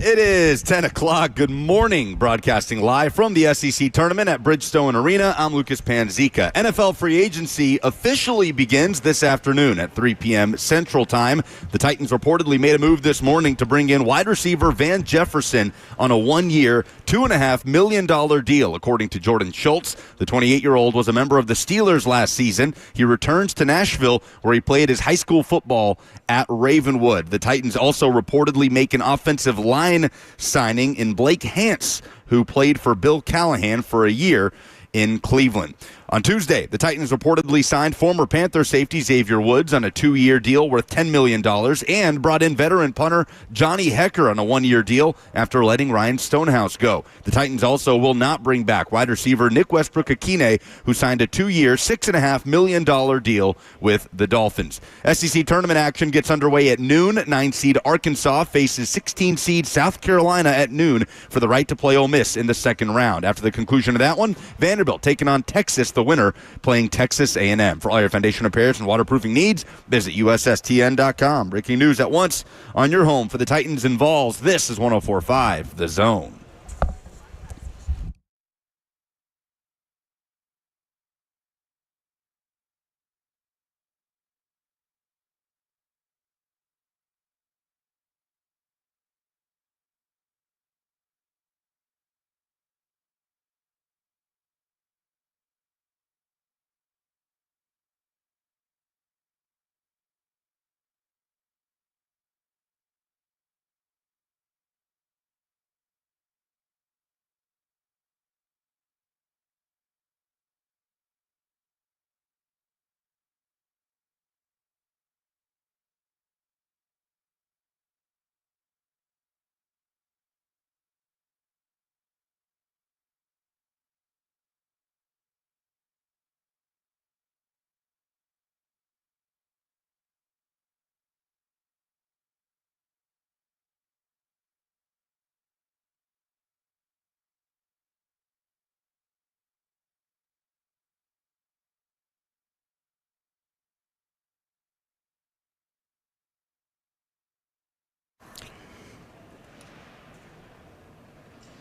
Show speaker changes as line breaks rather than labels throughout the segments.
It is 10 o'clock. Good morning. Broadcasting live from the SEC tournament at Bridgestone Arena. I'm Lucas Panzica. NFL free agency officially begins this afternoon at 3 p.m. Central Time. The Titans reportedly made a move this morning to bring in wide receiver Van Jefferson on a one-year, $2.5 million deal, according to Jordan Schultz. The 28-year-old was a member of the Steelers last season. He returns to Nashville, where he played his high school football at Ravenwood. The Titans also reportedly make an offensive line signing in Blake Hance, who played for Bill Callahan for a year in Cleveland. On Tuesday, the Titans reportedly signed former Panther safety Xavier Woods on a 2-year deal worth $10 million and brought in veteran punter Johnny Hecker on a 1-year deal after letting Ryan Stonehouse go. The Titans also will not bring back wide receiver Nick Westbrook-Akine, who signed a 2-year, $6.5 million deal with the Dolphins. SEC tournament action gets underway at noon. 9-seed Arkansas faces 16-seed South Carolina at noon for the right to play Ole Miss in the second round. After the conclusion of that one, Vanderbilt taking on Texas, the winner playing Texas A&M. For all your foundation repairs and waterproofing needs, visit USSTN.com. Breaking news at once on your home for the Titans and Vols. This is 104.5 The Zone.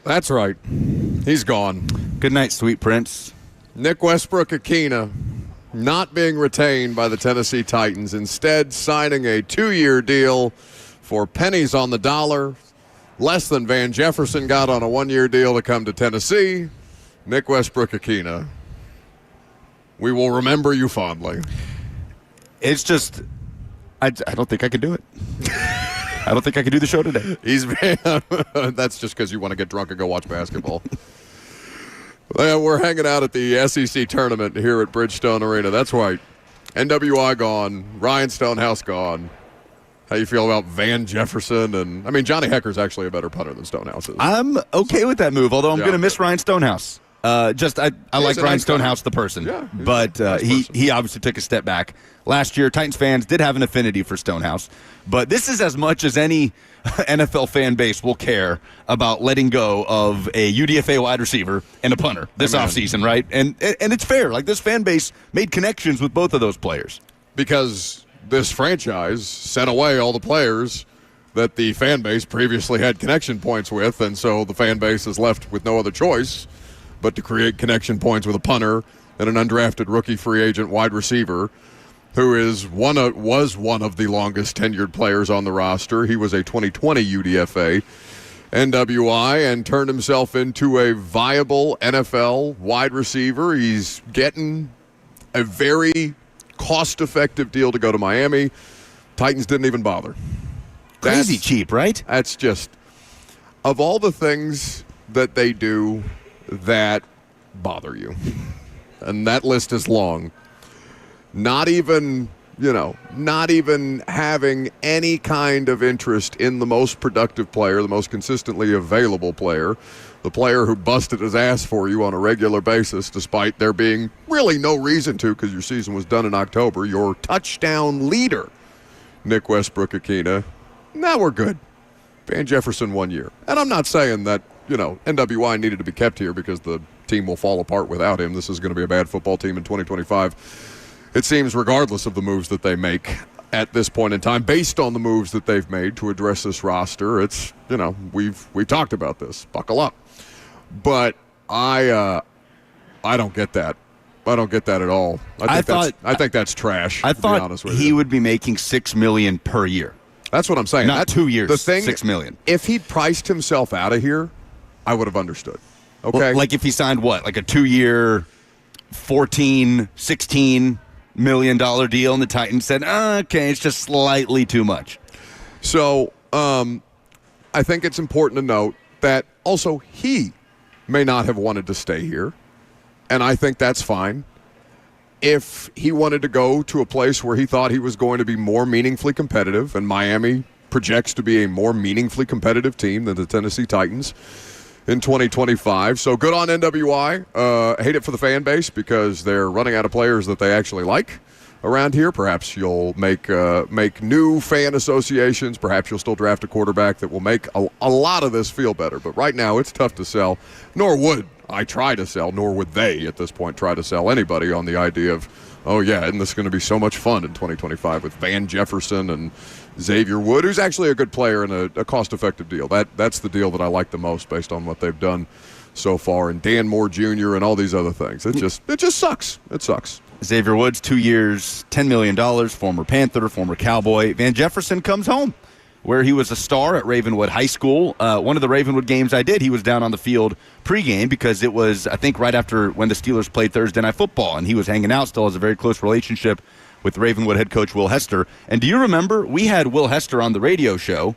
That's right. He's gone.
Good night, sweet prince.
Nick Westbrook-Akine not being retained by the Tennessee Titans, instead signing a 2-year deal for pennies on the dollar, less than Van Jefferson got on a 1-year deal to come to Tennessee. Nick Westbrook-Akine, we will remember you fondly.
It's just, I don't think I can do it. I don't think I can do the show today.
That's just because you want to get drunk and go watch basketball. We're hanging out at the SEC tournament here at Bridgestone Arena. That's right. NWI gone. Ryan Stonehouse gone. How you feel about Van Jefferson? And I mean, Johnny Hecker's actually a better punter than Stonehouse is.
I'm okay with that move, although I'm going to miss Ryan Stonehouse. I like Ryan Stonehouse, the person.
Yeah,
but he obviously took a step back. Last year, Titans fans did have an affinity for Stonehouse. But this is as much as any NFL fan base will care about letting go of a UDFA wide receiver and a punter this offseason, right? And it's fair. Like, this fan base made connections with both of those players.
Because this franchise sent away all the players that the fan base previously had connection points with, and so the fan base is left with no other choice but to create connection points with a punter and an undrafted rookie free agent wide receiver who was one of the longest tenured players on the roster. He was a 2020 UDFA NWI and turned himself into a viable NFL wide receiver. He's getting a very cost-effective deal to go to Miami. Titans didn't even bother.
Crazy cheap, right?
That's just, of all the things that they do that bother you, and that list is long, not even having any kind of interest in the most productive player, the most consistently available player, the player who busted his ass for you on a regular basis, despite there being really no reason to, because your season was done in October, your touchdown leader, Nick Westbrook-Akine. Now we're good. Van Jefferson 1 year. And I'm not saying that, NWI needed to be kept here because the team will fall apart without him. This is going to be a bad football team in 2025. It seems, regardless of the moves that they make. at this point in time, based on the moves that they've made to address this roster. It's, we've talked about this. Buckle up. But I don't get that. I don't get that at all. I think that's trash.
I
to
thought
be honest with
he
you.
would be making $6 million per year.
That's what I'm saying.
Not 2 years.
The thing,
$6 million.
If he priced himself out of here, I would have understood. Okay,
Well, like if he signed what, like a 2-year, $14-16 million deal, and the Titans said, okay, it's just slightly too much.
So I think it's important to note that also he may not have wanted to stay here, and I think that's fine. If he wanted to go to a place where he thought he was going to be more meaningfully competitive, and Miami projects to be a more meaningfully competitive team than the Tennessee Titans in 2025. So good on NWI. Hate it for the fan base because they're running out of players that they actually like around here. Perhaps you'll make new fan associations. Perhaps you'll still draft a quarterback that will make a lot of this feel better. But right now it's tough to sell, nor would I try to sell, nor would they at this point try to sell anybody on the idea of, oh yeah, isn't this going to be so much fun in 2025 with Van Jefferson and Xavier Wood, who's actually a good player and a cost-effective deal. That's the deal that I like the most based on what they've done so far, and Dan Moore Jr. and all these other things. It just sucks. It sucks.
Xavier Woods, 2 years, $10 million, former Panther, former Cowboy. Van Jefferson comes home, where he was a star at Ravenwood High School. One of the Ravenwood games I did, he was down on the field pregame because it was, I think, right after when the Steelers played Thursday Night Football, and he was hanging out, still has a very close relationship with Ravenwood head coach Will Hester. And do you remember, we had Will Hester on the radio show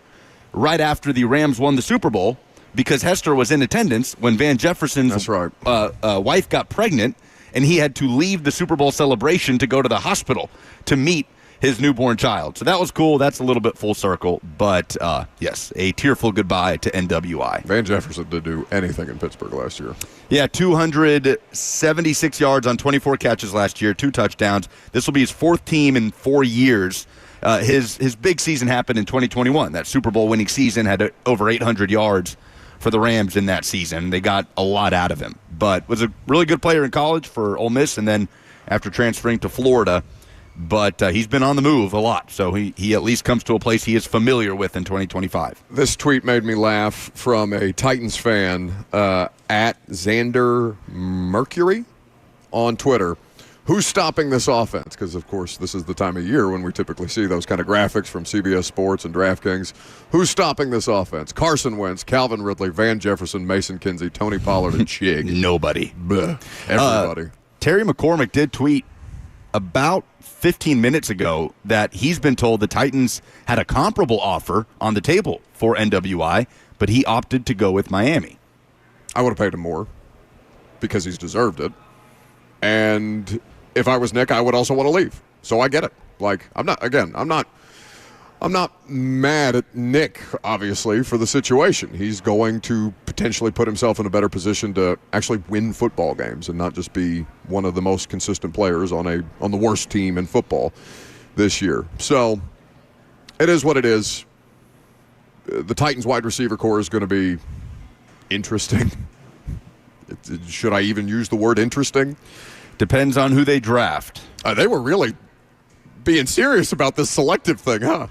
right after the Rams won the Super Bowl because Hester was in attendance when Van Jefferson's wife got pregnant, and he had to leave the Super Bowl celebration to go to the hospital to meet his newborn child. So that was cool. That's a little bit full circle. But, yes, a tearful goodbye to NWI.
Van Jefferson didn't do anything in Pittsburgh last year.
Yeah, 276 yards on 24 catches last year, 2 touchdowns. This will be his 4th team in 4 years. His big season happened in 2021. That Super Bowl winning season had over 800 yards for the Rams in that season. They got a lot out of him. But was a really good player in college for Ole Miss and then after transferring to Florida. But he's been on the move a lot, so he at least comes to a place he is familiar with in 2025.
This tweet made me laugh from a Titans fan at Xander Mercury on Twitter. Who's stopping this offense? Because, of course, this is the time of year when we typically see those kind of graphics from CBS Sports and DraftKings. Who's stopping this offense? Carson Wentz, Calvin Ridley, Van Jefferson, Mason Kinsey, Tony Pollard, and Chig.
Nobody.
Everybody.
Terry McCormick did tweet about 15 minutes ago that he's been told the Titans had a comparable offer on the table for NWI, but he opted to go with Miami.
I would have paid him more because he's deserved it. And if I was Nick, I would also want to leave. So I get it. Like, I'm not mad at Nick, obviously, for the situation. He's going to potentially put himself in a better position to actually win football games and not just be one of the most consistent players on the worst team in football this year. So it is what it is. The Titans wide receiver core is going to be interesting. Should I even use the word interesting?
Depends on who they draft.
They were really being serious about this selective thing, huh?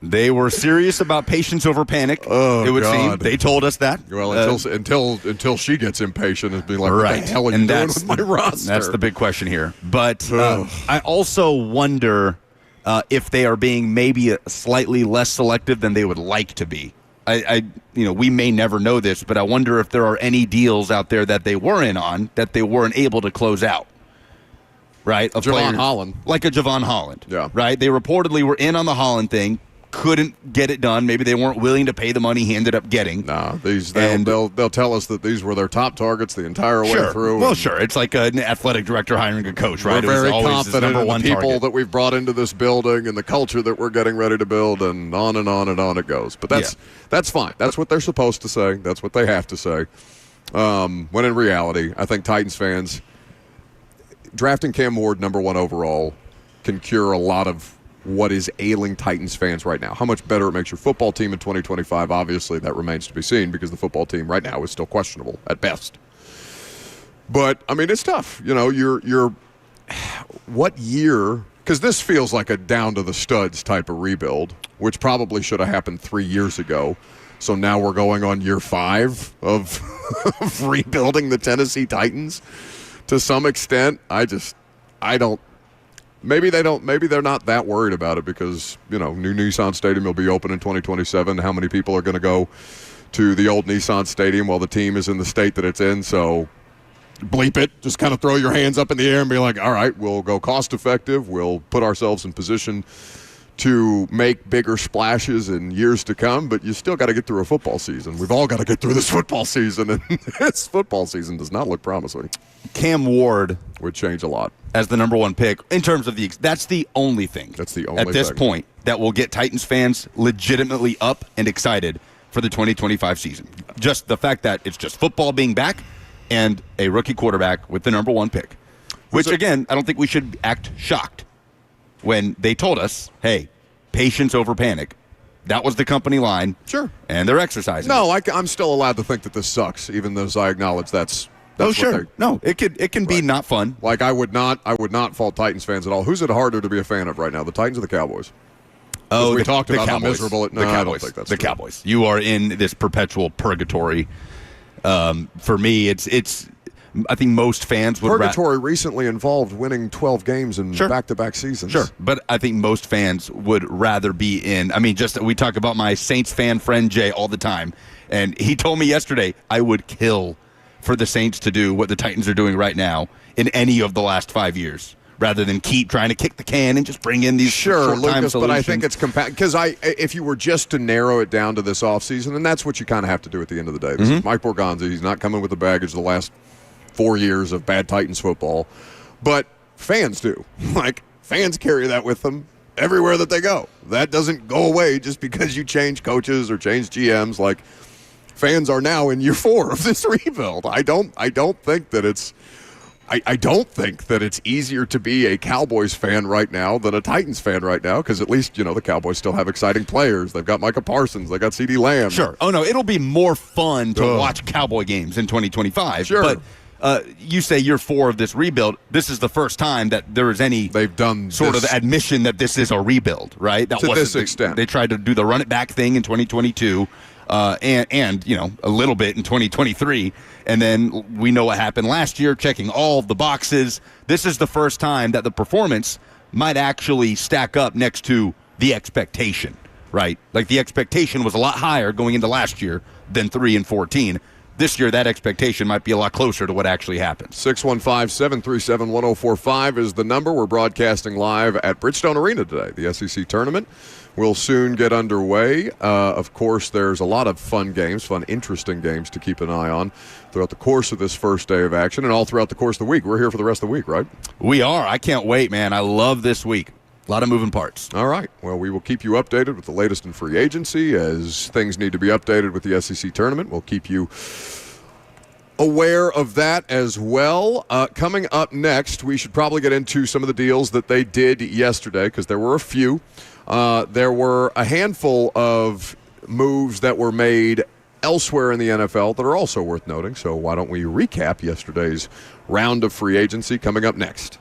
They were serious about patience over panic.
Oh,
it would
God.
seem. They told us that.
Well, until she gets impatient and be like,
right.
What the hell are you doing with my roster?
That's the big question here. But I also wonder if they are being maybe slightly less selective than they would like to be. We may never know this, but I wonder if there are any deals out there that they were in on that they weren't able to close out. Right?
Javon Holland.
Like a Javon Holland.
Yeah.
Right? They reportedly were in on the Holland thing, couldn't get it done. Maybe they weren't willing to pay the money he ended up getting.
No, they'll tell us that these were their top targets the entire way through.
Well, sure. It's like an athletic director hiring a coach, right?
We're very
in
confident
the
people
target
that we've brought into this building and the culture that we're getting ready to build, and on and on and on it goes. But that's fine. That's what they're supposed to say. That's what they have to say. When in reality, I think Titans fans, drafting Cam Ward number 1 overall can cure a lot of what is ailing Titans fans right now. How much better it makes your football team in 2025, obviously, that remains to be seen because the football team right now is still questionable at best. But, I mean, it's tough. What year because this feels like a down-to-the-studs type of rebuild, which probably should have happened 3 years ago. So now we're going on year 5 of, of rebuilding the Tennessee Titans to some extent. Maybe they're not that worried about it because, new Nissan Stadium will be open in 2027. How many people are going to go to the old Nissan Stadium while the team is in the state that it's in? So bleep it. Just kind of throw your hands up in the air and be like, all right, we'll go cost effective. We'll put ourselves in position to make bigger splashes in years to come, but you still got to get through a football season. We've all got to get through this football season, and this football season does not look promising.
Cam Ward
would change a lot
as the number 1 pick in terms of that's the only thing.
That's the only
at this
thing.
point that will get Titans fans legitimately up and excited for the 2025 season. Just the fact that it's just football being back and a rookie quarterback with the number 1 pick, which again, I don't think we should act shocked when they told us, hey, patience over panic. That was the company line.
Sure.
And they're exercising.
No, I'm still allowed to think that this sucks, even though I acknowledge that's
sure. No, it can be not fun.
Like I would not fault Titans fans at all. Who's it harder to be a fan of right now, the Titans or the Cowboys? We talked about how miserable it. No,
the Cowboys.
I don't think that's
the
true.
Cowboys. You are in this perpetual purgatory. For me, it's. I think most fans would.
Purgatory recently involved winning 12 games in back-to-back seasons.
Sure, but I think most fans would rather be in. I mean, just we talk about my Saints fan friend Jay all the time, and he told me yesterday I would kill for the Saints to do what the Titans are doing right now in any of the last 5 years, rather than keep trying to kick the can and just bring in these short-time
Lucas,
solutions.
But I think it's because if you were just to narrow it down to this offseason, and that's what you kind of have to do at the end of the day. This is Mike Borgonzi. He's not coming with the baggage the last 4 years of bad Titans football, but fans do. Like, fans carry that with them everywhere that they go. That doesn't go away just because you change coaches or change GMs. Like, fans are now in year 4 of this rebuild. I don't think that it's easier to be a Cowboys fan right now than a Titans fan right now, because at least, the Cowboys still have exciting players. They've got Micah Parsons. They got CeeDee Lamb.
Sure. Oh, no, it'll be more fun to watch Cowboy games in 2025.
Sure.
But you say year 4 of this rebuild. This is the first time that there is any
they've done
sort of admission that this is a rebuild, right? That
to this extent.
They tried to do the run it back thing in 2022, and a little bit in 2023, and then we know what happened last year, checking all of the boxes. This is the first time that the performance might actually stack up next to the expectation, right? Like the expectation was a lot higher going into last year than 3-14. This year, that expectation might be a lot closer to what actually happened.
615-737-1045 is the number. We're broadcasting live at Bridgestone Arena today. The SEC tournament will soon get underway. Of course, there's a lot of fun, interesting games to keep an eye on throughout the course of this first day of action and all throughout the course of the week. We're here for the rest of the week, right?
We are. I can't wait, man. I love this week. A lot of moving parts.
All right. Well, we will keep you updated with the latest in free agency as things need to be updated with the SEC tournament. We'll keep you aware of that as well. Coming up next, we should probably get into some of the deals that they did yesterday, because there were a few. There were a handful of moves that were made elsewhere in the NFL that are also worth noting. So why don't we recap yesterday's round of free agency coming up next.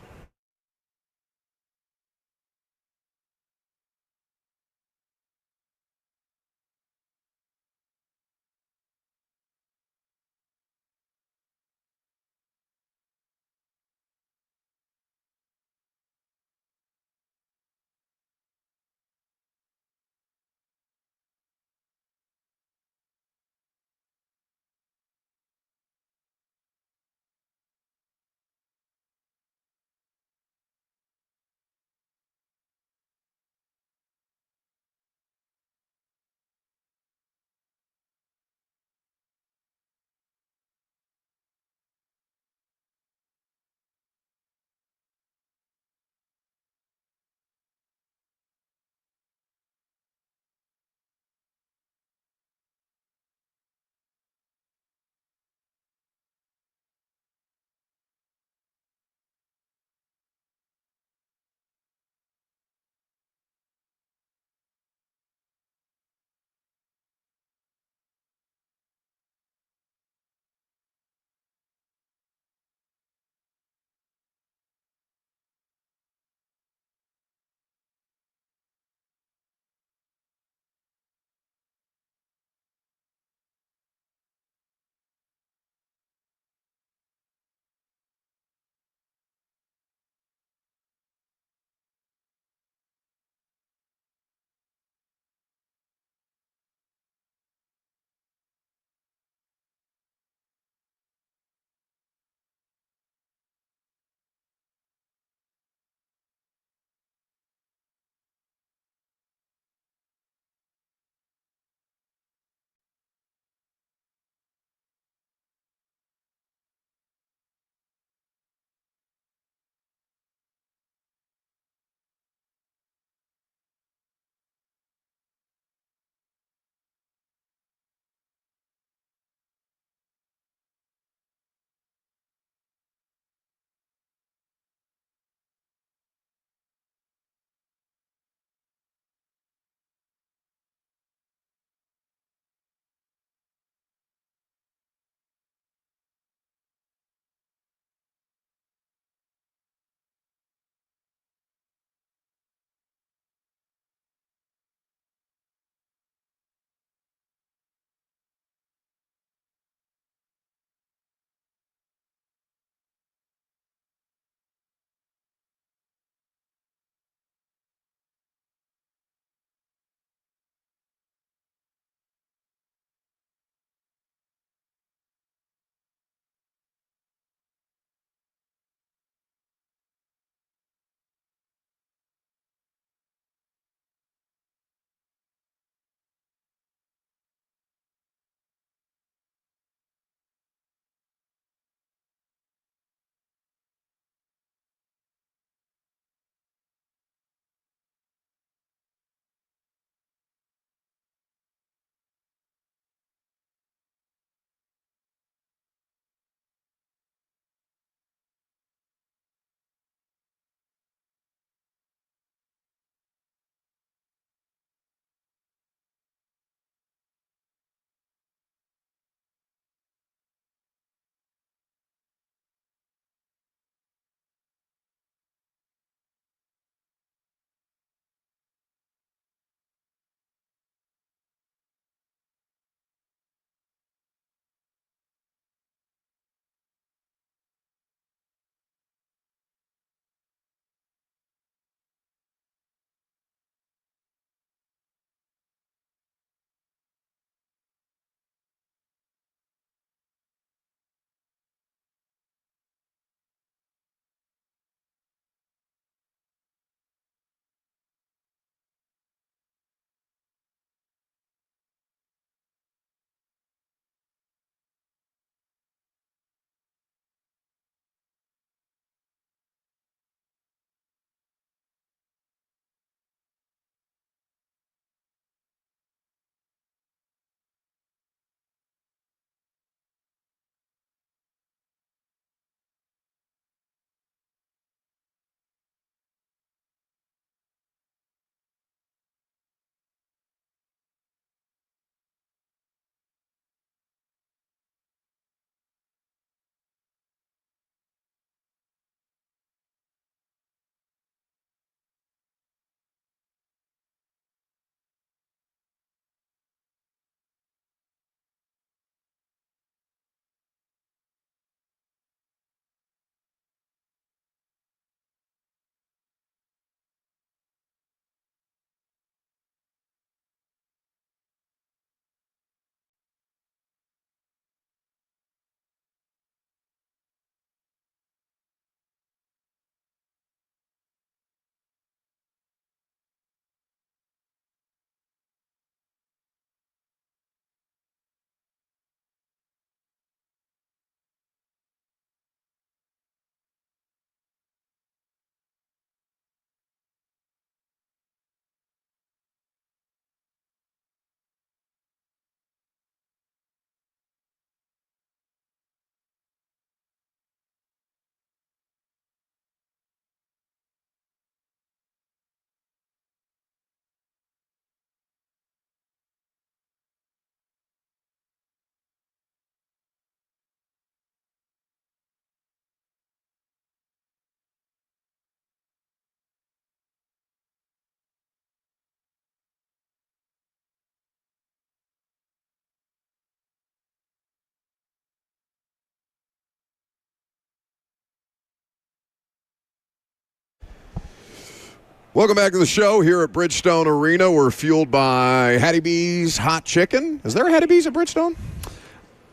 Welcome back to the show here at Bridgestone Arena. We're fueled by Hattie B's Hot Chicken. Is there a Hattie B's at Bridgestone?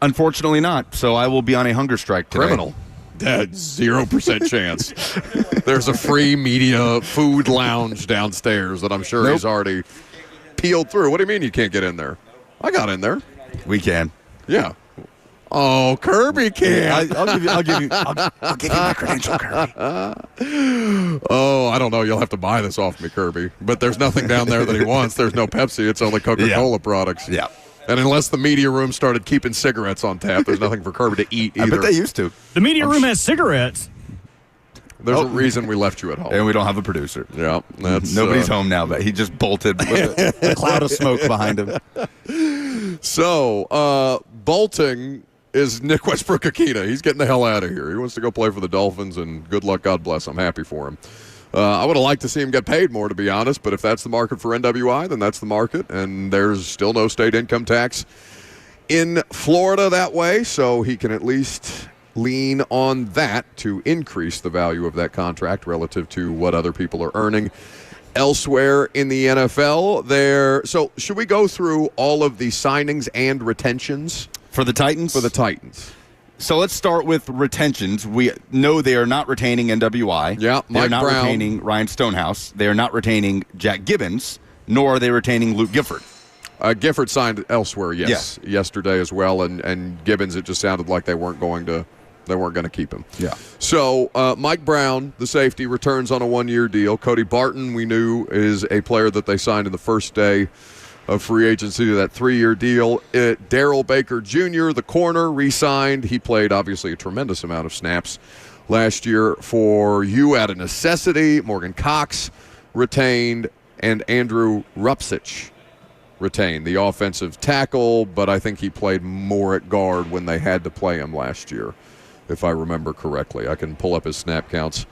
Unfortunately not, so I will be on a hunger strike today.
Criminal. Dead. 0% chance. There's a free media food lounge downstairs that I'm sure he's already peeled through. What do you mean you can't get in there? I got in there.
We can.
Yeah. Oh, Kirby can't.
I'll give you my credential, Kirby.
Oh, I don't know. You'll have to buy this off me, Kirby. But there's nothing down there that he wants. There's no Pepsi. It's only Coca-Cola products.
Yeah.
And unless the media room started keeping cigarettes on tap, there's nothing for Kirby to eat either.
I bet they used to.
The media room has cigarettes.
There's a reason we left you at home.
And we don't have a producer.
Yeah.
Nobody's home now, but he just bolted with a cloud of smoke behind him.
So, bolting is Nick Westbrook-Akina. He's getting the hell out of here. He wants to go play for the Dolphins, and good luck, God bless. I'm happy for him. I would have liked to see him get paid more, to be honest, but if that's the market for NWI, then that's the market, and there's still no state income tax in Florida that way, so he can at least lean on that to increase the value of that contract relative to what other people are earning elsewhere in the NFL. So should we go through all of the signings and retentions?
For the Titans?
For the Titans.
So let's start with retentions. We know they are not retaining NWI.
Yeah,
they're
Mike
not
Brown.
retaining Ryan Stonehouse. They are not retaining Jack Gibbons, nor are they retaining Luke Gifford.
Gifford signed elsewhere, yes, yesterday as well, and Gibbons, it just sounded like they weren't going to keep him.
Yeah.
So Mike Brown, the safety, returns on a one-year deal. Cody Barton, we knew, is a player that they signed in the first day of free agency to that 3-year deal. Darrell Baker Jr., the corner, re-signed. He played, obviously, a tremendous amount of snaps last year for you out of necessity. Morgan Cox retained, and Andrew Rupsich retained, the offensive tackle, but I think he played more at guard when they had to play him last year, if I remember correctly. I can pull up his snap counts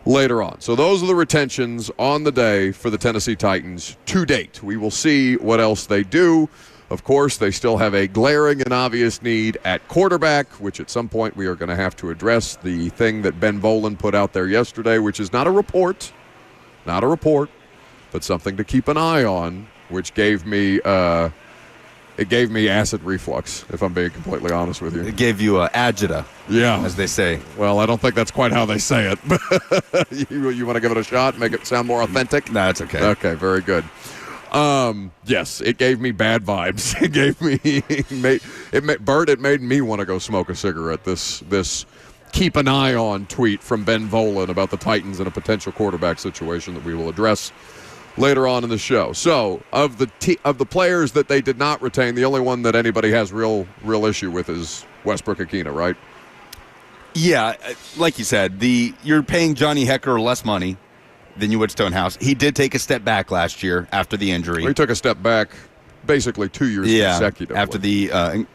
later on. So those are the retentions on the day for the Tennessee Titans to date. We will see what else they do. Of course, they still have a glaring and obvious need at quarterback, which at some point we are going to have to address. The thing that Ben Volen put out there yesterday, which is not a report, but something to keep an eye on, which gave me acid reflux, if I'm being completely honest with you.
It gave you agita, as they say.
Well, I don't think that's quite how they say it. You want to give it a shot, make it sound more authentic?
No, it's okay.
Okay, very good. Yes, it gave me bad vibes. It gave me Bert. It made me want to go smoke a cigarette. This keep an eye on tweet from Ben Volen about the Titans and a potential quarterback situation that we will address later on in the show. So, of the players that they did not retain, the only one that anybody has real issue with is Westbrook-Akina, right?
Yeah, like you said, you're paying Johnny Hecker less money than you would Stonehouse. He did take a step back last year after the injury.
Well, he took a step back basically 2 years consecutively.
After the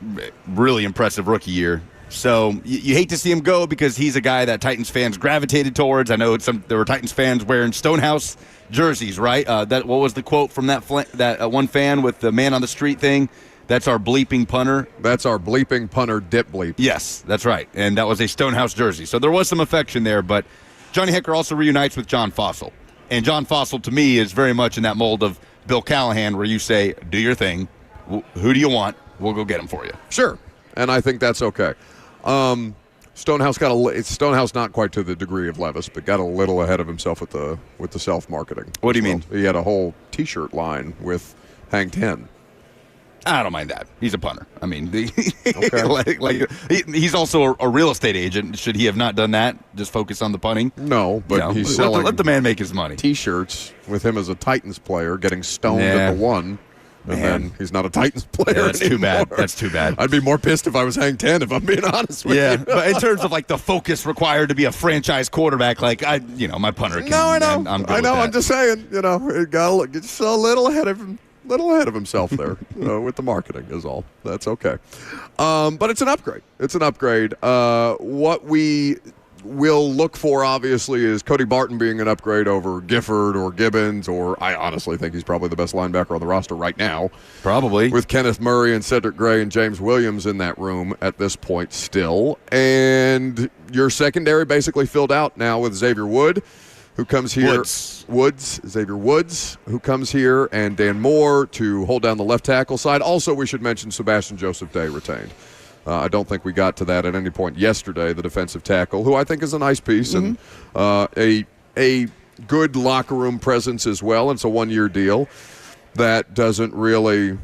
really impressive rookie year. So you hate to see him go because he's a guy that Titans fans gravitated towards. I know there were Titans fans wearing Stonehouse jerseys, right? What was the quote from that one fan with the man on the street thing? That's our bleeping punter.
That's our bleeping punter dip bleep.
Yes, that's right. And that was a Stonehouse jersey. So there was some affection there, but Johnny Hecker also reunites with John Fossil. And John Fossil, to me, is very much in that mold of Bill Callahan, where you say, do your thing. Who do you want? We'll go get him for you.
Sure. And I think that's okay. Stonehouse Stonehouse not quite to the degree of Levis, but got a little ahead of himself with the self-marketing.
What do you mean?
He had a whole T-shirt line with Hang 10.
I don't mind that. He's a punter. I mean,
okay.
He's also a real estate agent. Should he have not done that? Just focus on the punting?
No, but he's selling.
Let the man make his money.
T-shirts with him as a Titans player, getting stoned at the one. And then he's not a Titans player
that's
anymore.
Too bad. That's too bad.
I'd be more pissed if I was Hang 10, if I'm being honest with you.
Yeah, but in terms of the focus required to be a franchise quarterback, my punter can.
No, I know. I'm just saying, it got just a little ahead of himself there with the marketing is all. That's okay. But it's an upgrade. What we will look for, obviously, is Cody Barton being an upgrade over Gifford or Gibbons, or I honestly think he's probably the best linebacker on the roster right now.
Probably.
With Kenneth Murray and Cedric Gray and James Williams in that room at this point still. And your secondary basically filled out now with Xavier Wood who comes here. Xavier Woods, who comes here, and Dan Moore to hold down the left tackle side. Also, we should mention Sebastian Joseph Day retained. I don't think we got to that at any point yesterday, the defensive tackle, who I think is a nice piece and a good locker room presence as well. It's a one-year deal that doesn't really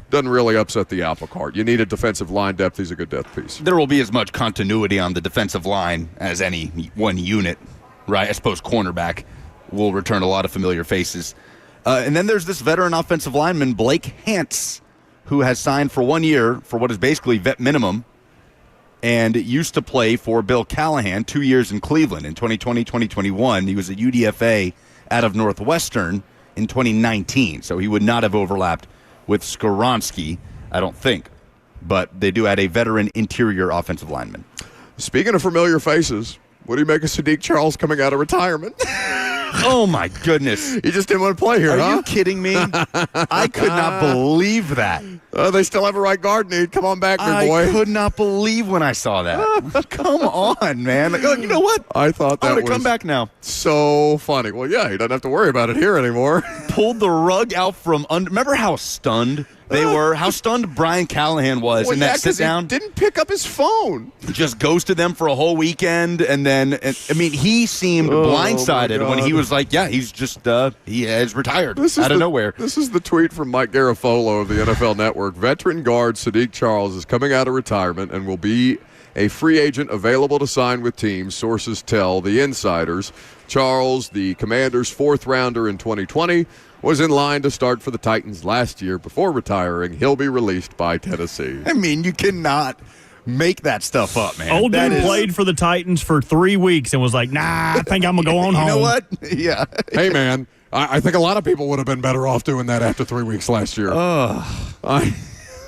upset the apple cart. You need a defensive line depth. He's a good depth piece.
There will be as much continuity on the defensive line as any one unit, right? I suppose cornerback will return a lot of familiar faces. And then there's this veteran offensive lineman, Blake Hance, who has signed for 1 year for what is basically vet minimum and used to play for Bill Callahan 2 years in Cleveland in 2020, 2021. He was a UDFA out of Northwestern in 2019, so he would not have overlapped with Skoronski, I don't think. But they do add a veteran interior offensive lineman.
Speaking of familiar faces, what do you make of Sadiq Charles coming out of retirement?
Oh, my goodness.
He just didn't want to play here,
Are you kidding me? I could not believe that.
They still have a right guard need. Come on back, big boy.
I could not believe when I saw that. Come on, man. Like, you know what?
I thought that was
come back now.
So funny. Well, yeah, he doesn't have to worry about it here anymore.
Pulled the rug out from under. Remember how stunned they were? How stunned Brian Callahan was in that sit-down?
He didn't pick up his phone.
Just ghosted them for a whole weekend, and then, he seemed blindsided when he was like, yeah, he's just, he has retired out of nowhere.
This is the tweet from Mike Garafolo of the NFL Network. Veteran guard Sadiq Charles is coming out of retirement and will be a free agent available to sign with teams, sources tell the insiders. Charles, the Commanders' fourth rounder in 2020, was in line to start for the Titans last year. Before retiring, he'll be released by Tennessee.
I mean, you cannot make that stuff up, man.
Old dude played for the Titans for 3 weeks and was like, nah, I think I'm going to go on home.
You know what? Yeah.
Hey, man, I think a lot of people would have been better off doing that after 3 weeks last year.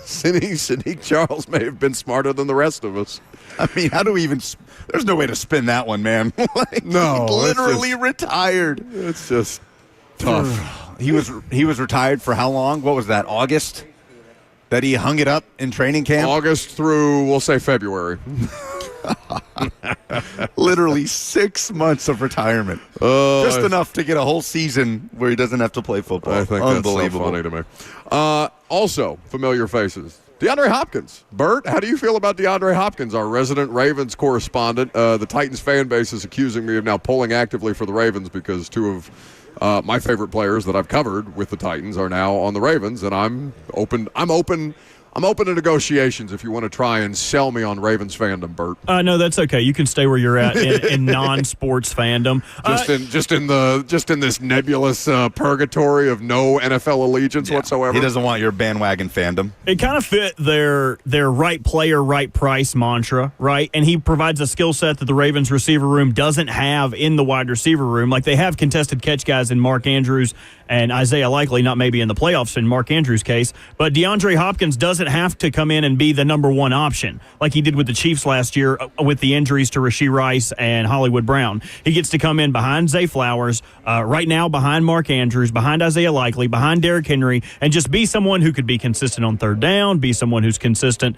Sadiq Charles may have been smarter than the rest of us.
I mean, how do we even – there's no way to spin that one, man.
No.
He literally retired.
It's just tough.
He was retired for how long? What was that, August? That he hung it up in training camp?
August through, we'll say, February.
Literally 6 months of retirement. Just enough to get a whole season where he doesn't have to play football.
I think that's so funny to me. Also, familiar faces. DeAndre Hopkins. Bert, how do you feel about DeAndre Hopkins, our resident Ravens correspondent? The Titans fan base is accusing me of now polling actively for the Ravens because two of my favorite players that I've covered with the Titans are now on the Ravens, and I'm open to negotiations if you want to try and sell me on Ravens fandom, Bert.
No, that's okay. You can stay where you're at in non-sports fandom.
Just in this nebulous purgatory of no NFL allegiance whatsoever.
He doesn't want your bandwagon fandom.
It kind of fit their right player, right price mantra, right? And he provides a skill set that the Ravens receiver room doesn't have in the wide receiver room. Like they have contested catch guys in Mark Andrews and Isaiah Likely, not maybe in the playoffs in Mark Andrews' case, but DeAndre Hopkins doesn't have to come in and be the number one option like he did with the Chiefs last year with the injuries to Rashee Rice and Hollywood Brown. He gets to come in behind Zay Flowers, right now behind Mark Andrews, behind Isaiah Likely, behind Derrick Henry, and just be someone who could be consistent on third down, be someone who's consistent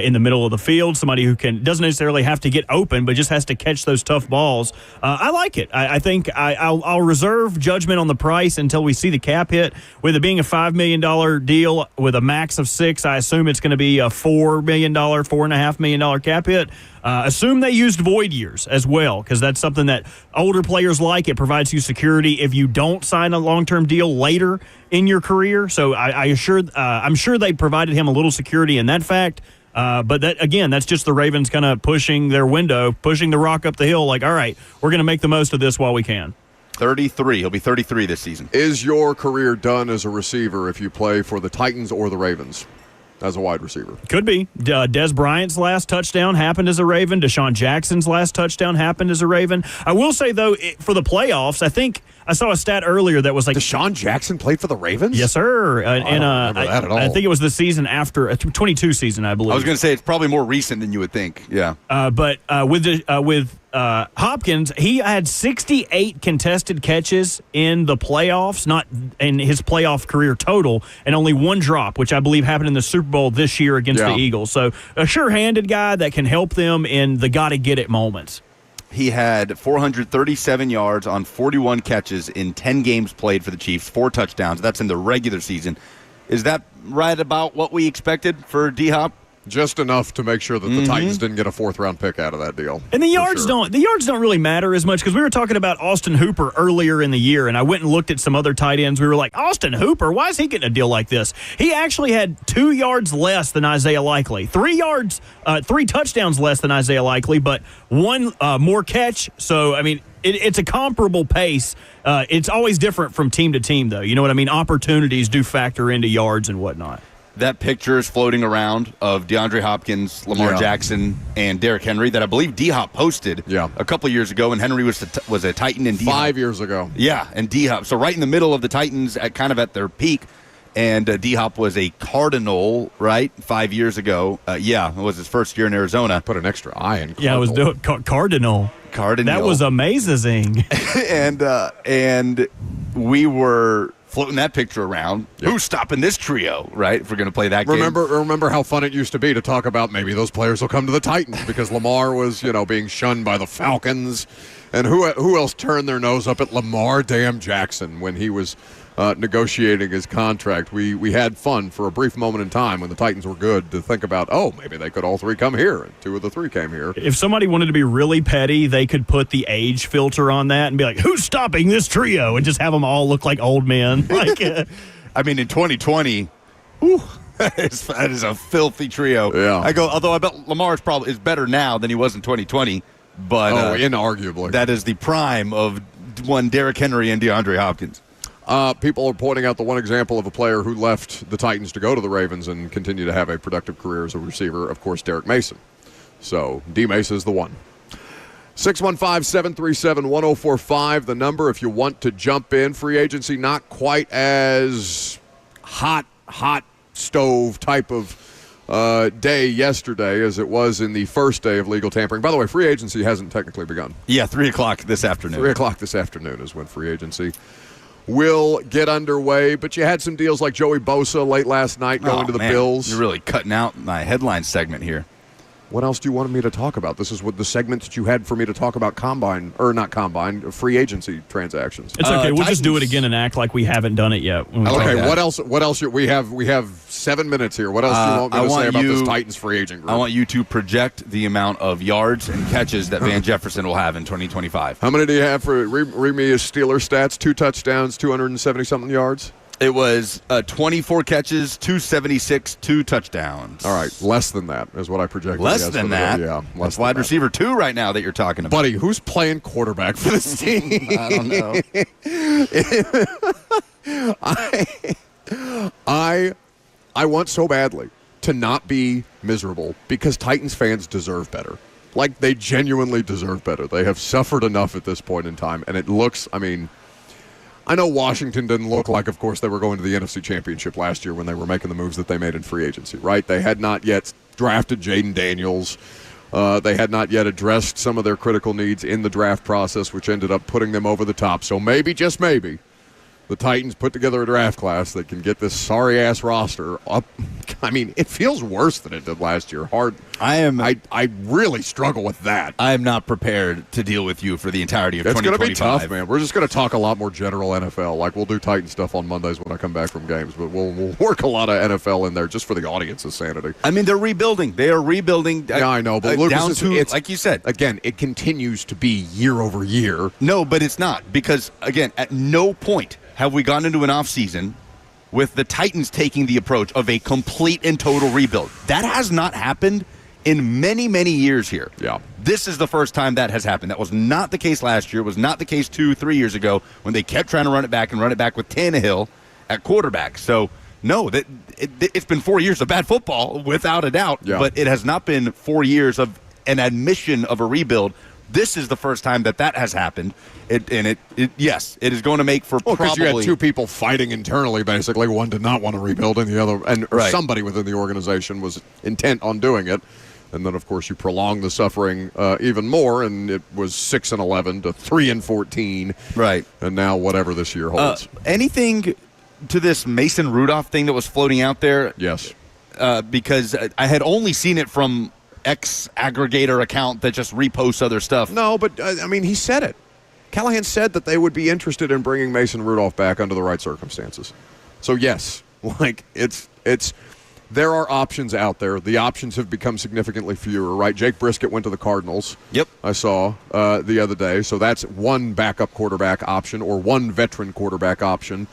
in the middle of the field, somebody who doesn't necessarily have to get open, but just has to catch those tough balls. I like it. I think I'll reserve judgment on the price until we see the cap hit. With it being a $5 million deal with a max of $6 million, I assume it's going to be a $4 million, $4.5 million cap hit. Assume they used void years as well, because that's something that older players like. It provides you security if you don't sign a long-term deal later in your career. So I'm sure they provided him a little security in that fact. But that, again, that's just the Ravens kind of pushing their window, pushing the rock up the hill. Like, all right, we're going to make the most of this while we can.
33. He'll be 33 this season.
Is your career done as a receiver if you play for the Titans or the Ravens as a wide receiver?
Could be. Des Bryant's last touchdown happened as a Raven. Deshaun Jackson's last touchdown happened as a Raven. I will say, though, for the playoffs, I think I saw a stat earlier that was like
Deshaun Jackson played for the Ravens?
Yes, sir.
I don't remember that at all.
I think it was the season after, 22 season, I believe.
I was going to say it's probably more recent than you would think. Yeah.
But with Hopkins, he had 68 contested catches in the playoffs, not in his playoff career total, and only one drop, which I believe happened in the Super Bowl this year against the Eagles. So a sure-handed guy that can help them in the got-to-get-it moments.
he had 437 yards on 41 catches in 10 games played for the Chiefs, 4 touchdowns. That's in the regular season. Is that right about what we expected for D-Hop?
Just enough to make sure that the Titans didn't get a 4th-round pick out of that deal.
And the yards don't really matter as much because we were talking about Austin Hooper earlier in the year, and I went and looked at some other tight ends. We were like, Austin Hooper, why is he getting a deal like this? He actually had 2 yards less than Isaiah Likely, 3 touchdowns less than Isaiah Likely, but 1 more catch. So, I mean, it's a comparable pace. It's always different from team to team, though. You know what I mean? Opportunities do factor into yards and whatnot.
That picture is floating around of DeAndre Hopkins, Lamar Jackson, and Derrick Henry that I believe D-Hop posted a couple of years ago when Henry was a Titan and D-Hop.
5 years ago.
Yeah, and D-Hop. So right in the middle of the Titans at their peak, and D-Hop was a Cardinal, right, 5 years ago. It was his first year in Arizona.
Put an extra I in Cardinal.
Yeah, I was doing Cardinal. That was amazing.
and we were floating that picture around.
Yep.
Who's stopping this trio, right? If we're going to play that game.
Remember how fun it used to be to talk about maybe those players will come to the Titans because Lamar was, being shunned by the Falcons. And who else turned their nose up at Lamar damn Jackson when he was negotiating his contract? We had fun for a brief moment in time when the Titans were good to think about, maybe they could all 3 come here, and 2 of the 3 came here.
If somebody wanted to be really petty, they could put the age filter on that and be like, who's stopping this trio? And just have them all look like old men.
I mean, in 2020, that is a filthy trio.
Yeah.
Although I bet Lamar is better now than he was in 2020. But
inarguably.
That is the prime of one Derrick Henry and DeAndre Hopkins.
People are pointing out the one example of a player who left the Titans to go to the Ravens and continue to have a productive career as a receiver, of course, Derek Mason. So, D-Mace is the one. 615-737-1045, the number if you want to jump in. Free agency not quite as hot stove type of day yesterday as it was in the first day of legal tampering. By the way, free agency hasn't technically begun.
Yeah, 3 o'clock this afternoon.
3 o'clock this afternoon is when free agency will get underway. But you had some deals like Joey Bosa late last night going to the Bills.
You're really cutting out my headline segment here.
What else do you want me to talk about? This is what the segment that you had for me to talk about free agency transactions.
It's okay. We'll
Titans.
just do it again and act like we haven't done it yet.
Okay, what else? We have 7 minutes here. What else do you want me to say about this Titans free agent group?
I want you to project the amount of yards and catches that Van Jefferson will have in 2025.
How many do you have for read me his Steelers stats? 2 touchdowns, 270-something yards?
It was 24 catches, 276, 2 touchdowns.
All right, less than that is what I projected.
Less than that?
Yeah,
that's wide receiver 2 right now that you're talking about.
Buddy, who's playing quarterback for this team?
I don't
know. I want so badly to not be miserable because Titans fans deserve better. Like, they genuinely deserve better. They have suffered enough at this point in time, and it looks, I know Washington didn't look like, of course, they were going to the NFC Championship last year when they were making the moves that they made in free agency, right? They had not yet drafted Jaden Daniels. They had not yet addressed some of their critical needs in the draft process, which ended up putting them over the top. So maybe, just maybe, the Titans put together a draft class that can get this sorry-ass roster up. It feels worse than it did last year. I really struggle with that.
I am not prepared to deal with you for the entirety of 2025.
It's going to be tough, man. We're just going to talk a lot more general NFL. Like, we'll do Titan stuff on Mondays when I come back from games, but we'll work a lot of NFL in there just for the audience's sanity.
They're rebuilding. They are rebuilding.
Yeah, I know, but Lucas,
it's like you said.
Again, it continues to be year over year.
No, but it's not because, again, at no point have we gone into an offseason with the Titans taking the approach of a complete and total rebuild. That has not happened in many, many years here.
Yeah.
This is the first time that has happened. That was not the case last year. It was not the case 2-3 years ago when they kept trying to run it back with Tannehill at quarterback. So, no, it's been 4 years of bad football, without a doubt, but it has not been 4 years of an admission of a rebuild. This is the first time that has happened. Yes, it is going to make for probably...
because you had 2 people fighting internally, basically. One did not want to rebuild, and the other, somebody within the organization was intent on doing it. And then, of course, you prolong the suffering even more, and it was 6-11 to 3-14.
Right.
And now whatever this year holds.
Anything to this Mason Rudolph thing that was floating out there?
Yes.
Because I had only seen it from X aggregator account that just reposts other stuff.
No, but I mean, he said it. Callahan said that they would be interested in bringing Mason Rudolph back under the right circumstances. So yes, like it's there are options out there. The options have become significantly fewer, right? Jake Brisket went to the Cardinals.
Yep.
I saw the other day. So that's one backup quarterback option or one veteran quarterback option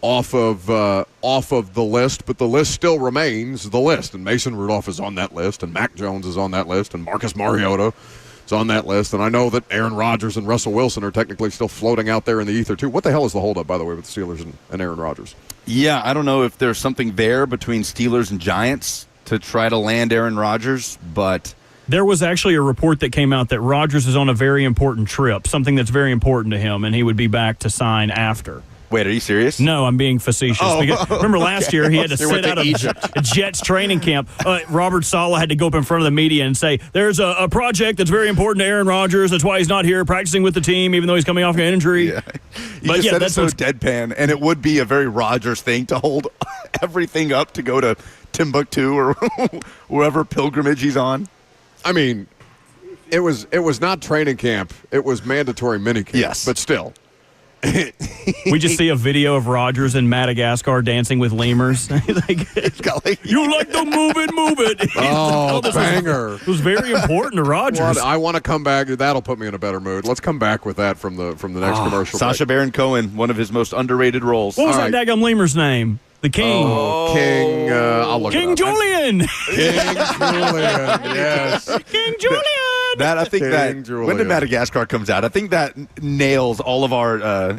off of the list, but the list still remains the list. And Mason Rudolph is on that list, and Mac Jones is on that list, and Marcus Mariota is on that list. And I know that Aaron Rodgers and Russell Wilson are technically still floating out there in the ether, too. What the hell is the holdup, by the way, with the Steelers and Aaron Rodgers?
Yeah, I don't know if there's something there between Steelers and Giants to try to land Aaron Rodgers, but
there was actually a report that came out that Rodgers is on a very important trip, something that's very important to him, and he would be back to sign after.
Wait, are you serious?
No, I'm being facetious. Because remember last year he had to sit out of Jets training camp. Robert Saleh had to go up in front of the media and say, there's a project that's very important to Aaron Rodgers. That's why he's not here practicing with the team, even though he's coming off an injury.
Yeah. You just said it so deadpan, and it would be a very Rodgers thing to hold everything up to go to Timbuktu or wherever pilgrimage he's on.
I mean, it was not training camp. It was mandatory minicamp.
Yes.
But still.
We just see a video of Rodgers in Madagascar dancing with lemurs. You like to move it.
Oh, banger.
It was very important to Rodgers.
I want to come back. That'll put me in a better mood. Let's come back with that from the next commercial.
Sacha Baron Cohen, one of his most underrated roles.
What was that daggum lemur's name? The king.
King. I'll look
King
it up.
Julian.
King Julian. Yes.
King Julian.
I think
King
that
Julian.
when the Madagascar comes out, I think that nails all of our,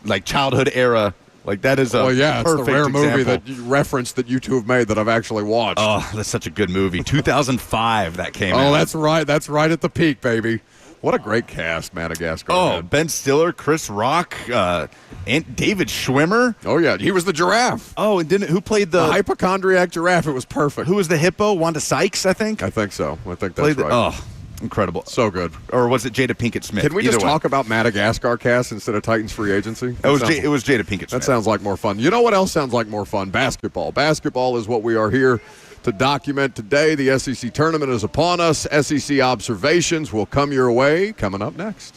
like childhood era. Like that is a
it's the
perfect
rare
example.
movie that you referenced that you two have made that I've actually watched.
Oh, that's such a good movie. 2005 that came out.
Oh, that's right. That's right at the peak, baby. What a great cast Madagascar had.
Ben Stiller, Chris Rock, and David Schwimmer.
Oh, yeah. He was the giraffe.
Oh, and who played
The hypochondriac giraffe. It was perfect.
Who was the hippo? Wanda Sykes, I think.
I think so. I think that's right.
Oh, incredible.
So good.
Or was it Jada Pinkett Smith?
Can we just
Either way.
talk about Madagascar cast instead of Titans free agency?
It was Jada Pinkett Smith.
That sounds like more fun. You know what else sounds like more fun? Basketball. Basketball is what we are here to document today. The SEC tournament is upon us. SEC observations will come your way coming up next.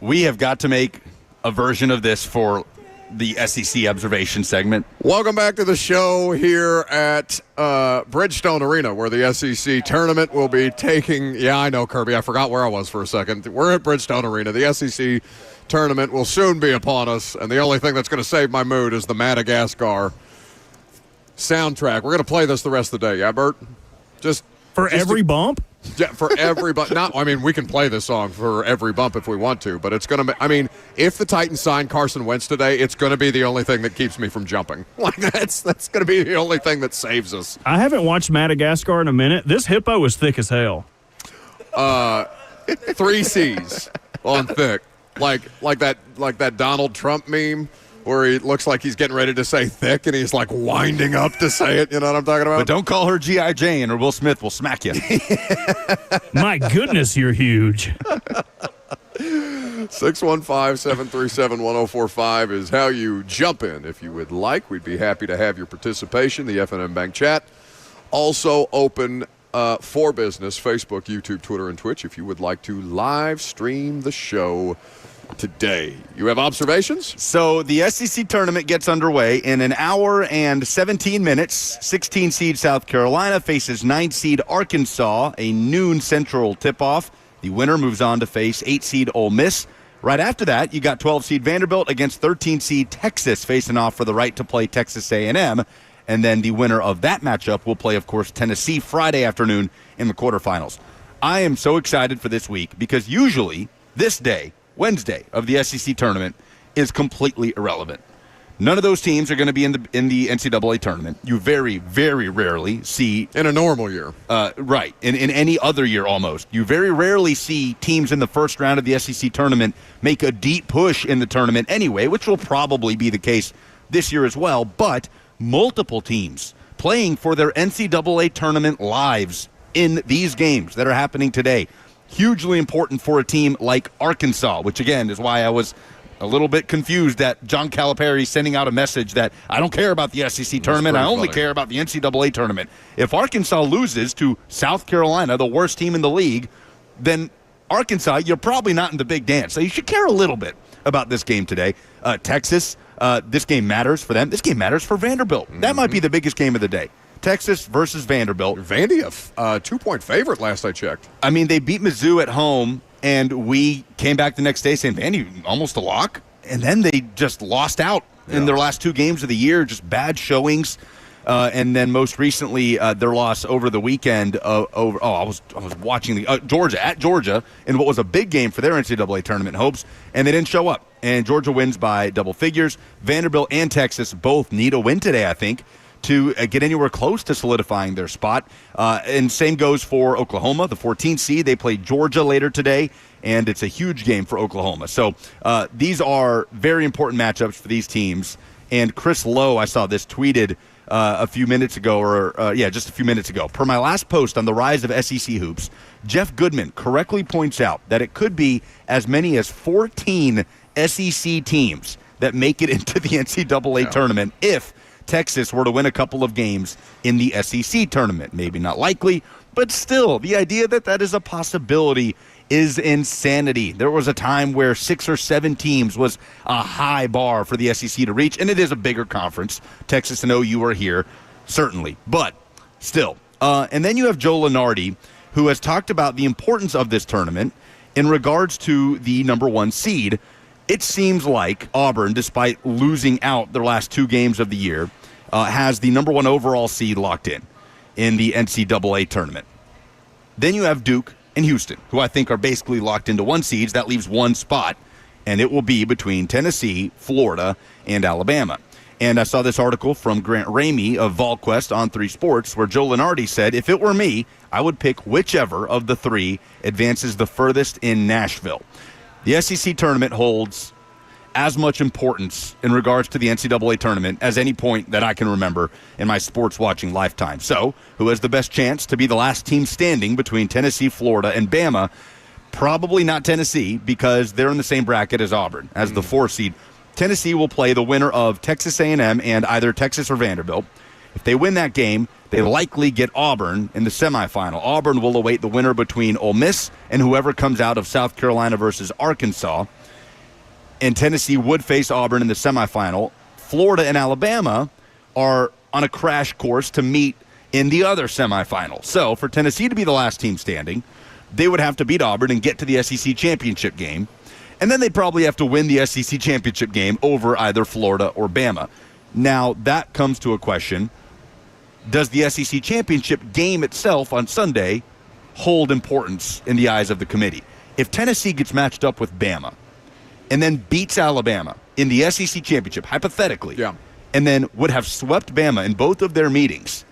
We have got to make a version of this for the SEC observation segment.
Welcome back to the show here at Bridgestone Arena, where the SEC tournament will be taking. Yeah, I know, Kirby. I forgot where I was for a second. We're at Bridgestone Arena. The SEC tournament will soon be upon us, and the only thing that's going to save my mood is the Madagascar soundtrack. We're going to play this the rest of the day. Yeah, Bert? Just
every bump?
Yeah, for every bump. We can play this song for every bump if we want to, but it's going to. If the Titans sign Carson Wentz today, it's going to be the only thing that keeps me from jumping. Like that's going to be the only thing that saves us.
I haven't watched Madagascar in a minute. This hippo is thick as hell.
3 C's on thick, like that Donald Trump meme where he looks like he's getting ready to say thick and he's like winding up to say it. You know what I'm talking about?
But don't call her G.I. Jane or Will Smith will smack you.
My goodness, you're huge.
615-737-1045 is how you jump in. If you would like, we'd be happy to have your participation. The FNM Bank chat also open for business, Facebook, YouTube, Twitter, and Twitch if you would like to live stream the show today. You have observations?
So the SEC tournament gets underway in an hour and 17 minutes. 16 seed South Carolina faces 9 seed Arkansas, a noon Central tip-off. The winner moves on to face 8 seed Ole Miss. Right after that, you got 12 seed Vanderbilt against 13 seed Texas facing off for the right to play Texas A&M. And then the winner of that matchup will play, of course, Tennessee Friday afternoon in the quarterfinals. I am so excited for this week because usually this day, Wednesday of the SEC tournament, is completely irrelevant. None of those teams are going to be in the NCAA tournament. You very, very rarely see...
In a normal year.
Right. In any other year almost. You very rarely see teams in the first round of the SEC tournament make a deep push in the tournament anyway, which will probably be the case this year as well. But multiple teams playing for their NCAA tournament lives in these games that are happening today. Hugely important for a team like Arkansas, which, again, is why I was a little bit confused that John Calipari sending out a message that I don't care about the SEC tournament. I only care about the NCAA tournament. If Arkansas loses to South Carolina, the worst team in the league, then Arkansas, you're probably not in the big dance. So you should care a little bit about this game today. Texas, this game matters for them. This game matters for Vanderbilt. That might be the biggest game of the day. Texas versus Vanderbilt.
Vandy, a 2-point favorite last I checked.
I mean, they beat Mizzou at home, and we came back the next day saying, Vandy, almost a lock. And then they just lost out in their last 2 games of the year, just bad showings. And then most recently, their loss over the weekend. I was watching the Georgia in what was a big game for their NCAA tournament hopes, and they didn't show up. And Georgia wins by double figures. Vanderbilt and Texas both need a win today, I think, to get anywhere close to solidifying their spot. And same goes for Oklahoma, the 14th seed. They play Georgia later today, and it's a huge game for Oklahoma. So these are very important matchups for these teams. And Chris Lowe, I saw this tweeted a few minutes ago, just a few minutes ago. Per my last post on the rise of SEC hoops, Jeff Goodman correctly points out that it could be as many as 14 SEC teams that make it into the NCAA tournament if Texas were to win a couple of games in the SEC tournament. Maybe not likely, but still, the idea that that is a possibility is insanity. There was a time where 6 or 7 teams was a high bar for the SEC to reach, and it is a bigger conference. Texas and OU are here, certainly, but still. And then you have Joe Lunardi, who has talked about the importance of this tournament in regards to the number 1 seed. It seems like Auburn, despite losing out their last 2 games of the year, has the number 1 overall seed locked in the NCAA tournament. Then you have Duke and Houston, who I think are basically locked into 1 seeds. That leaves 1 spot, and it will be between Tennessee, Florida, and Alabama. And I saw this article from Grant Ramey of VolQuest on 3 Sports, where Joe Lunardi said, if it were me, I would pick whichever of the 3 advances the furthest in Nashville. The SEC tournament holds as much importance in regards to the NCAA tournament as any point that I can remember in my sports watching lifetime. So, who has the best chance to be the last team standing between Tennessee, Florida, and Bama? Probably not Tennessee, because they're in the same bracket as Auburn, as the 4 seed. Tennessee will play the winner of Texas A&M and either Texas or Vanderbilt. If they win that game, they likely get Auburn in the semifinal. Auburn will await the winner between Ole Miss and whoever comes out of South Carolina versus Arkansas. and Tennessee would face Auburn in the semifinal. Florida and Alabama are on a crash course to meet in the other semifinal. So for Tennessee to be the last team standing, they would have to beat Auburn and get to the SEC championship game. And then they'd probably have to win the SEC championship game over either Florida or Bama. Now, that comes to a question. Does the SEC championship game itself on Sunday hold importance in the eyes of the committee? If Tennessee gets matched up with Bama and then beats Alabama in the SEC championship, hypothetically, and then would have swept Bama in both of their meetings,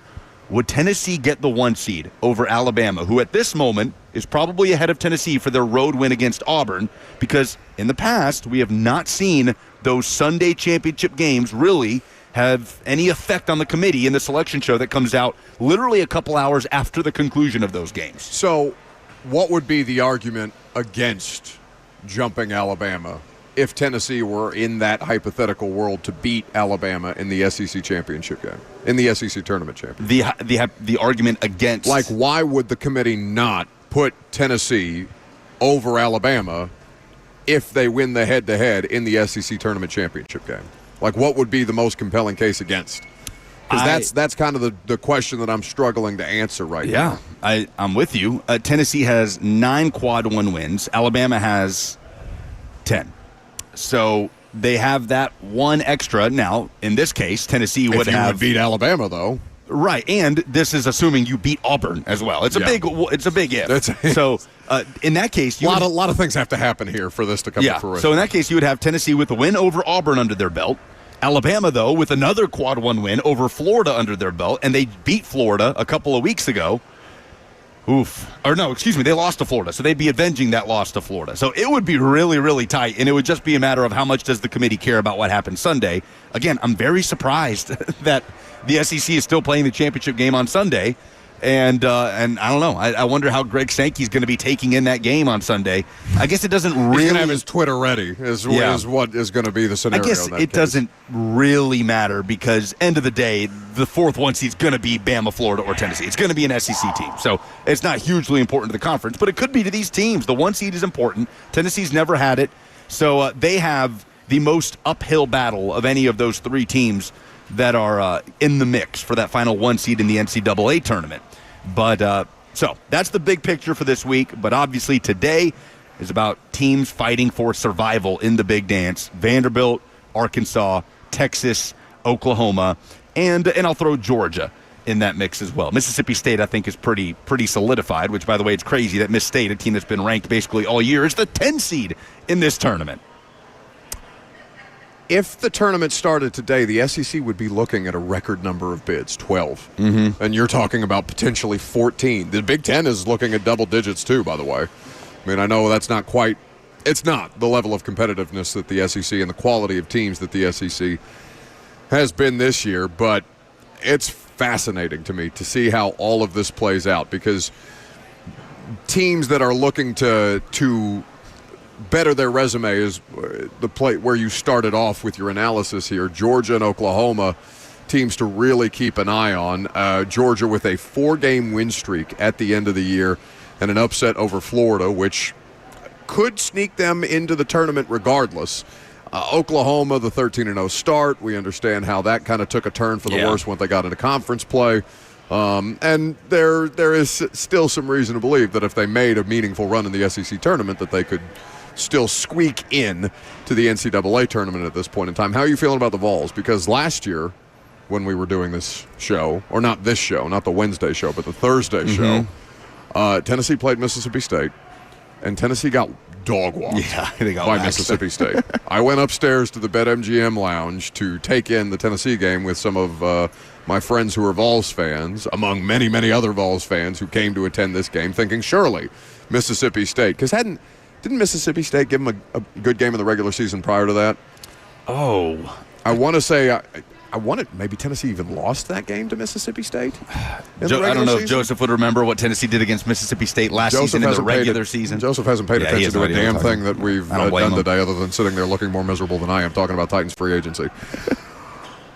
would Tennessee get the 1 seed over Alabama, who at this moment is probably ahead of Tennessee for their road win against Auburn? Because in the past, we have not seen those Sunday championship games really have any effect on the committee in the selection show that comes out literally a couple hours after the conclusion of those games.
So what would be the argument against jumping Alabama if Tennessee were in that hypothetical world to beat Alabama in the SEC championship game, in the SEC tournament championship?
The argument against...
Like, why would the committee not put Tennessee over Alabama if they win the head-to-head in the SEC tournament championship game? Like, what would be the most compelling case against? Because that's kind of the question that I'm struggling to answer right now.
Yeah, I'm with you. Tennessee has 9 quad 1 wins. Alabama has 10. So they have that one extra. Now, in this case, Tennessee would have
beat Alabama, though.
Right, and this is assuming you beat Auburn as well. It's a big if. So in that case,
a lot of things have to happen here for this to come to fruition.
So in that case, you would have Tennessee with a win over Auburn under their belt. Alabama, though, with another quad 1 win over Florida under their belt, and they beat Florida a couple of weeks ago. They lost to Florida, so they'd be avenging that loss to Florida. So it would be really, really tight, and it would just be a matter of how much does the committee care about what happened Sunday. Again, I'm very surprised that the SEC is still playing the championship game on Sunday, and I don't know. I wonder how Greg Sankey's going to be taking in that game on Sunday. I guess it doesn't really...
He's going to have his Twitter ready is what is going to be the scenario.
I guess it doesn't really matter because, end of the day, the 4th 1 seed is going to be Bama, Florida, or Tennessee. It's going to be an SEC team. So it's not hugely important to the conference, but it could be to these teams. The 1 seed is important. Tennessee's never had it. So they have the most uphill battle of any of those 3 teams that are in the mix for that final 1 seed in the NCAA tournament. But so that's the big picture for this week. But obviously today is about teams fighting for survival in the big dance. Vanderbilt, Arkansas, Texas, Oklahoma, and I'll throw Georgia in that mix as well. Mississippi State, I think, is pretty solidified, which, by the way, it's crazy that Miss State, a team that's been ranked basically all year, is the 10 seed in this tournament.
If the tournament started today, the SEC would be looking at a record number of bids, 12. Mm-hmm. And you're talking about potentially 14. The Big Ten is looking at double digits, too, by the way. I mean, I know that's not quite – it's not the level of competitiveness that the SEC and the quality of teams that the SEC has been this year, but it's fascinating to me to see how all of this plays out because teams that are looking to better their resume is the play where you started off with your analysis here. Georgia and Oklahoma, teams to really keep an eye on. Georgia with a 4-game win streak at the end of the year and an upset over Florida, which could sneak them into the tournament regardless. Oklahoma, the 13-0 start. We understand how that kind of took a turn for the worse when they got into conference play. And there is still some reason to believe that if they made a meaningful run in the SEC tournament that they could still squeak in to the NCAA tournament at this point in time. How are you feeling about the Vols? Because last year when we were doing this show, or not this show, not the Wednesday show, but the Thursday show, Tennessee played Mississippi State, and Tennessee got dog-walked by Mississippi State. I went upstairs to the BetMGM lounge to take in the Tennessee game with some of my friends who are Vols fans, among many, many other Vols fans who came to attend this game, thinking surely Mississippi State, because didn't Mississippi State give them a good game in the regular season prior to that?
Oh.
I want to say I wanted maybe Tennessee even lost that game to Mississippi State.
I don't know if Joseph would remember what Tennessee did against Mississippi State last season in the regular season.
Joseph hasn't paid attention to a damn thing that we've done today other than sitting there looking more miserable than I am talking about Titans free agency.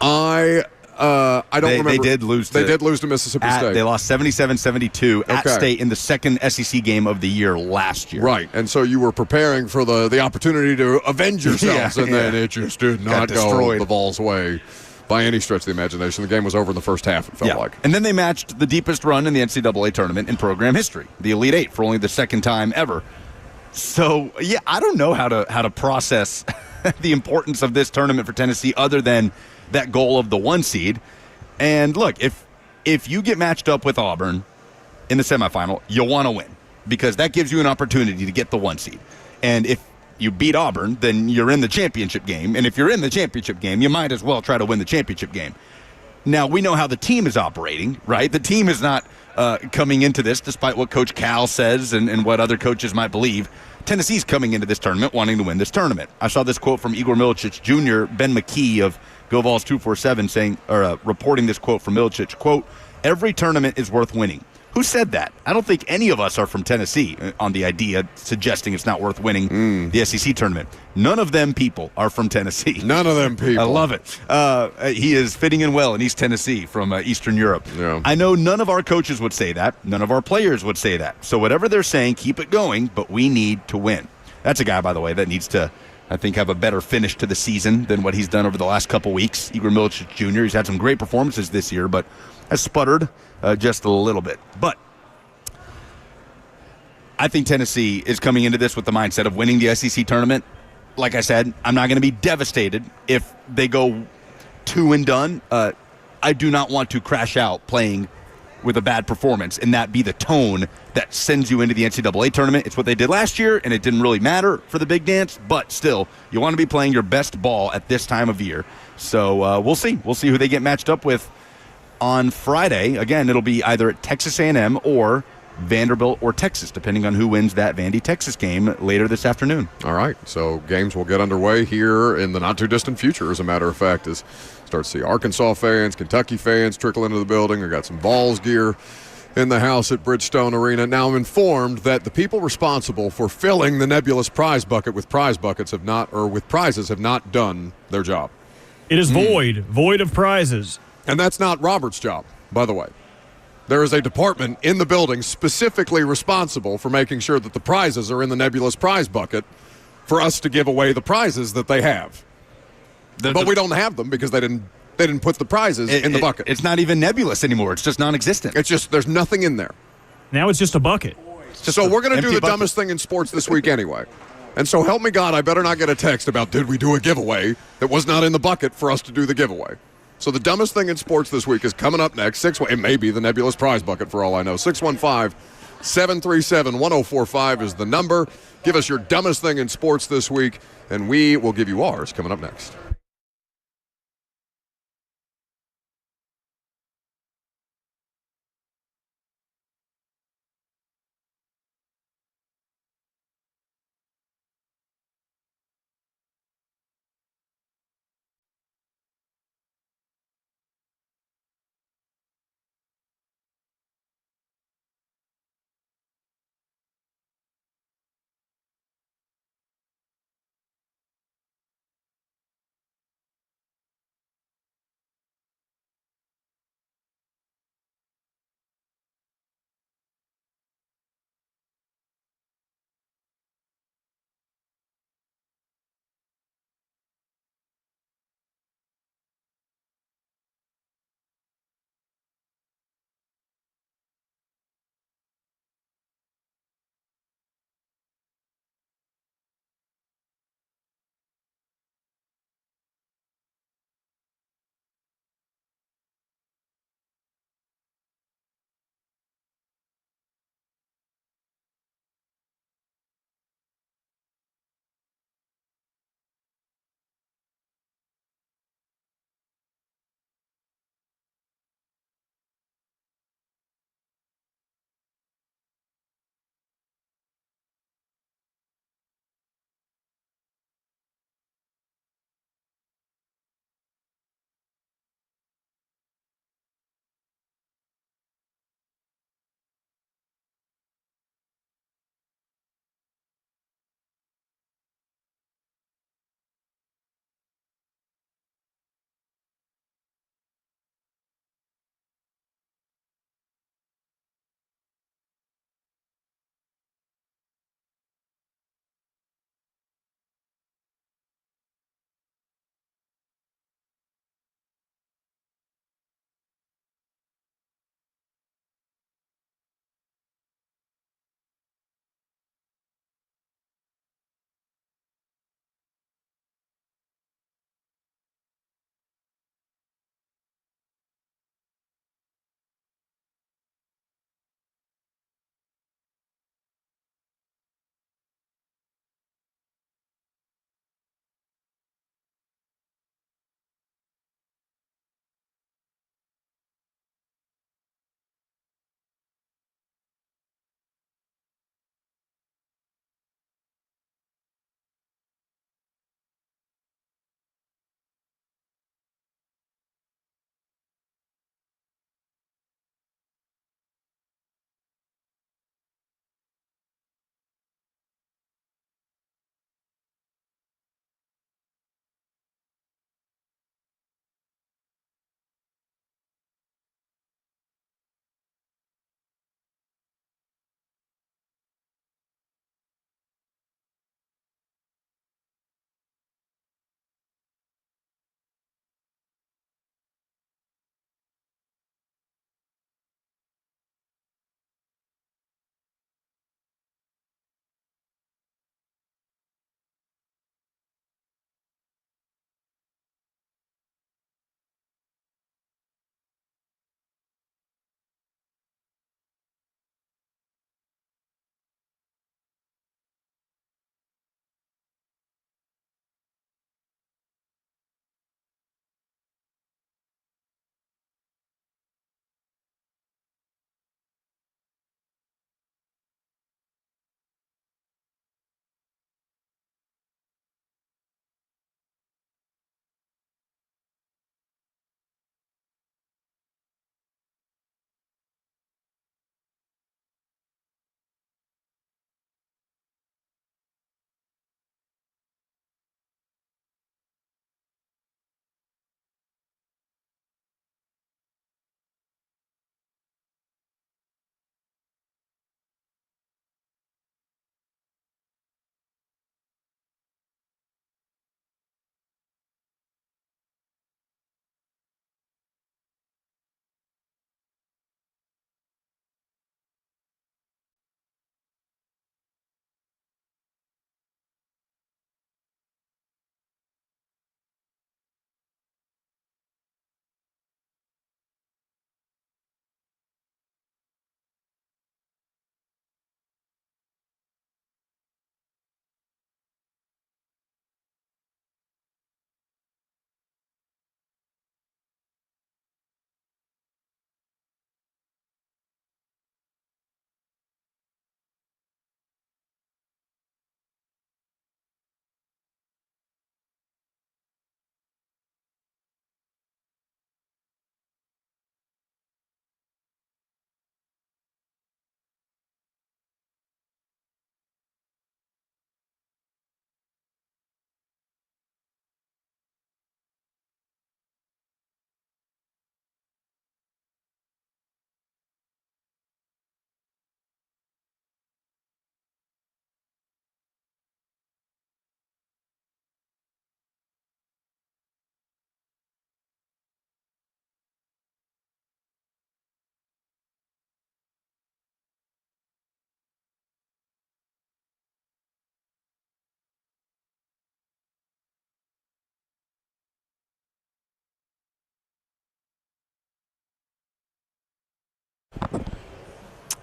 I I don't remember.
They did lose.
They did lose to Mississippi State.
They lost 77-72 at State in the second SEC game of the year last year.
Right, and so you were preparing for the opportunity to avenge yourselves, then it just did not go the Vols' way by any stretch of the imagination. The game was over in the first half, it felt like.
And then they matched the deepest run in the NCAA tournament in program history, the Elite Eight, for only the second time ever. So, I don't know how to process the importance of this tournament for Tennessee other than that goal of the 1 seed. And look, if you get matched up with Auburn in the semifinal, you want to win because that gives you an opportunity to get the 1 seed. And if you beat Auburn, then you're in the championship game. And if you're in the championship game, you might as well try to win the championship game. Now, we know how the team is operating, right? The team is not coming into this, despite what Coach Cal says and what other coaches might believe. Tennessee's coming into this tournament wanting to win this tournament. I saw this quote from Igor Milicic Jr., Ben McKee of Go Vols 247 saying, reporting this quote from Milicic, quote, "Every tournament is worth winning." Who said that? I don't think any of us are from Tennessee on the idea suggesting it's not worth winning the SEC tournament. None of them people are from Tennessee.
None of them people.
I love it. He is fitting in well in East Tennessee from Eastern Europe.
Yeah.
I know none of our coaches would say that. None of our players would say that. So whatever they're saying, keep it going, but we need to win. That's a guy, by the way, that needs to, I think, have a better finish to the season than what he's done over the last couple weeks. Igor Milicic Jr., he's had some great performances this year, but has sputtered just a little bit. But I think Tennessee is coming into this with the mindset of winning the SEC tournament. Like I said, I'm not going to be devastated if they go 2 and done. I do not want to crash out playing with a bad performance and that be the tone that sends you into the NCAA tournament. It's what they did last year, and it didn't really matter for the big dance, but still, you want to be playing your best ball at this time of year. So we'll see. We'll see who they get matched up with on Friday. Again, it'll be either at Texas A&M or Vanderbilt or Texas, depending on who wins that Vandy-Texas game later this afternoon.
All right, so games will get underway here in the not-too-distant future, as a matter of fact, as start to see Arkansas fans, Kentucky fans trickle into the building. We've got some Vols gear in the house at Bridgestone Arena. Now I'm informed that the people responsible for filling the nebulous prize bucket with prize buckets have not done their job.
It is void of prizes.
And that's not Robert's job, by the way. There is a department in the building specifically responsible for making sure that the prizes are in the nebulous prize bucket for us to give away the prizes that they have. But we don't have them because they didn't put the prizes in the bucket.
It's not even nebulous anymore. It's just non-existent.
It's just there's nothing in there.
Now it's just a bucket.
So we're going to do the dumbest thing in sports this week anyway. And so help me God, I better not get a text about did we do a giveaway that was not in the bucket for us to do the giveaway. So the dumbest thing in sports this week is coming up next. It may be the nebulous prize bucket for all I know. 615-737-1045 is the number. Give us your dumbest thing in sports this week, and we will give you ours coming up next.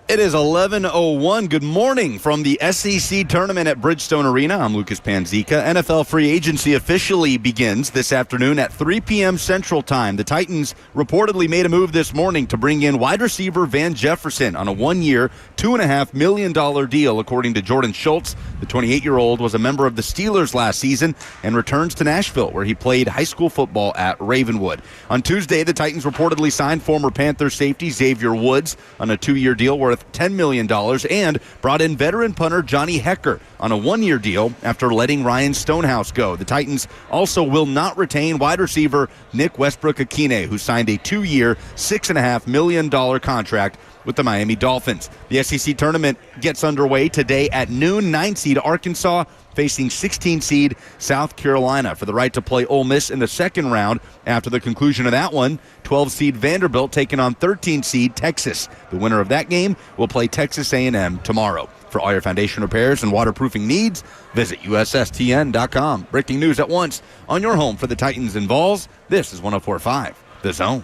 It is 11:01. Good morning from the SEC tournament at Bridgestone Arena. I'm Lucas Panzica. NFL free agency officially begins this afternoon at 3 p.m. Central Time. The Titans reportedly made a move this morning to bring in wide receiver Van Jefferson on a one-year, $2.5 million deal, according to Jordan Schultz. The 28-year-old was a member of the Steelers last season and returns to Nashville, where he played high school football at Ravenwood. On Tuesday, the Titans reportedly signed former Panthers safety Xavier Woods on a two-year deal worth $10 million and brought in veteran punter Johnny Hecker on a one-year deal after letting Ryan Stonehouse go. The Titans also will not retain wide receiver Nick Westbrook-Akine, who signed a two-year, $6.5 million contract with the Miami Dolphins. The SEC tournament gets underway today at noon. 9 seed Arkansas facing 16 seed South Carolina for the right to play Ole Miss in the second round. After the conclusion of that one, 12 seed Vanderbilt taking on 13 seed Texas. The winner of that game will play Texas A&M tomorrow. For all your foundation repairs and waterproofing needs, visit USSTN.com. Breaking news at once on your home for the Titans and Vols. This is 104.5 The Zone.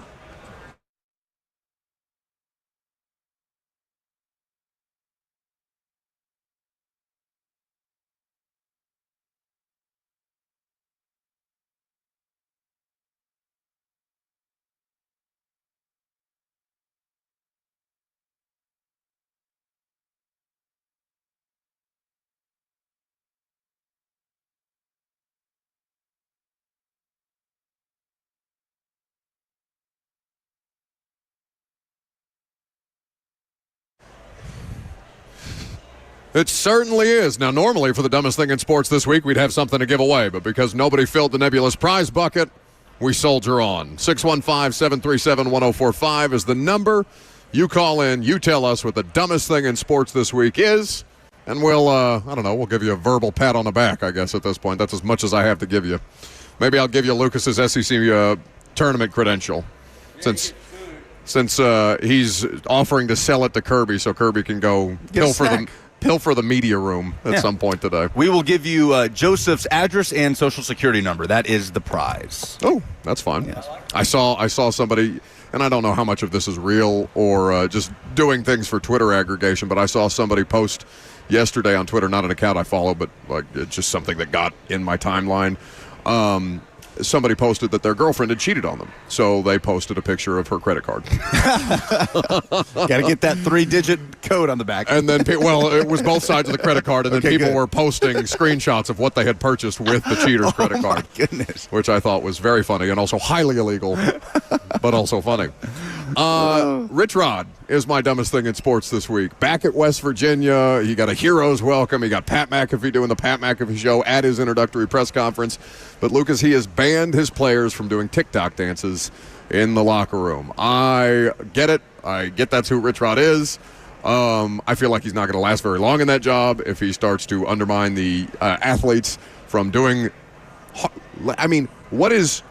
It certainly is. Now, normally for the dumbest thing in sports this week, we'd have something to give away, but because nobody filled the nebulous prize bucket, we soldier on. 615-737-1045 is the number. You call in, you tell us what the dumbest thing in sports this week is, and we'll, we'll give you a verbal pat on the back, I guess, at this point. That's as much as I have to give you. Maybe I'll give you Lucas's SEC tournament credential, since he's offering to sell it to Kirby so Kirby can go pilfer the media room at some point today.
We will give you Joseph's address and social security number. That is the prize.
Oh, that's fine.
Yes.
I saw somebody, and I don't know how much of this is real or just doing things for Twitter aggregation, but I saw somebody post yesterday on Twitter, not an account I follow, but like it's just something that got in my timeline. Somebody posted that their girlfriend had cheated on them, so they posted a picture of her credit card.
Got to get that 3-digit code on the back.
And then, it was both sides of the credit card, and then people were posting screenshots of what they had purchased with the cheater's credit card.
My goodness.
Which I thought was very funny and also highly illegal, but also funny. Rich Rod is my dumbest thing in sports this week. Back at West Virginia, he got a hero's welcome. He got Pat McAfee doing the Pat McAfee show at his introductory press conference. But, Lucas, he has banned his players from doing TikTok dances in the locker room. I get it. I get that's who Rich Rod is. I feel like he's not going to last very long in that job if he starts to undermine the athletes from doing – I mean, what is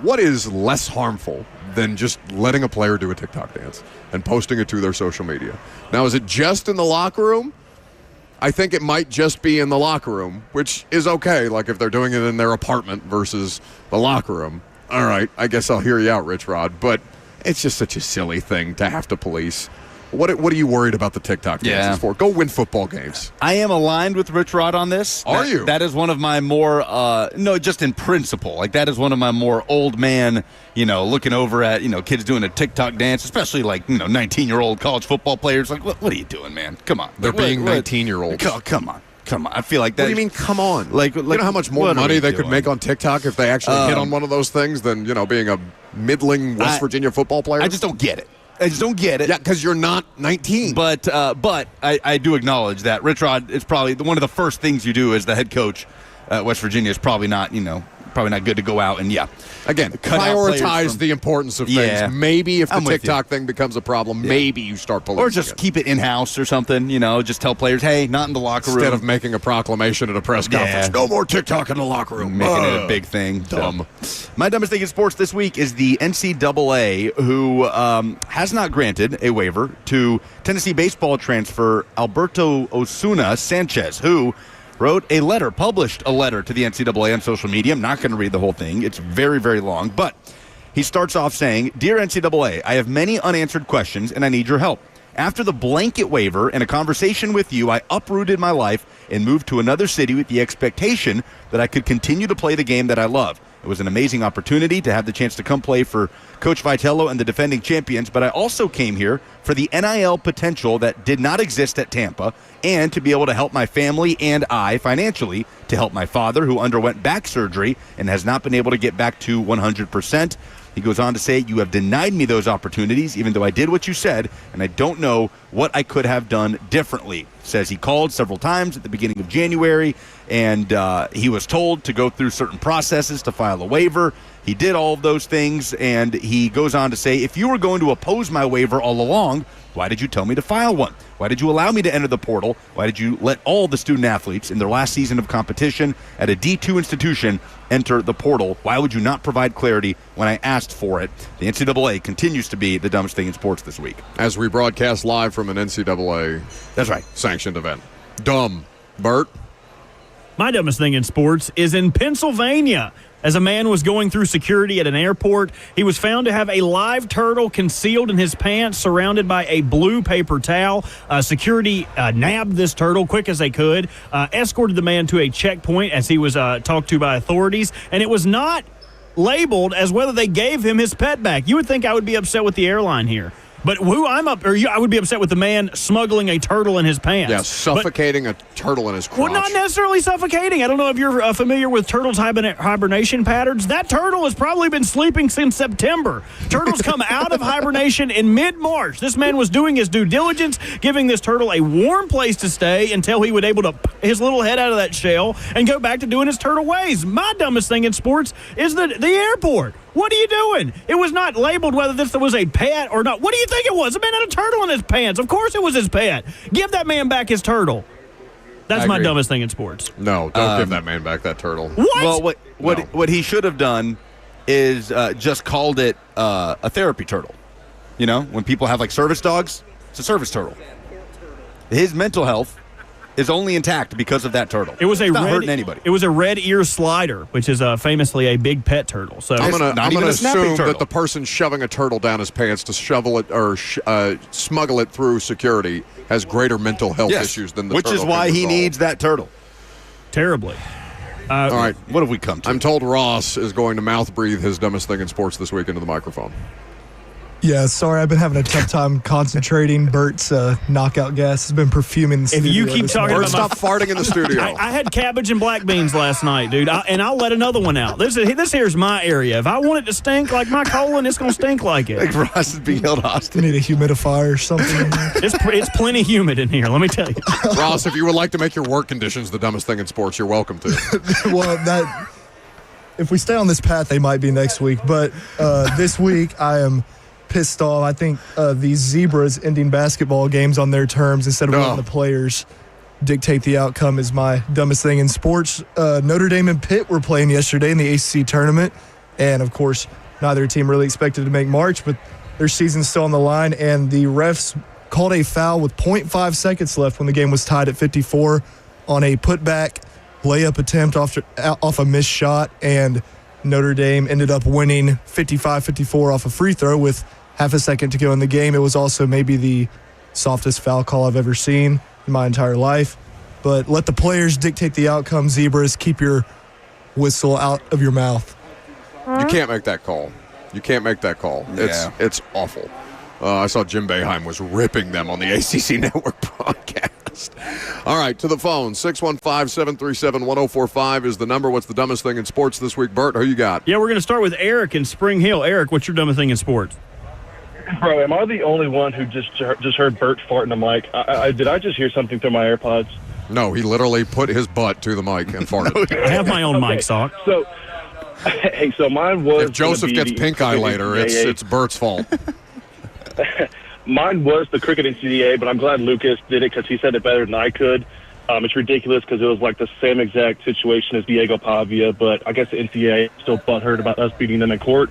less harmful than just letting a player do a TikTok dance and posting it to their social media? Now, is it just in the locker room? I think it might just be in the locker room, which is okay, like if they're doing it in their apartment versus the locker room. All right, I guess I'll hear you out, Rich Rod, but it's just such a silly thing to have to police. What are you worried about the TikTok dances for? Go win football games.
I am aligned with Rich Rod on this.
Are you?
That is one of my more, just in principle. Like, that is one of my more old man, looking over at, kids doing a TikTok dance, especially 19-year-old college football players. Like, what are you doing, man? Come on.
They're being 19-year-olds.
Come on. I feel like that.
What do you mean, come on?
Like
you know how much more money they could make on TikTok if they actually hit on one of those things than, being a middling West Virginia football player?
I just don't get it. Yeah,
because you're not 19.
But I do acknowledge that Rich Rod is probably one of the first things you do as the head coach at West Virginia is probably not good to go out and,
again, prioritize the importance of things.
Yeah,
maybe if the TikTok thing becomes a problem, maybe you start policing
or just keep it in-house or something, just tell players, hey, not in the locker room.
Instead of making a proclamation at a press conference, no more TikTok in the locker room.
Making it a big thing.
Dumb.
So, my dumbest thing in sports this week is the NCAA, who has not granted a waiver to Tennessee baseball transfer Alberto Osuna Sanchez, who published a letter to the NCAA on social media. I'm not going to read the whole thing. It's very, very long. But he starts off saying, "Dear NCAA, I have many unanswered questions and I need your help. After the blanket waiver and a conversation with you, I uprooted my life and moved to another city with the expectation that I could continue to play the game that I love. It was an amazing opportunity to have the chance to come play for Coach Vitello and the defending champions, but I also came here for the NIL potential that did not exist at Tampa and to be able to help my family and I financially, to help my father who underwent back surgery and has not been able to get back to 100%. He goes on to say, you have denied me those opportunities, even though I did what you said, and I don't know what I could have done differently. Says he called several times at the beginning of January, and he was told to go through certain processes to file a waiver. He did all of those things, and he goes on to say, if you were going to oppose my waiver all along, why did you tell me to file one? Why did you allow me to enter the portal? Why did you let all the student athletes in their last season of competition at a D2 institution enter the portal? Why would you not provide clarity when I asked for it? The NCAA continues to be the dumbest thing in sports this week.
As we broadcast live from an NCAA
That's right.
sanctioned event. Dumb. Bert?
My dumbest thing in sports is in Pennsylvania. As a man was going through security at an airport, he was found to have a live turtle concealed in his pants, surrounded by a blue paper towel. Security nabbed this turtle quick as they could, escorted the man to a checkpoint as he was talked to by authorities, and it was not labeled as whether they gave him his pet back. You would think I would be upset with the airline here. But I would be upset with the man smuggling a turtle in his pants.
Yeah, suffocating a turtle in his crotch.
Well, not necessarily suffocating. I don't know if you're familiar with turtles' hibernation patterns. That turtle has probably been sleeping since September. Turtles come out of hibernation in mid-March. This man was doing his due diligence, giving this turtle a warm place to stay until he would able to his little head out of that shell and go back to doing his turtle ways. My dumbest thing in sports is the airport. What are you doing? It was not labeled whether this was a pet or not. What do you think it was? The man had a turtle in his pants. Of course it was his pet. Give that man back his turtle. That's my dumbest thing in sports.
No, don't give that man back that turtle.
What?
Well, what he should have done is just called it a therapy turtle. You know, when people have like service dogs, it's a service turtle. His mental health is only intact because of that turtle.
It was
not hurting anybody.
It was a red ear slider, which is famously a big pet turtle. So
I'm going to assume
turtle.
that the person shoving a turtle down his pants to shovel it or smuggle it through security has greater mental health issues than the
which
turtle.
Which is why he needs that turtle.
Terribly.
All right.
What have we come to?
I'm told Ross is going to mouth breathe his dumbest thing in sports this week into the microphone.
Yeah, sorry, I've been having a tough time concentrating. Bert's knockout gas has been perfuming the studio.
If you keep talking
Bert,
about
stop farting in the studio.
I had cabbage and black beans last night, dude, and I'll let another one out. This here's my area. If I want it to stink like my colon, it's going to stink like it.
Like Ross is being held hostage.
Need a humidifier or something.
It's plenty humid in here, let me tell you.
Ross, if you would like to make your work conditions the dumbest thing in sports, you're welcome to.
Well, if we stay on this path, they might be next week. But this week, I am pissed off. I think these zebras ending basketball games on their terms instead of letting the players dictate the outcome is my dumbest thing in sports. Notre Dame and Pitt were playing yesterday in the ACC tournament, and of course neither team really expected to make March, but their season's still on the line, and the refs called a foul with 0.5 seconds left when the game was tied at 54 on a putback layup attempt off a missed shot, and Notre Dame ended up winning 55-54 off a free throw with half a second to go in the game. It was also maybe the softest foul call I've ever seen in my entire life. But let the players dictate the outcome, Zebras. Keep your whistle out of your mouth.
You can't make that call. You can't make that call.
Yeah.
It's awful. I saw Jim Boeheim was ripping them on the ACC Network broadcast. All right, to the phone. 615-737-1045 is the number. What's the dumbest thing in sports this week? Bert, who you got?
Yeah, we're going to start with Eric in Spring Hill. Eric, what's your dumbest thing in sports?
Bro, am I the only one who just heard Bert fart in the mic? Did I just hear something through my AirPods?
No, he literally put his butt to the mic and farted.
I have my own mic sock.
So mine was.
If Joseph gets pink eye later, it's Bert's fault.
Mine was the cricket NCAA, but I'm glad Lucas did it because he said it better than I could. It's ridiculous because it was like the same exact situation as Diego Pavia, but I guess the NCAA is still butthurt about us beating them in court.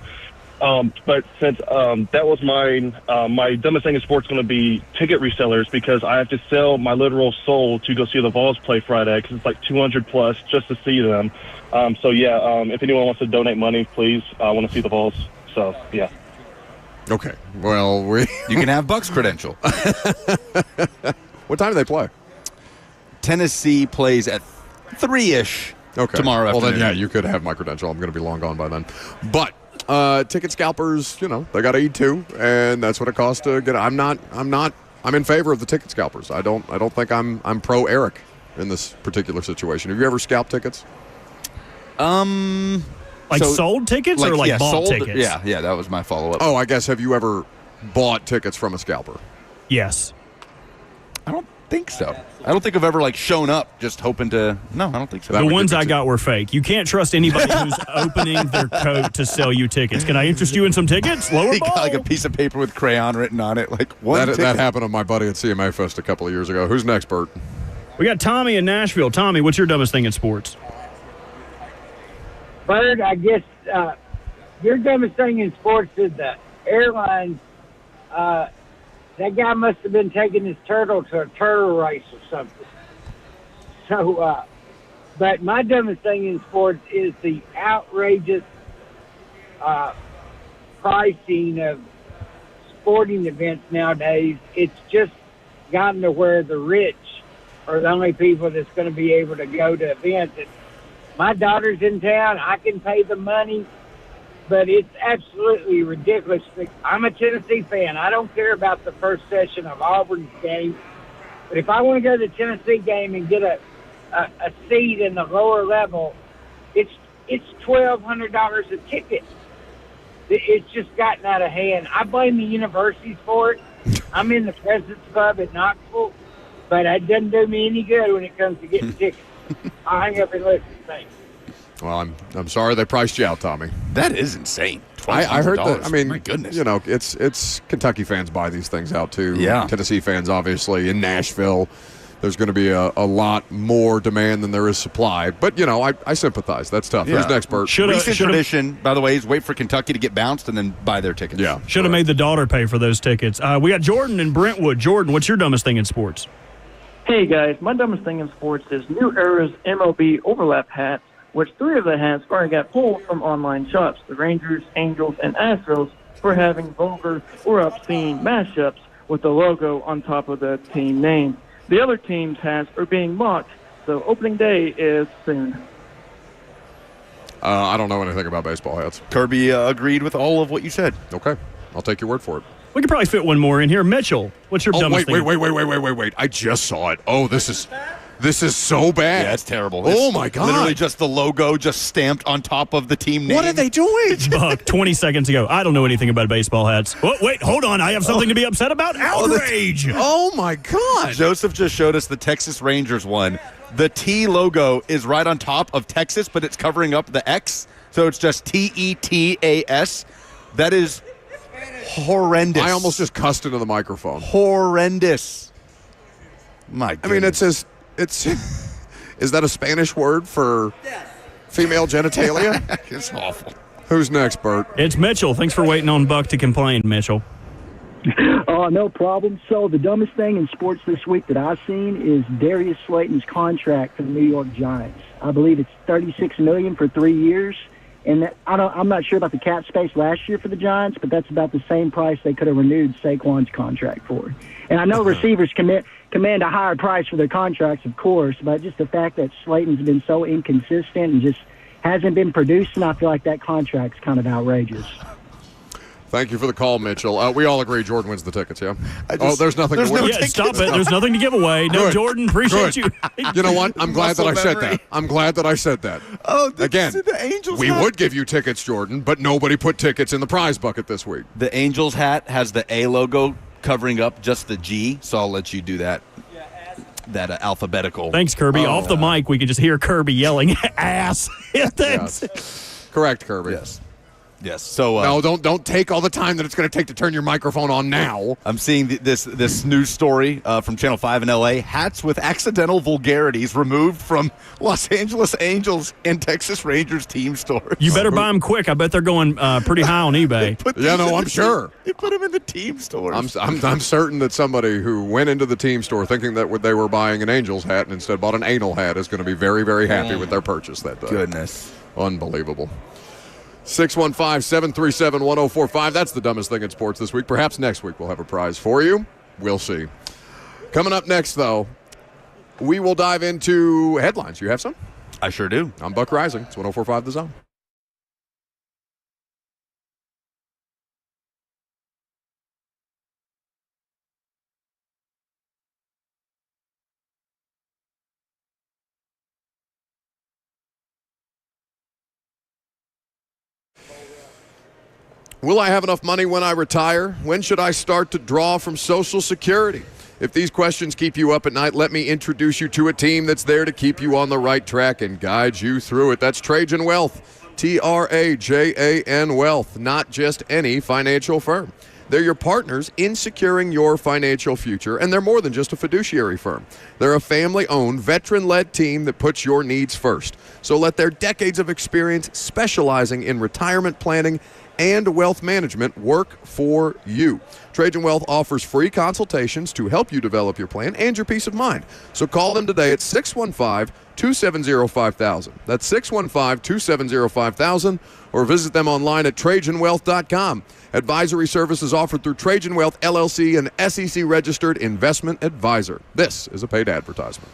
But since that was mine, my dumbest thing in sports is going to be ticket resellers because I have to sell my literal soul to go see the Vols play Friday because it's like $200 plus just to see them. If anyone wants to donate money, please, I want to see the Vols. So, yeah.
Okay. Well,
You can have Bucks credential.
what time do they play?
Tennessee plays at 3-ish tomorrow afternoon.
Well, then, yeah, you could have my credential. I'm going to be long gone by then. But ticket scalpers, they got to eat too, and that's what it costs to get. I'm in favor of the ticket scalpers. I don't think I'm pro Eric in this particular situation. Have you ever scalped tickets?
Sold tickets or bought
sold
tickets?
Yeah, that was my follow-up.
Oh, I guess, have you ever bought tickets from a scalper?
Yes.
I don't think so. I don't think I've ever shown up just hoping to. No, I don't think so.
The ones I got were fake. You can't trust anybody who's opening their coat to sell you tickets. Can I interest you in some tickets? Lower
He
ball.
got a piece of paper with crayon written on it, one ticket.
That happened to my buddy at CMA Fest a couple of years ago. Who's next, Bert?
We got Tommy in Nashville. Tommy, what's your dumbest thing in sports?
Bird, I guess your dumbest thing in sports is the airlines. That guy must have been taking his turtle to a turtle race or something. So, but my dumbest thing in sports is the outrageous pricing of sporting events nowadays. It's just gotten to where the rich are the only people that's going to be able to go to events. My daughter's in town. I can pay the money, but it's absolutely ridiculous. I'm a Tennessee fan. I don't care about the first session of Auburn's game. But if I want to go to the Tennessee game and get a seat in the lower level, it's $1,200 a ticket. It's just gotten out of hand. I blame the universities for it. I'm in the President's Club at Knoxville, but it doesn't do me any good when it comes to getting tickets. I'll hang up and listen. Thanks.
Well, I'm sorry they priced you out, Tommy.
That is insane.
I heard that. I mean,
my goodness.
It's Kentucky fans buy these things out too.
Yeah.
Tennessee fans, obviously, in Nashville. There's going to be a lot more demand than there is supply. But, I sympathize. That's tough.
Yeah.
Who's next, Bert?
Recent tradition, by the way, is wait for Kentucky to get bounced and then buy their tickets.
Yeah.
Should have made the daughter pay for those tickets. We got Jordan in Brentwood. Jordan, what's your dumbest thing in sports?
Hey guys, my dumbest thing in sports is New Era's MLB overlap hats, which 3 of the hats already got pulled from online shops. The Rangers, Angels, and Astros for having vulgar or obscene mashups with the logo on top of the team name. The other team's hats are being mocked, so opening day is soon.
I don't know anything about baseball hats.
Kirby agreed with all of what you said.
Okay. I'll take your word for it.
We could probably fit one more in here. Mitchell, what's your dumbest thing?
Wait. I just saw it. Oh, this is so bad.
Yeah, it's terrible.
Oh,
It's
my God.
Literally just the logo just stamped on top of the team name.
What are they doing?
Buck, 20 seconds ago. I don't know anything about baseball hats. Oh, wait, hold on. I have something to be upset about. Outrage.
Oh, my God.
Joseph just showed us the Texas Rangers one. The T logo is right on top of Texas, but it's covering up the X, so it's just TETAS. That is horrendous.
I almost just cussed into the microphone.
Horrendous. My goodness.
I mean, it's is that a Spanish word for female genitalia?
It's awful.
Who's next, Bert?
It's Mitchell. Thanks for waiting on Buck to complain, Mitchell.
Oh, no problem. So the dumbest thing in sports this week that I've seen is Darius Slayton's contract for the New York Giants. I believe it's $36 million for 3 years. And I'm not sure about the cap space last year for the Giants, but that's about the same price they could have renewed Saquon's contract for. And I know receivers command a higher price for their contracts, of course, but just the fact that Slayton's been so inconsistent and just hasn't been producing, I feel like that contract's kind of outrageous.
Thank you for the call, Mitchell. We all agree Jordan wins the tickets, yeah? There's nothing to win.
Yeah, stop it. There's nothing to give away. No,
Good.
Jordan, appreciate you.
You know what? I'm glad that I said that. I'm glad that I said that.
Oh,
Again,
the Angels
we
hat.
would give you tickets, Jordan, but nobody put tickets in the prize bucket this week.
The Angels hat has the A logo covering up just the G, so I'll let you do that. That alphabetical.
Thanks, Kirby. Off the mic, we could just hear Kirby yelling, ass. Thanks.
Yes. Correct, Kirby.
Yes. So
No, don't take all the time that it's going to take to turn your microphone on now.
I'm seeing this news story from Channel 5 in L.A. Hats with accidental vulgarities removed from Los Angeles Angels and Texas Rangers team stores.
You better buy them quick. I bet they're going pretty high on eBay.
I'm sure.
They put them in the team stores.
I'm certain that somebody who went into the team store thinking that they were buying an Angels hat and instead bought an anal hat is going to be very, very happy with their purchase that day.
Goodness.
Unbelievable. 615-737-1045. That's the dumbest thing in sports this week. Perhaps next week we'll have a prize for you. We'll see. Coming up next, though, we will dive into headlines. You have some?
I sure do.
I'm Buck Rising. It's 104.5 The Zone. Will I have enough money when I retire? When should I start to draw from Social Security? If these questions keep you up at night, let me introduce you to a team that's there to keep you on the right track and guide you through it. That's Trajan Wealth, Trajan Wealth, not just any financial firm. They're your partners in securing your financial future, and they're more than just a fiduciary firm. They're a family-owned, veteran-led team that puts your needs first. So let their decades of experience specializing in retirement planning and wealth management work for you. Trajan Wealth offers free consultations to help you develop your plan and your peace of mind. So call them today at 615-270-5000. That's 615-270-5000, or visit them online at TrajanWealth.com. Advisory services offered through Trajan Wealth, LLC, an SEC-registered investment advisor. This is a paid advertisement.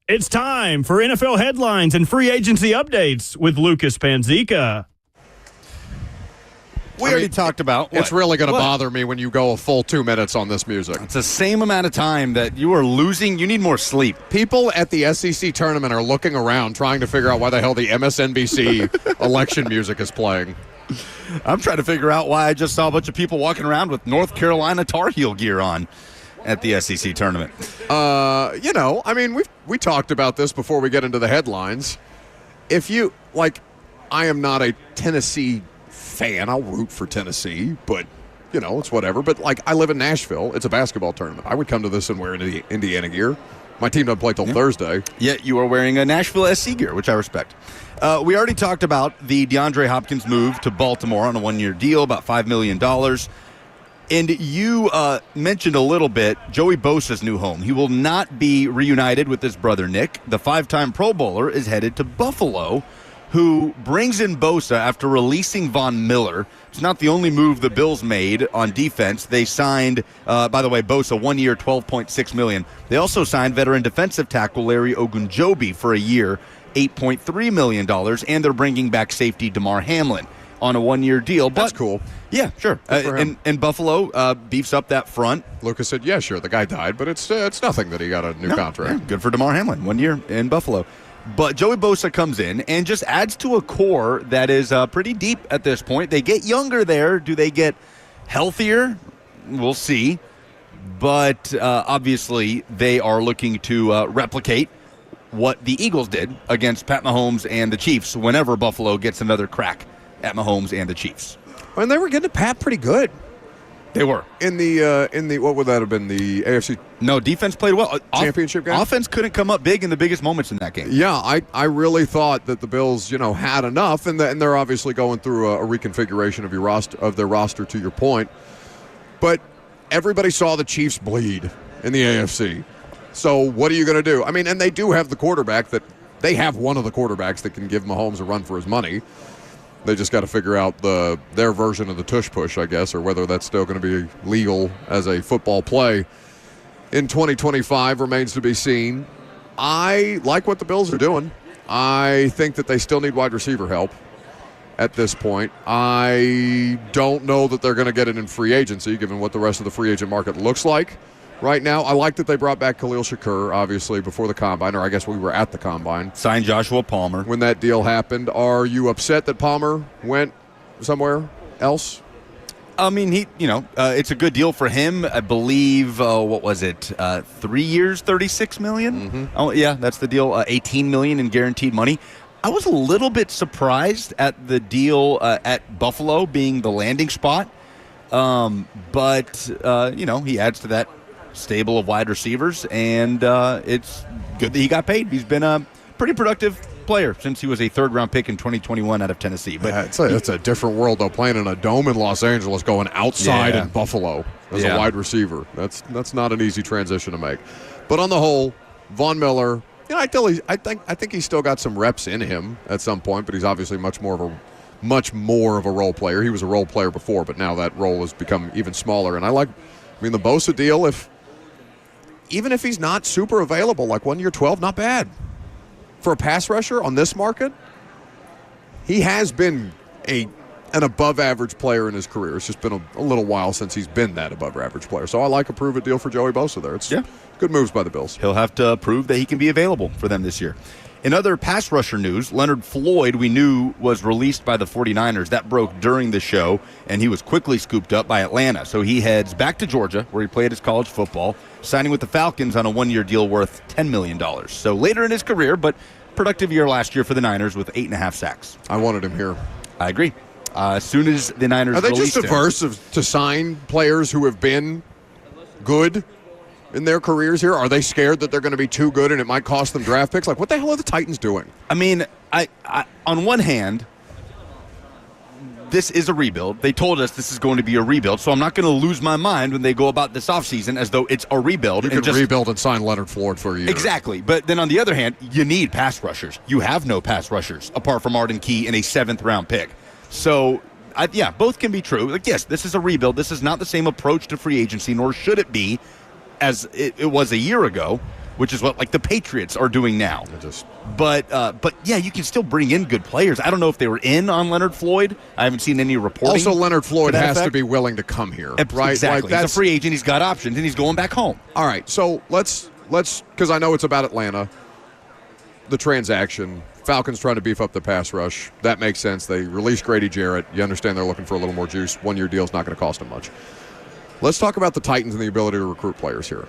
It's time for NFL headlines and free agency updates with Lucas Panzica.
We already talked about
It's really going to bother me when you go a full 2 minutes on this music.
It's the same amount of time that you are losing. You need more sleep.
People at the SEC tournament are looking around trying to figure out why the hell the MSNBC election music is playing.
I'm trying to figure out why I just saw a bunch of people walking around with North Carolina Tar Heel gear on at the SEC tournament.
We talked about this before we get into the headlines. If you, I am not a Tennessee fan. I'll root for Tennessee, but, it's whatever. But, I live in Nashville. It's a basketball tournament. I would come to this and wear Indiana gear. My team doesn't play till Thursday.
Yet you are wearing a Nashville SC gear, which I respect. We already talked about the DeAndre Hopkins move to Baltimore on a one-year deal, about $5 million. And you mentioned a little bit Joey Bosa's new home. He will not be reunited with his brother Nick. The 5-time Pro Bowler is headed to Buffalo, who brings in Bosa after releasing Von Miller. It's not the only move the Bills made on defense. They signed, by the way, Bosa 1 year, $12.6 million. They also signed veteran defensive tackle Larry Ogunjobi for a year, $8.3 million, and they're bringing back safety DeMar Hamlin on a one-year deal.
That's cool.
Yeah, sure. And Buffalo beefs up that front.
Lucas said, yeah, sure, the guy died, but it's nothing that he got a new contract.
Yeah, good for DeMar Hamlin, 1 year in Buffalo. But Joey Bosa comes in and just adds to a core that is pretty deep at this point. They get younger there. Do they get healthier? We'll see. But obviously they are looking to replicate what the Eagles did against Pat Mahomes and the Chiefs whenever Buffalo gets another crack at Mahomes and the Chiefs.
And they were getting to Pat pretty good.
They were.
In the what would that have been, the AFC?
No, defense played well.
Championship game?
Offense couldn't come up big in the biggest moments in that game.
Yeah, I really thought that the Bills, had enough, and they're obviously going through a reconfiguration of their roster, to your point. But everybody saw the Chiefs bleed in the AFC. So what are you going to do? I mean, and they do have the quarterback they have one of the quarterbacks that can give Mahomes a run for his money. They just got to figure out their version of the tush push, I guess, or whether that's still going to be legal as a football play in 2025 remains to be seen. I like what the Bills are doing. I think that they still need wide receiver help at this point. I don't know that they're going to get it in free agency, given what the rest of the free agent market looks like right now. I like that they brought back Khalil Shakur, obviously, before the Combine, or I guess we were at the Combine.
Signed Joshua Palmer.
When that deal happened. Are you upset that Palmer went somewhere else?
I mean, it's a good deal for him. I believe, what was it, 3 years, $36 million?
Mm-hmm.
Oh, yeah, that's the deal, $18 million in guaranteed money. I was a little bit surprised at the deal at Buffalo being the landing spot. But he adds to that stable of wide receivers, and it's good that he got paid. He's been a pretty productive player since he was a third-round pick in 2021 out of Tennessee. But
it's a different world, though, playing in a dome in Los Angeles, going outside in Buffalo as a wide receiver. That's not an easy transition to make. But on the whole, Von Miller, I think he's still got some reps in him at some point, but he's obviously much more of a role player. He was a role player before, but now that role has become even smaller. And the Bosa deal, even if he's not super available, like 1 year, 12, not bad. For a pass rusher on this market, he has been an above-average player in his career. It's just been a little while since he's been that above-average player. So I like a prove-it deal for Joey Bosa there. It's good moves by the Bills.
He'll have to prove that he can be available for them this year. In other pass rusher news, Leonard Floyd, we knew, was released by the 49ers. That broke during the show, and he was quickly scooped up by Atlanta. So he heads back to Georgia, where he played his college football, signing with the Falcons on a one-year deal worth $10 million. So later in his career, but productive year last year for the Niners with 8.5 sacks.
I wanted him here.
I agree. As soon as the Niners
Are they
released
just averse to sign players who have been good in their careers here? Are they scared that they're going to be too good and it might cost them draft picks? Like, what the hell are the Titans doing?
I mean, I on one hand, this is a rebuild. They told us this is going to be a rebuild, so I'm not going to lose my mind when they go about this offseason as though it's a rebuild.
You can rebuild and sign Leonard Floyd for a year.
Exactly. But then on the other hand, you need pass rushers. You have no pass rushers apart from Arden Key in a 7th-round pick. So, both can be true. Like, yes, this is a rebuild. This is not the same approach to free agency, nor should it be as it was a year ago. which is what like the Patriots are doing now. But yeah, you can still bring in good players. I don't know if they were in on Leonard Floyd. I haven't seen any reporting.
Also, Leonard Floyd has
effect.
to be willing to come here, right?
Exactly.
Like,
he's a free agent. He's got options, and he's going back home.
All right, so let's because I know it's about Atlanta, the transaction. Falcons trying to beef up the pass rush. That makes sense. They released Grady Jarrett. You understand they're looking for a little more juice. 1-year deal is not going to cost them much. Let's talk about the Titans and the ability to recruit players here.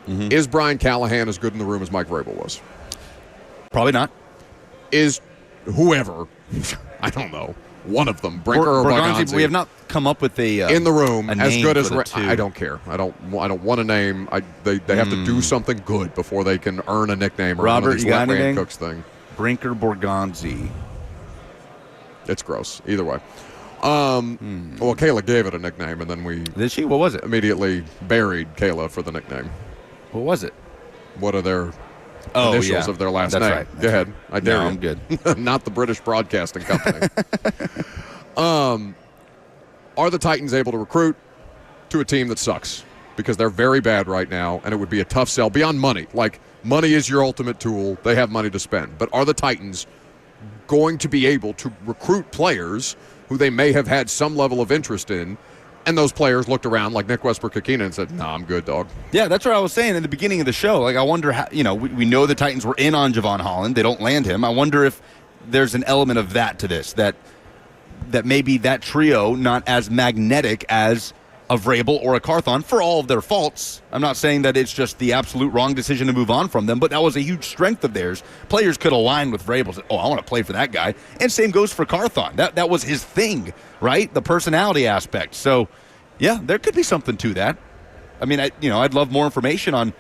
Mm-hmm. Is Brian Callahan as good in the room as Mike Vrabel was?
Probably not.
Is whoever, I don't know, one of them, Brinker or Borgonzi,
we have not come up with a
in the room as good as
I
don't care. I don't want a name. They have to do something good before they can earn a nickname or
Robert,
one of these
you got anything?
Cooks thing.
Brinker Borgonzi.
It's gross. Either way. Well, Kayla gave it a nickname, and then we
did she? What was it?
Immediately buried Kayla for the nickname.
What was it?
What are their initials of their last name?
Right.
Go ahead. I dare you.
I'm good.
Not the British Broadcasting Company. Are the Titans able to recruit to a team that sucks? Because they're very bad right now, and it would be a tough sell beyond money. Like, money is your ultimate tool. They have money to spend. But are the Titans going to be able to recruit players who they may have had some level of interest in, and those players looked around like Nick Westbrook-Akina and said, "Nah, I'm good, dog."
Yeah, that's what I was saying in the beginning of the show. Like, I wonder how, we know the Titans were in on Javon Holland. They don't land him. I wonder if there's an element of that to this, that maybe that trio not as magnetic as a Vrabel or a Carthon for all of their faults. I'm not saying that it's just the absolute wrong decision to move on from them, but that was a huge strength of theirs. Players could align with Vrabel, say, I want to play for that guy. And same goes for Carthon. That was his thing, right? The personality aspect. So, yeah, there could be something to that. I mean, I'd love more information on,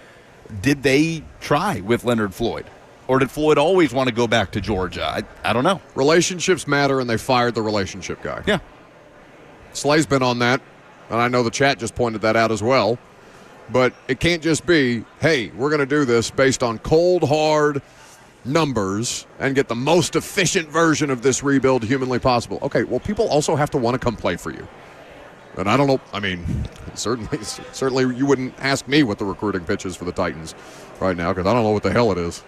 did they try with Leonard Floyd? Or did Floyd always want to go back to Georgia? I don't know.
Relationships matter, and they fired the relationship guy.
Yeah.
Slay's been on that. And I know the chat just pointed that out as well. But it can't just be, hey, we're going to do this based on cold, hard numbers and get the most efficient version of this rebuild humanly possible. Okay, well, people also have to want to come play for you. And I don't know. I mean, certainly you wouldn't ask me what the recruiting pitch is for the Titans right now, because I don't know what the hell it is.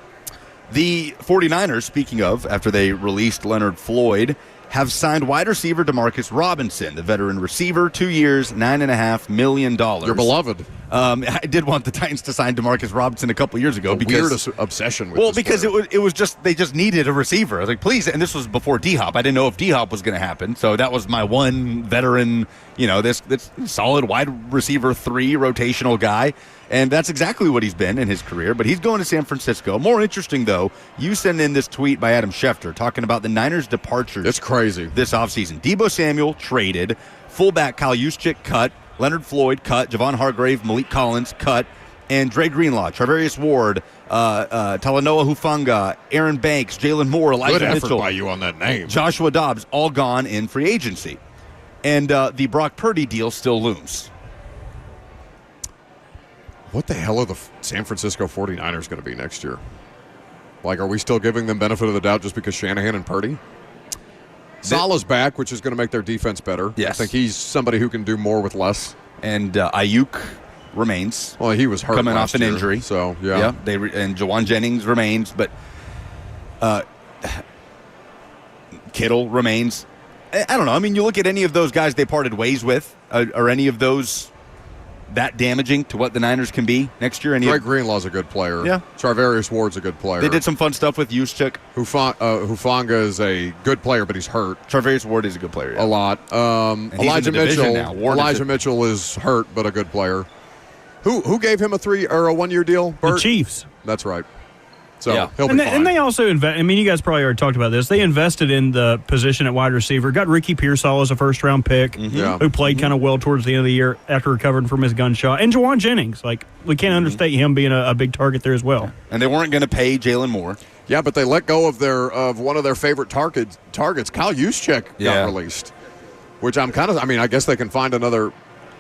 The 49ers, speaking of, after they released Leonard Floyd, have signed wide receiver Demarcus Robinson, the veteran receiver, 2 years, $9.5 million.
Your beloved.
I did want the Titans to sign Demarcus Robinson a couple years ago.
Weird obsession with
because it was just, they just needed a receiver. I was like, please, and this was before D-Hop. I didn't know if D-Hop was going to happen, so that was my one veteran, this solid wide receiver 3 rotational guy. And that's exactly what he's been in his career, but he's going to San Francisco. More interesting, though, you send in this tweet by Adam Schefter talking about the Niners' departures.
It's crazy.
This offseason. Deebo Samuel traded, fullback Kyle Juszczyk cut, Leonard Floyd cut, Javon Hargrave, Malik Collins cut, and Dre Greenlaw, Travarius Ward, Talanoa Hufanga, Aaron Banks, Jalen Moore, Elijah
Good effort
Mitchell.
By you on that name.
Joshua Dobbs, all gone in free agency. And the Brock Purdy deal still looms.
What the hell are the San Francisco 49ers going to be next year? Like, are we still giving them benefit of the doubt just because Shanahan and Purdy? Salah's back, which is going to make their defense better.
Yes.
I think he's somebody who can do more with less.
And Ayuk remains.
Well, he was hurt
coming
last
off an
year,
injury.
So, yeah.
And Jawan Jennings remains, but Kittle remains. I don't know. I mean, you look at any of those guys they parted ways with, or any of those that damaging to what the Niners can be next year?
Greg Greenlaw's a good player.
Yeah.
Charvarius Ward's a good player.
They did some fun stuff with Juszczyk.
Hufanga is a good player, but he's hurt.
Charvarius Ward is a good player. Yeah.
A lot. Elijah Mitchell. Elijah Mitchell is hurt, but a good player. Who gave him a 1-year deal? Bert?
The Chiefs.
That's right. So
yeah.
he'll be fine.
And they also invest. I mean, you guys probably already talked about this. They invested in the position at wide receiver. Got Ricky Pearsall as a first-round pick, who played kind of well towards the end of the year after recovering from his gunshot. And Jawan Jennings, we can't understate him being a big target there as well.
Yeah. And they weren't going to pay Jalen Moore.
Yeah, but they let go of one of their favorite targets. Kyle Juszczyk got released, which I guess they can find another.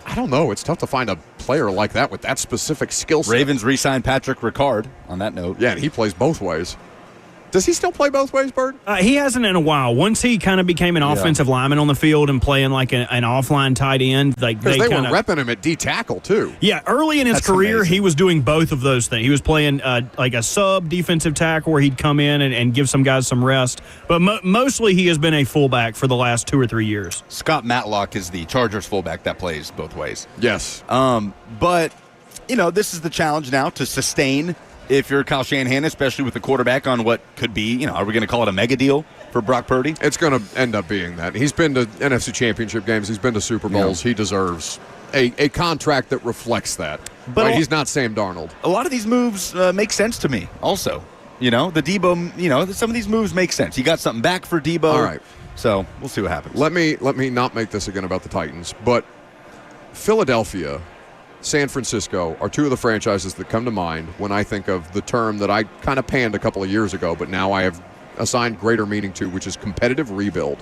I don't know. It's tough to find a player like that with that specific skill set.
Ravens re-signed Patrick Ricard on that note.
Yeah, and he plays both ways. Does he still play both ways, Bird?
He hasn't in a while. Once he kind of became an offensive lineman on the field and playing like an offline tight end, like
because they were repping him at D tackle too.
Yeah, early in his career,
amazing.
he was doing both of those things. He was playing like a sub defensive tackle where he'd come in and give some guys some rest. But mostly he has been a fullback for the last 2 or 3 years.
Scott Matlock is the Chargers fullback that plays both ways.
Yes.
But, this is the challenge now to sustain if you're Kyle Shanahan, especially with the quarterback on what could be, are we going to call it a mega deal for Brock Purdy?
It's going to end up being that. He's been to NFC Championship games. He's been to Super Bowls. Yeah. He deserves a contract that reflects that. But he's not Sam Darnold.
A lot of these moves make sense to me also. The Debo, some of these moves make sense. You got something back for Debo.
All right.
So we'll see what happens.
Let me not make this again about the Titans, but Philadelphia, San Francisco are two of the franchises that come to mind when I think of the term that I kind of panned a couple of years ago, but now I have assigned greater meaning to, which is competitive rebuild.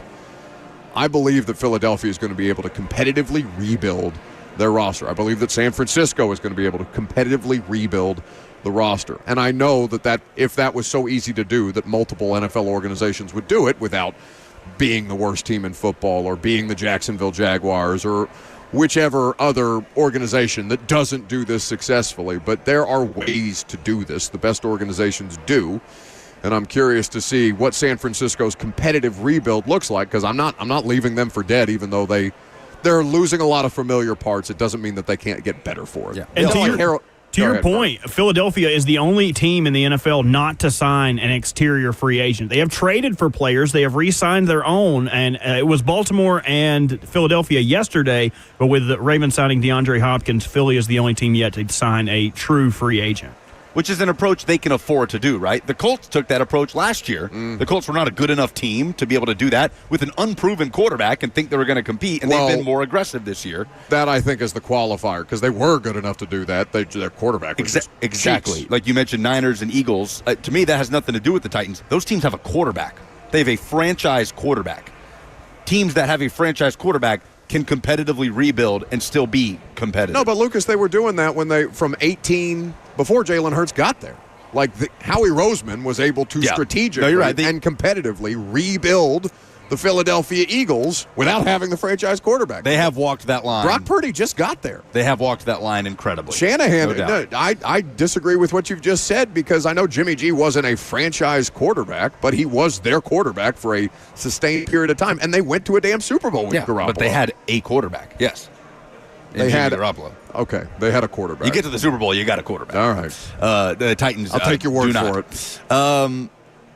I believe that Philadelphia is going to be able to competitively rebuild their roster. I believe that San Francisco is going to be able to competitively rebuild the roster. And I know that if that was so easy to do, that multiple NFL organizations would do it without being the worst team in football or being the Jacksonville Jaguars or whichever other organization that doesn't do this successfully. But there are ways to do this. The best organizations do. And I'm curious to see what San Francisco's competitive rebuild looks like, because I'm not leaving them for dead, even though they're losing a lot of familiar parts. It doesn't mean that they can't get better for it.
Yeah. And to your point, Philadelphia is the only team in the NFL not to sign an exterior free agent. They have traded for players. They have re-signed their own, and it was Baltimore and Philadelphia yesterday, but with the Ravens signing DeAndre Hopkins, Philly is the only team yet to sign a true free agent.
Which is an approach they can afford to do, right? The Colts took that approach last year. The Colts were not a good enough team to be able to do that with an unproven quarterback and think they were going to compete, and they've been more aggressive this year.
That, I think, is the qualifier, because they were good enough to do that. Their quarterback was
exactly.
cheats.
Like you mentioned, Niners and Eagles. To me, that has nothing to do with the Titans. Those teams have a quarterback. They have a franchise quarterback. Teams that have a franchise quarterback can competitively rebuild and still be competitive.
No, but Lucas, they were doing that when from 18 before Jalen Hurts got there. Like Howie Roseman was able to strategically and competitively rebuild the Philadelphia Eagles without having the franchise quarterback.
They have walked that line.
Brock Purdy just got there.
They have walked that line incredibly.
Shanahan, I disagree with what you've just said, because I know Jimmy G wasn't a franchise quarterback, but he was their quarterback for a sustained period of time, and they went to a damn Super Bowl with Garoppolo.
But they had a quarterback, yes.
They had
Garoppolo.
Okay, they had a quarterback.
You get to the Super Bowl, you got a quarterback.
All right.
The Titans.
I'll take your word for
it.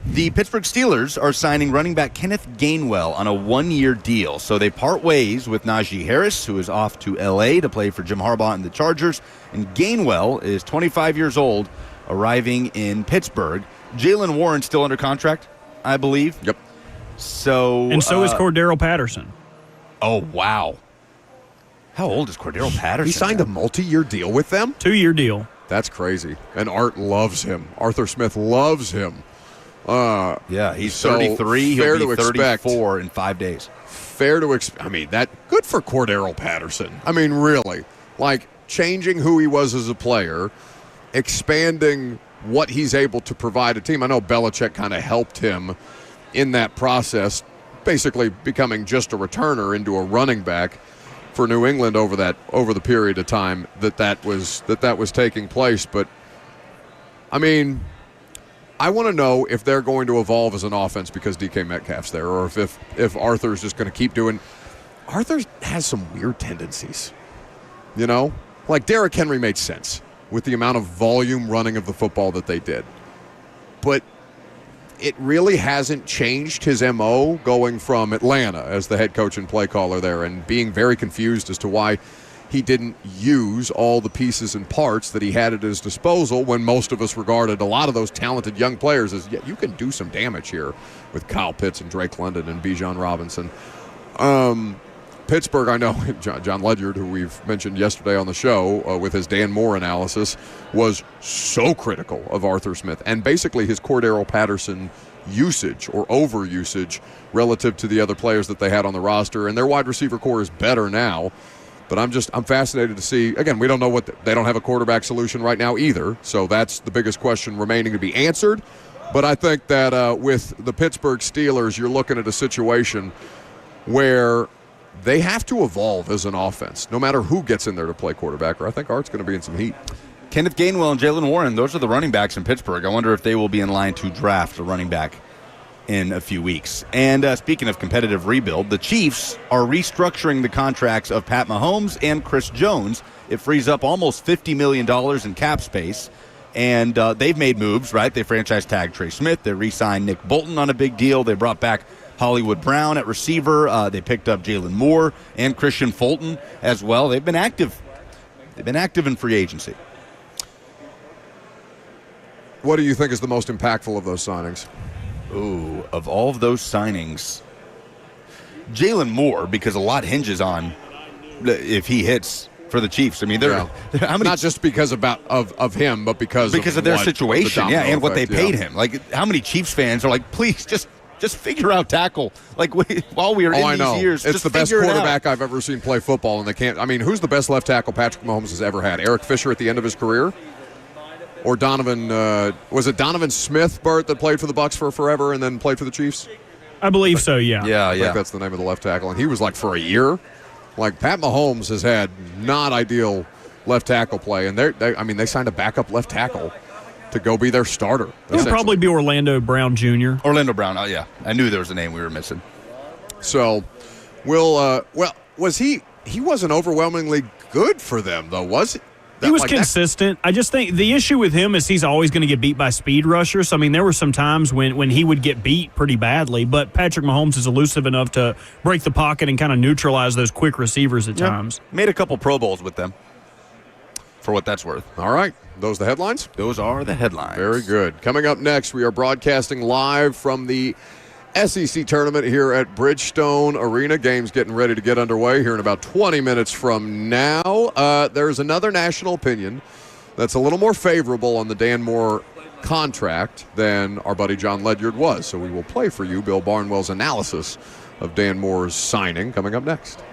The Pittsburgh Steelers are signing running back Kenneth Gainwell on a 1-year deal. So they part ways with Najee Harris, who is off to L.A. to play for Jim Harbaugh and the Chargers. And Gainwell is 25 years old, arriving in Pittsburgh. Jalen Warren still under contract, I believe.
Yep.
So
is Cordero Patterson.
Oh, wow. How old is Cordero Patterson?
He signed a multi-year deal with them?
2-year deal.
That's crazy. And Art loves him. Arthur Smith loves him.
He's 33. He'll be 34
expect,
in 5 days.
Fair to expect. I mean, good for Cordero Patterson. I mean, really. Like, changing who he was as a player, expanding what he's able to provide a team. I know Belichick kind of helped him in that process, basically becoming just a returner into a running back for New England over the period of time that was taking place. But I mean, I want to know if they're going to evolve as an offense because DK Metcalf's there, or if Arthur's just going to keep doing. Arthur has some weird tendencies, like Derrick Henry made sense with the amount of volume running of the football that they did, but it really hasn't changed his MO going from Atlanta as the head coach and play caller there and being very confused as to why he didn't use all the pieces and parts that he had at his disposal when most of us regarded a lot of those talented young players as, you can do some damage here with Kyle Pitts and Drake London and Bijan Robinson. Pittsburgh, I know John Ledyard, who we've mentioned yesterday on the show with his Dan Moore analysis, was so critical of Arthur Smith and basically his Cordero Patterson usage or overusage relative to the other players that they had on the roster. And their wide receiver core is better now. But I'm fascinated to see. Again, we don't know they don't have a quarterback solution right now either. So that's the biggest question remaining to be answered. But I think that with the Pittsburgh Steelers, you're looking at a situation where they have to evolve as an offense, no matter who gets in there to play quarterback, or I think Art's going to be in some heat.
Kenneth Gainwell and Jalen Warren, those are the running backs in Pittsburgh. I wonder if they will be in line to draft a running back in a few weeks. And speaking of competitive rebuild, the Chiefs are restructuring the contracts of Pat Mahomes and Chris Jones. It frees up almost $50 million in cap space. And they've made moves, right? They franchise tagged Trey Smith. They re-signed Nick Bolton on a big deal. They brought back Hollywood Brown at receiver. They picked up Jalen Moore and Christian Fulton as well. They've been active. They've been active in free agency.
What do you think is the most impactful of those signings?
Ooh, of all of those signings, Jalen Moore, because a lot hinges on if he hits for the Chiefs. I mean, they're how many,
not just because of him, but because
of their situation, and what they paid him. Like, how many Chiefs fans are like, please just figure out tackle. Like, while we are in these years,
it's
just
the best
figure it
quarterback
out.
I've ever seen play football, and they can't. I mean, who's the best left tackle Patrick Mahomes has ever had? Eric Fisher at the end of his career, or Donovan? Was it Donovan Smith, Bert, that played for the Bucs for forever and then played for the Chiefs?
I believe so. Yeah.
I think that's the name of the left tackle, and he was like for a year. Like, Pat Mahomes has had not ideal left tackle play, and they signed a backup left tackle to go be their starter.
It'll probably be Orlando Brown Jr.
Orlando Brown. Oh yeah, I knew there was a name we were missing.
So, was he? He wasn't overwhelmingly good for them, though, was it?
He was consistent. I just think the issue with him is he's always going to get beat by speed rushers. So, I mean, there were some times when he would get beat pretty badly, but Patrick Mahomes is elusive enough to break the pocket and kind of neutralize those quick receivers at times.
Made a couple Pro Bowls with them, for what that's worth.
All right. Those the headlines?
Those are the headlines.
Very good. Coming up next, we are broadcasting live from the SEC tournament here at Bridgestone Arena. Game's getting ready to get underway here in about 20 minutes from now. There's another national opinion that's a little more favorable on the Dan Moore contract than our buddy John Ledyard was. So we will play for you Bill Barnwell's analysis of Dan Moore's signing coming up next.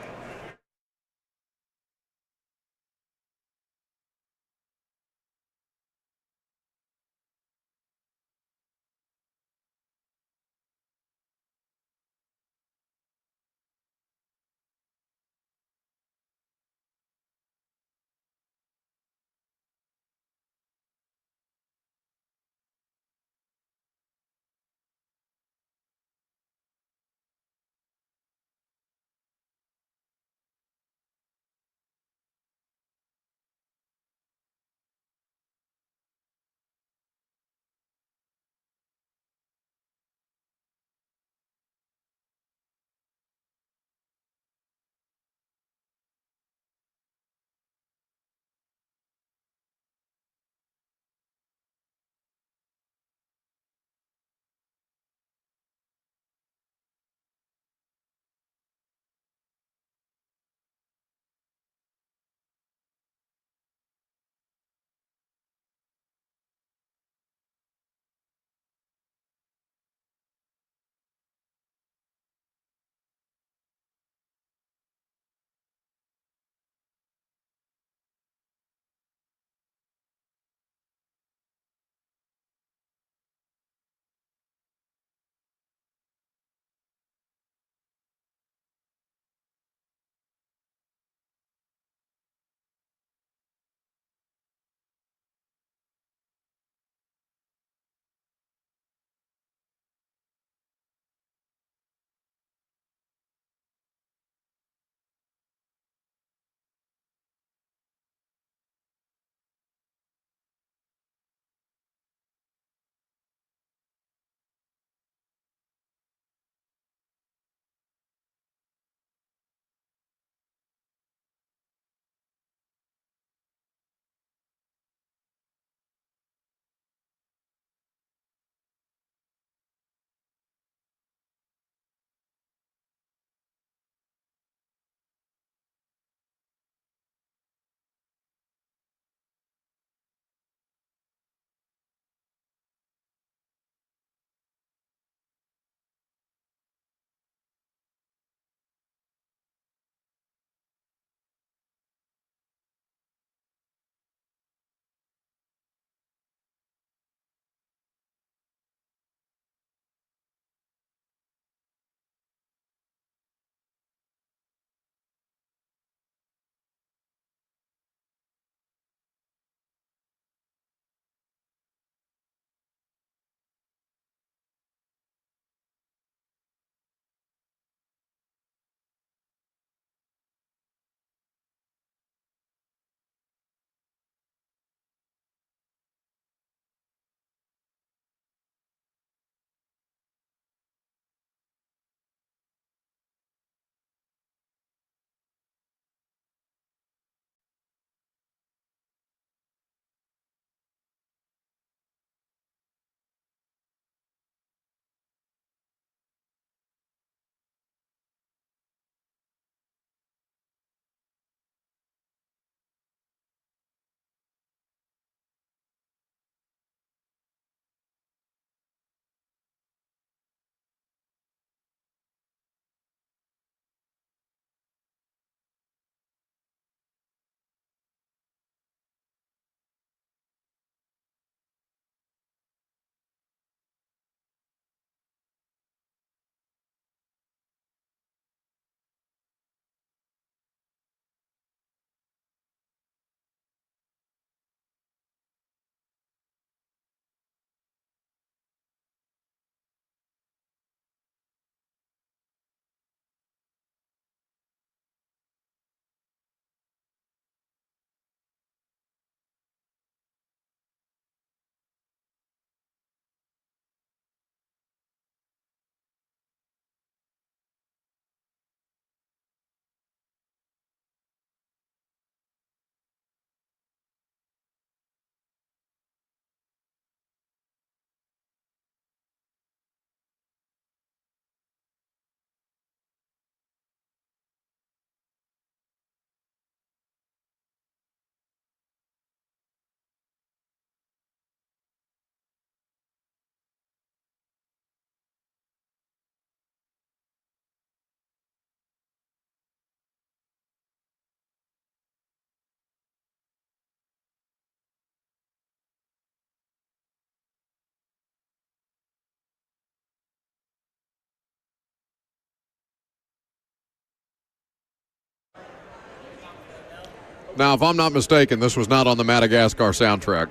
Now, if I'm not mistaken, this was not on the Madagascar soundtrack.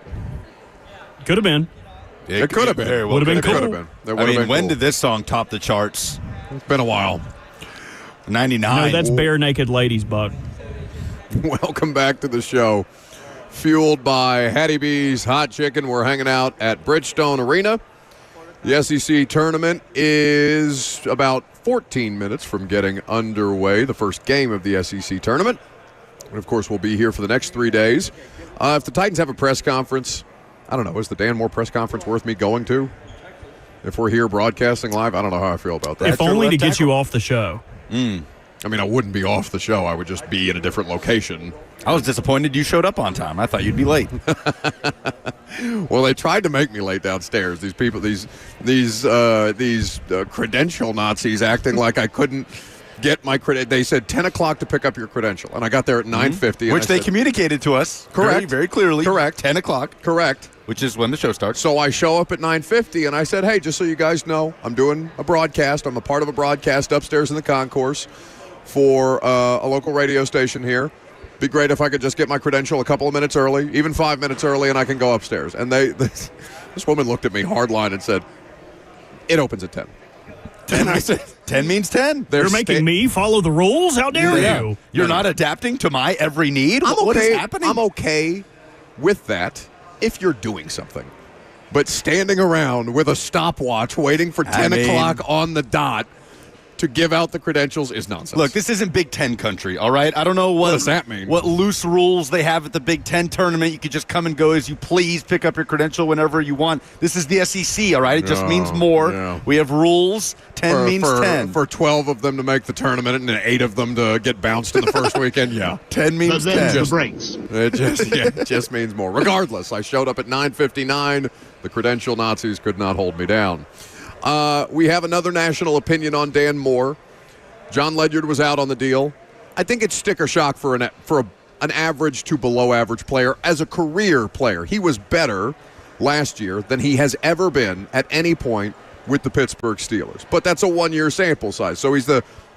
Could have been.
It could have been.
Very well
Would have been
could
cool.
Could have been.
I mean,
been
when
cool.
did this song top the charts?
It's been a while.
99.
No, that's Bare Naked Ladies, Buck.
Welcome back to the show. Fueled by Hattie B's Hot Chicken. We're hanging out at Bridgestone Arena. The SEC tournament is about 14 minutes from getting underway, the first game of the SEC tournament. And, of course, we'll be here for the next 3 days. If the Titans have a press conference, I don't know, is the Dan Moore press conference worth me going to? If we're here broadcasting live, I don't know how I feel about that.
If only to get you off the show.
I mean, I wouldn't be off the show. I would just be in a different location.
I was disappointed you showed up on time. I thought you'd be late.
Well, they tried to make me late downstairs. These people, these credential Nazis acting like I couldn't get my credit. They said 10 o'clock to pick up your credential, and I got there at 9:50.
Which they communicated to us
Correct.
very, very clearly.
Correct.
10 o'clock.
Correct.
Which is when the show starts.
So I show up at 9:50, and I said, hey, just so you guys know, I'm doing a broadcast. I'm a part of a broadcast upstairs in the concourse for a local radio station here. Be great if I could just get my credential a couple of minutes early, even 5 minutes early, and I can go upstairs. And this woman looked at me hardline and said, it opens at 10.
10, I said, 10 means 10.
You're making me follow the rules? How dare you?
You're not adapting to my every need?
I'm
What
okay.
is happening?
I'm okay with that if you're doing something. But standing around with a stopwatch waiting for 10 o'clock on the dot to give out the credentials is nonsense.
Look, this isn't Big Ten country, all right? I don't know what
does that mean?
What loose rules they have at the Big Ten tournament. You could just come and go as you please, pick up your credential whenever you want. This is the SEC, all right? It just means more.
Yeah.
We have rules. 10 means 10.
For 12 of them to make the tournament and 8 of them to get bounced in the first weekend, yeah.
10 means 10.
It just means more. Regardless, I showed up at 9:59. The credential Nazis could not hold me down. We have another national opinion on Dan Moore. John Ledyard was out on the deal. I think it's sticker shock for an average to below average player as a career player. He was better last year than he has ever been at any point with the Pittsburgh Steelers. But that's a one-year sample size. So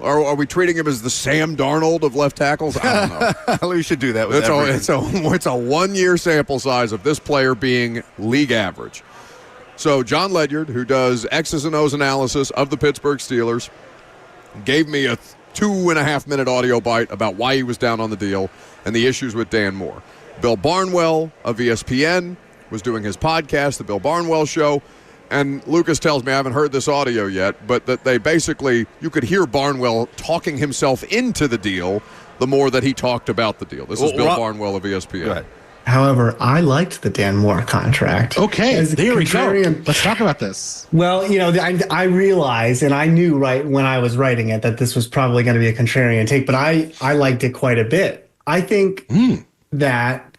are we treating him as the Sam Darnold of left tackles? I don't know.
We should do that with everything.
It's a one-year sample size of this player being league average. So John Ledyard, who does X's and O's analysis of the Pittsburgh Steelers, gave me a 2.5-minute audio bite about why he was down on the deal and the issues with Dan Moore. Bill Barnwell of ESPN was doing his podcast, The Bill Barnwell Show, and Lucas tells me, I haven't heard this audio yet, but that they basically, you could hear Barnwell talking himself into the deal the more that he talked about the deal. This is Bill Barnwell of ESPN.
Go ahead.
However, I liked the Dan Moore contract.
Okay, there we go. Let's talk about this.
Well, I realized, and I knew right when I was writing it that this was probably going to be a contrarian take, but I liked it quite a bit. I think that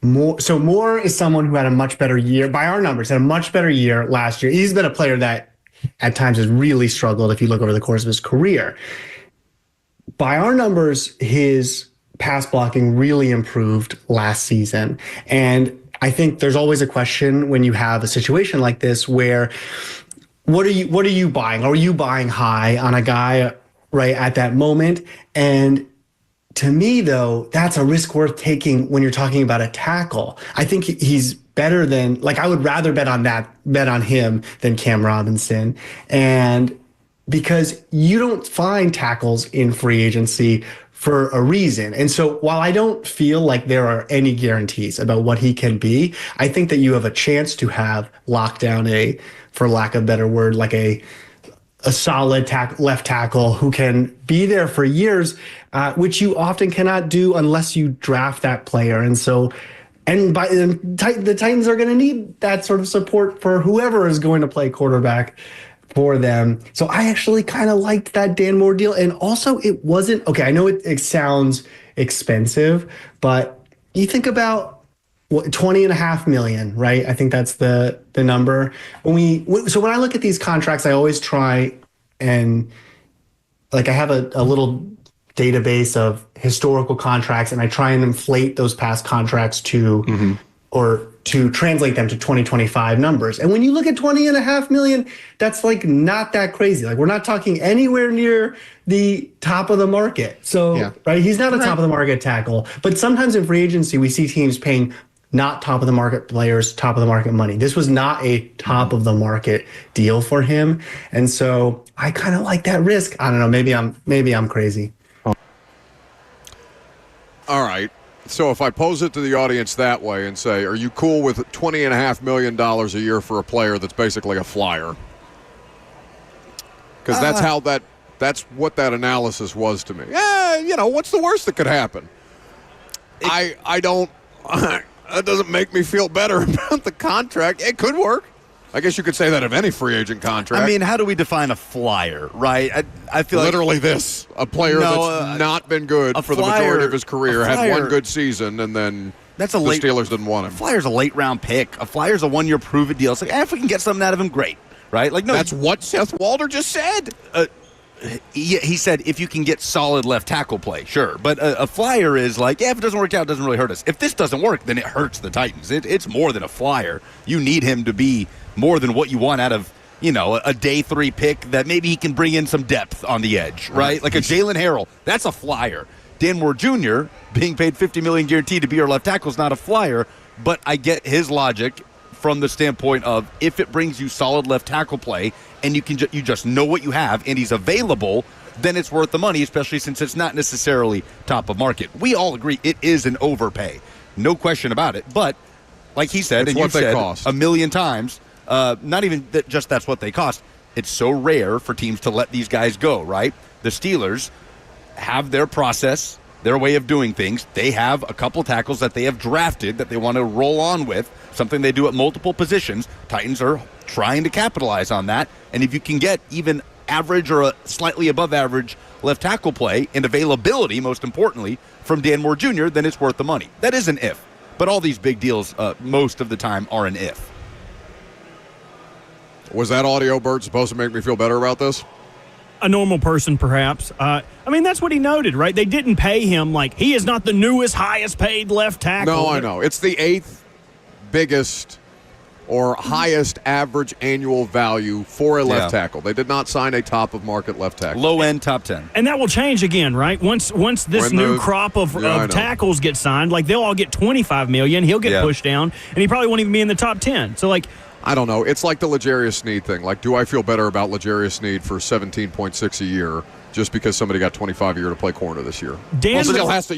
Moore is someone who had a much better year, by our numbers, had a much better year last year. He's been a player that at times has really struggled if you look over the course of his career. By our numbers, his pass blocking really improved last season. And I think there's always a question when you have a situation like this where what are you buying? Are you buying high on a guy right at that moment? And to me, though, that's a risk worth taking when you're talking about a tackle. I think he's better than, I would rather bet on him than Cam Robinson. And because you don't find tackles in free agency for a reason. And so while I don't feel like there are any guarantees about what he can be, I think that you have a chance to have locked down for lack of a better word, like a solid left tackle who can be there for years, which you often cannot do unless you draft that player. And so, the Titans are going to need that sort of support for whoever is going to play quarterback for them. So I actually kind of liked that Dan Moore deal. And also it wasn't, okay, I know it sounds expensive, but you think about $20.5 million, right? I think that's the number. So when I look at these contracts, I always try and I have a little database of historical contracts and I try and inflate those past contracts to or to translate them to 2025 numbers. And when you look at 20.5 million, that's like not that crazy. Like we're not talking anywhere near the top of the market. So, right, he's not a top of the market tackle, but sometimes in free agency, we see teams paying not top of the market players, top of the market money. This was not a top of the market deal for him. And so I kind of like that risk. I don't know. Maybe I'm crazy.
All right. So if I pose it to the audience that way and say, are you cool with $20.5 million a year for a player that's basically a flyer? Because that's what that analysis was to me. Yeah, what's the worst that could happen? I don't. That doesn't make me feel better about the contract. It could work. I guess you could say that of any free agent contract.
I mean, how do we define a flyer, right? I feel
literally this. A player that's not been good for the majority of his career, had one good season, and then the Steelers didn't want him.
A flyer's a late-round pick. A flyer's a one-year prove-it deal. It's like, if we can get something out of him, great, right? Like, no,
that's what Seth Walder just said.
He said if you can get solid left tackle play, sure. But a flyer is like, if it doesn't work out, it doesn't really hurt us. If this doesn't work, then it hurts the Titans. It's more than a flyer. You need him to be more than what you want out of, a day 3 pick that maybe he can bring in some depth on the edge, right? Like a Jalen Harrell, that's a flyer. Dan Moore Jr. being paid $50 million guaranteed to be our left tackle is not a flyer, but I get his logic from the standpoint of if it brings you solid left tackle play and you just know what you have and he's available, then it's worth the money, especially since it's not necessarily top of market. We all agree it is an overpay, no question about it. But like he said, and you've said a million times, not even just that's what they cost. It's so rare for teams to let these guys go, right? The Steelers have their process, their way of doing things. They have a couple tackles that they have drafted that they want to roll on with, something they do at multiple positions. Titans are trying to capitalize on that. And if you can get even average or a slightly above average left tackle play and availability, most importantly, from Dan Moore Jr., then it's worth the money. That is an if. But all these big deals, most of the time, are an if.
Was that audio, Bert, supposed to make me feel better about this?
A normal person, perhaps. That's what he noted, right? They didn't pay him like he is not the newest, highest paid left tackle.
No, I know. It's the 8th biggest or highest average annual value for a left tackle. They did not sign a top-of-market left tackle.
Low-end top 10.
And that will change again, right? Once this new crop of tackles get signed, like they'll all get $25 million. He'll get pushed down, and he probably won't even be in the top 10. So, like,
I don't know. It's like the L'Jarius Sneed thing. Like, do I feel better about L'Jarius Sneed for $17.6 a year just because somebody got $25 a year to play corner this year?
He still has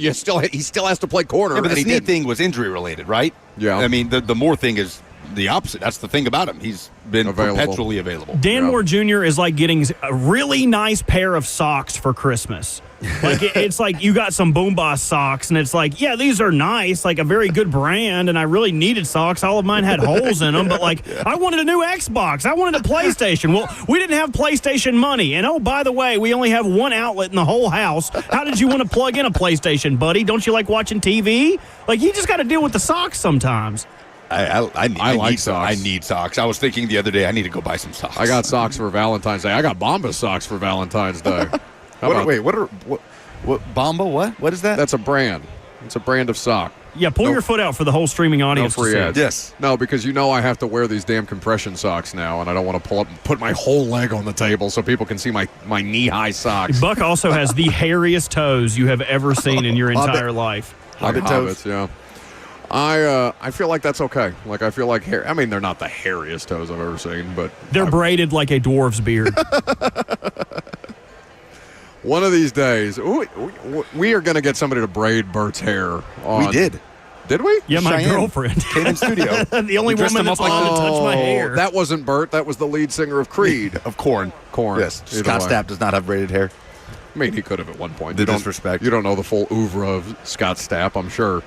to play corner. Yeah, but the Sneed thing was injury related, right?
Yeah.
I mean, the Moore thing is the opposite. That's the thing about him. He's been perpetually available.
Dan Moore Jr. is like getting a really nice pair of socks for Christmas. Like it's like you got some Boom Boss socks, and it's like, yeah, these are nice, like a very good brand, and I really needed socks. All of mine had holes in them, but like I wanted a new Xbox. I wanted a PlayStation. Well, we didn't have PlayStation money, and oh, by the way, we only have one outlet in the whole house. How did you want to plug in a PlayStation, buddy? Don't you like watching TV? Like you just got to deal with the socks sometimes.
I
like socks.
I need socks. I was thinking the other day I need to go buy some socks.
I got socks for Valentine's Day. I got Bombas socks for Valentine's Day.
What Bomba? What is that?
That's a brand. It's a brand of sock.
Yeah, pull your foot out for the whole streaming audience.
No free ads.
Yes.
No, because I have to wear these damn compression socks now, and I don't want to pull up and put my whole leg on the table so people can see my knee-high socks.
Buck also has the hairiest toes you have ever seen in your entire life.
Hobbit toes?
Yeah. I feel like that's okay. Like, I feel like hair. I mean, they're not the hairiest toes I've ever seen, but
they're braided like a dwarf's beard.
One of these days, we are going to get somebody to braid Bert's hair.
We did.
Did we?
Yeah, my
Cheyenne
girlfriend
came in studio.
The only woman that's allowed to touch my hair.
That wasn't Bert. That was the lead singer of Creed.
Of Korn.
Yes.
Scott Stapp does not have braided hair.
I mean, he could have at one point.
The disrespect.
You don't know the full oeuvre of Scott Stapp, I'm sure.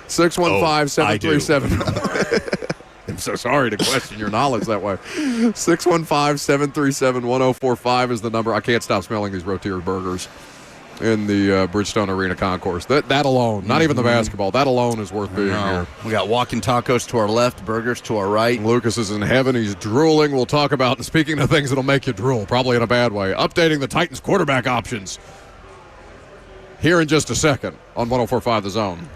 615-737. I'm so sorry to question your knowledge that way. 615-737-1045 is the number. I can't stop smelling these rotisserie burgers in the Bridgestone Arena concourse. That alone, not even the basketball, that alone is worth being here.
We got walking tacos to our left, burgers to our right.
Lucas is in heaven. He's drooling. We'll talk about, speaking of things that'll make you drool, probably in a bad way, updating the Titans quarterback options here in just a second on 104.5 The Zone.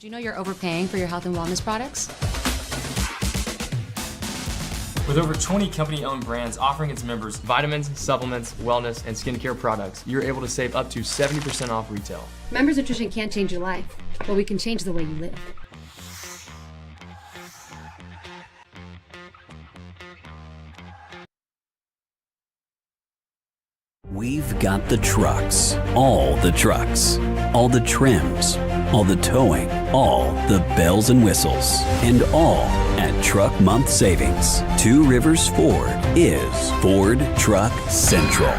Do you know you're overpaying for your health and wellness products?
With over 20 company-owned brands offering its members vitamins, supplements, wellness, and skincare products, you're able to save up to 70% off retail.
Members Nutrition can't change your life, but we can change the way you live.
We've got the trucks, all the trims, all the towing, all the bells and whistles, and all at Truck Month Savings. Two Rivers Ford is Ford Truck Central.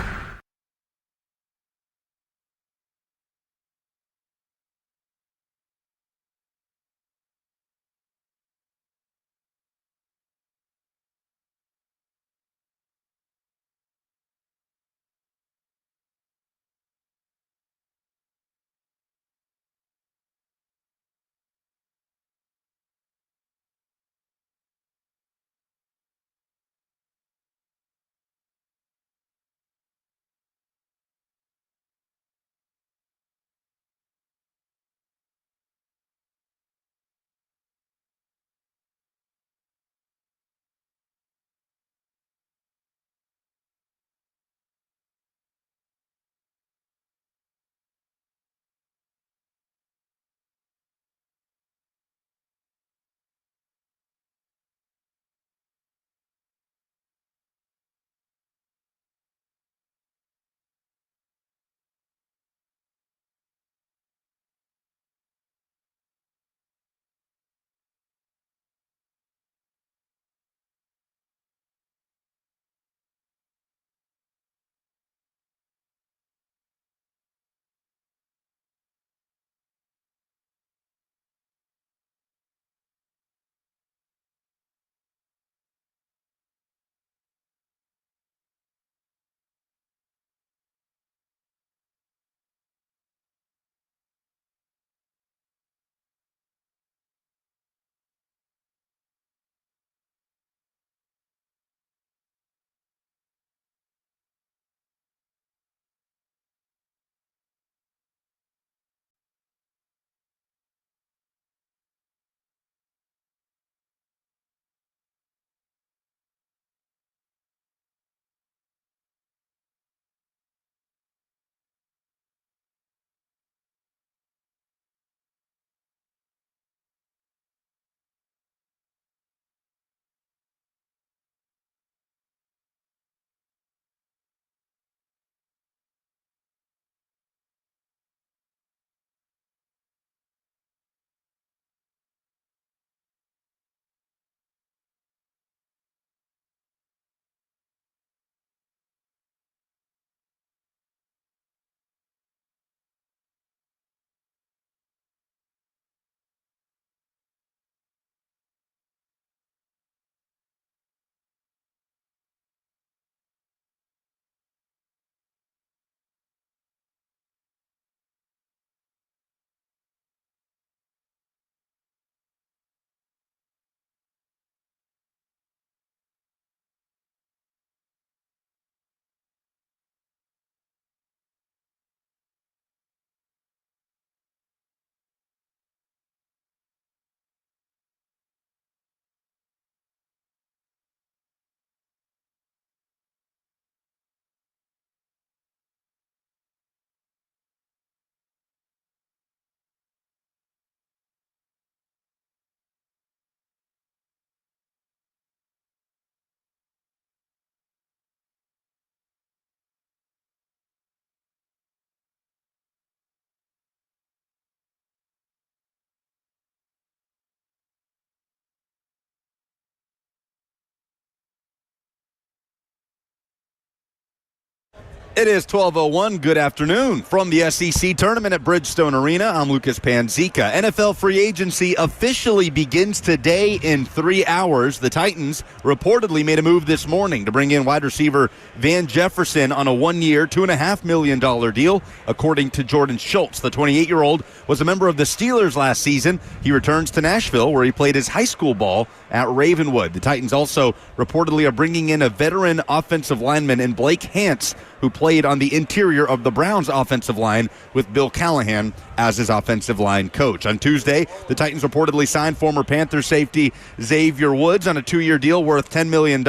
It is 12:01. Good afternoon from the SEC Tournament at Bridgestone Arena. I'm Lucas Panzica. NFL free agency officially begins today in 3 hours. The Titans reportedly made a move this morning to bring in wide receiver Van Jefferson on a 1-year, $2.5 million deal, according to Jordan Schultz. The 28-year-old was a member of the Steelers last season. He returns to Nashville, where he played his high school ball at Ravenwood. The Titans also reportedly are bringing in a veteran offensive lineman in Blake Hance, who played played on the interior of the Browns offensive line with Bill Callahan as his offensive line coach. On Tuesday, the Titans reportedly signed former Panthers safety Xavier Woods on a 2-year deal worth $10 million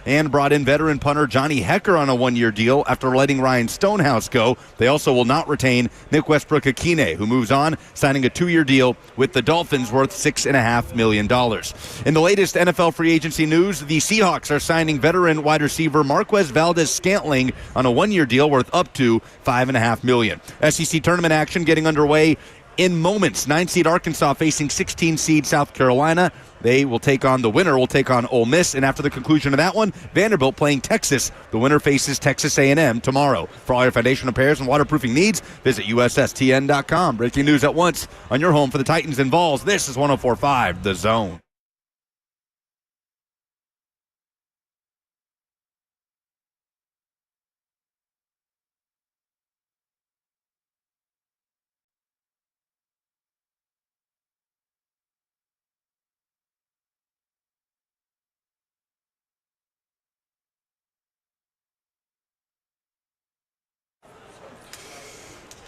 and brought in veteran punter Johnny Hecker on a 1-year deal after letting Ryan Stonehouse go. They also will not retain Nick Westbrook-Akine, who moves on, signing a 2-year deal with the Dolphins worth $6.5 million. In the latest NFL free agency news, the Seahawks are signing veteran wide receiver Marquez Valdez-Scantling on a 1-year deal worth up to $5.5 million. SEC tournament action getting underway in moments. 9-seed Arkansas facing 16-seed South Carolina. The winner will take on Ole Miss, and after the conclusion of that one, Vanderbilt playing Texas. The winner faces Texas A&M tomorrow. For all your foundation repairs and waterproofing needs, visit USSTN.com. Breaking news at once on your home for the Titans and Vols. This is 104.5 The Zone.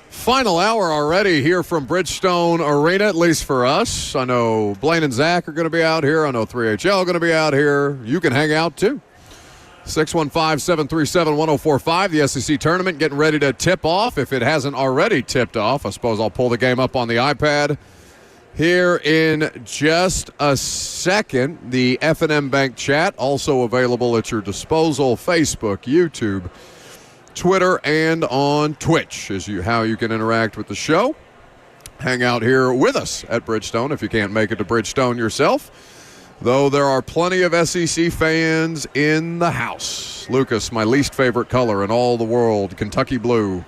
Final hour already here from Bridgestone Arena, at least for us. I know Blaine and Zach are going to be out here. I know 3HL are going to be out here. You can hang out too. 615-737-1045. The SEC tournament getting ready to tip off. If it hasn't already tipped off, I suppose I'll pull the game up on the iPad here in just a second. The F&M Bank chat also available at your disposal. Facebook, YouTube, Twitter, and on Twitch is how you can interact with the show. Hang out here with us at Bridgestone if you can't make it to Bridgestone yourself, though there are plenty of SEC fans in the house. Lucas, my least favorite color in all the world, Kentucky blue,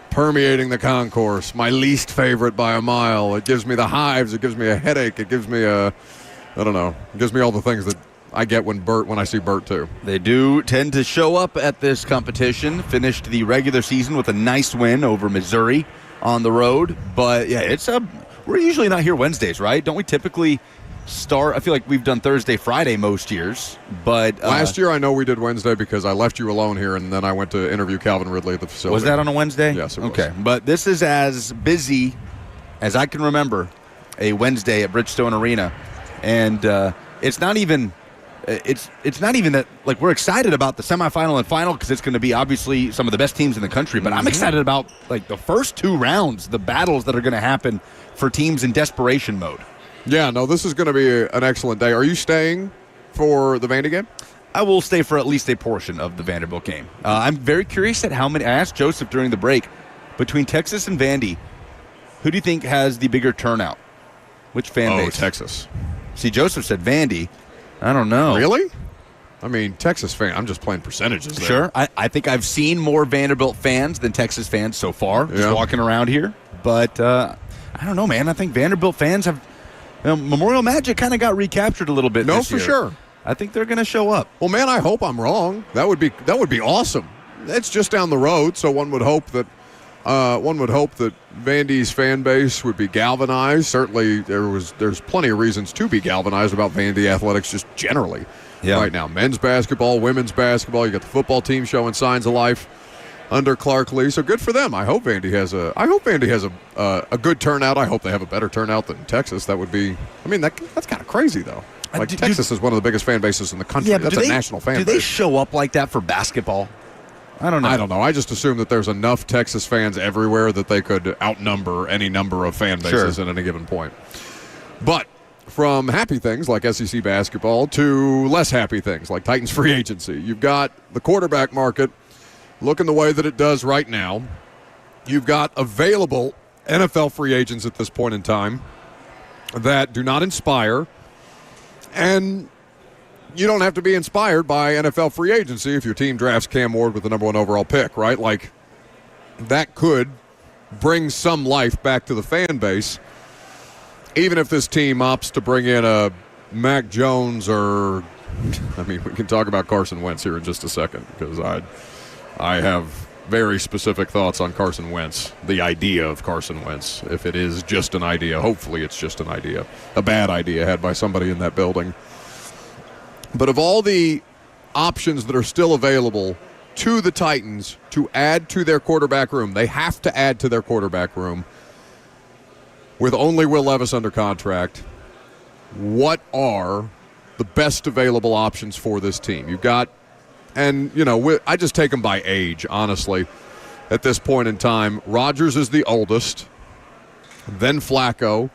permeating the concourse, my least favorite by a mile. It gives me the hives, it gives me a headache, it gives me it gives me all the things that I get when I see Bert too.
They do tend to show up at this competition. Finished the regular season with a nice win over Missouri on the road. But yeah, we're usually not here Wednesdays, right? Don't we typically start? I feel like we've done Thursday, Friday most years. But
last year I know we did Wednesday because I left you alone here, and then I went to interview Calvin Ridley at the facility.
Was that on a Wednesday?
Yes, it was.
Okay, but this is as busy as I can remember a Wednesday at Bridgestone Arena, and it's not even. It's not even that, like, we're excited about the semifinal and final because it's going to be obviously some of the best teams in the country, but I'm excited about, like, the first 2 rounds, the battles that are going to happen for teams in desperation mode.
Yeah, no, this is going to be an excellent day. Are you staying for the Vandy game?
I will stay for at least a portion of the Vanderbilt game. I'm very curious at how many. I asked Joseph during the break, between Texas and Vandy, who do you think has the bigger turnout? Which fan base?
Texas.
See, Joseph said Vandy. I don't know.
Really? I mean, Texas fan. I'm just playing percentages there.
Sure. I think I've seen more Vanderbilt fans than Texas fans so far, just walking around here. But I don't know, man. I think Vanderbilt fans have Memorial Magic kind of got recaptured a little bit this year.
No, for sure.
I think they're going to show up.
Well, man, I hope I'm wrong. That would be awesome. It's just down the road, so one would hope that Vandy's fan base would be galvanized. Certainly, there's plenty of reasons to be galvanized about Vandy athletics just generally right now. Men's basketball, women's basketball. You got the football team showing signs of life under Clark Lee. So good for them. I hope Vandy has a good turnout. I hope they have a better turnout than Texas. That would be. I mean, that's kind of crazy though. Like Texas is one of the biggest fan bases in the country.
Yeah,
that's a national fan base.
Do they show up like that for basketball? I don't know.
I just assume that there's enough Texas fans everywhere that they could outnumber any number of fan bases at any given point. But from happy things like SEC basketball to less happy things like Titans free agency, you've got the quarterback market looking the way that it does right now. You've got available NFL free agents at this point in time that do not inspire, and you don't have to be inspired by NFL free agency if your team drafts Cam Ward with the number 1 overall pick, right? Like, that could bring some life back to the fan base, even if this team opts to bring in a Mac Jones or, I mean, we can talk about Carson Wentz here in just a second because I have very specific thoughts on Carson Wentz, the idea of Carson Wentz. If it is just an idea, hopefully it's just an idea, a bad idea had by somebody in that building. But of all the options that are still available to the Titans to add to their quarterback room. They have to add to their quarterback room with only Will Levis under contract. What are the best available options for this team? You've got, and, I just take them by age, honestly, at this point in time. Rodgers is the oldest, then Flacco,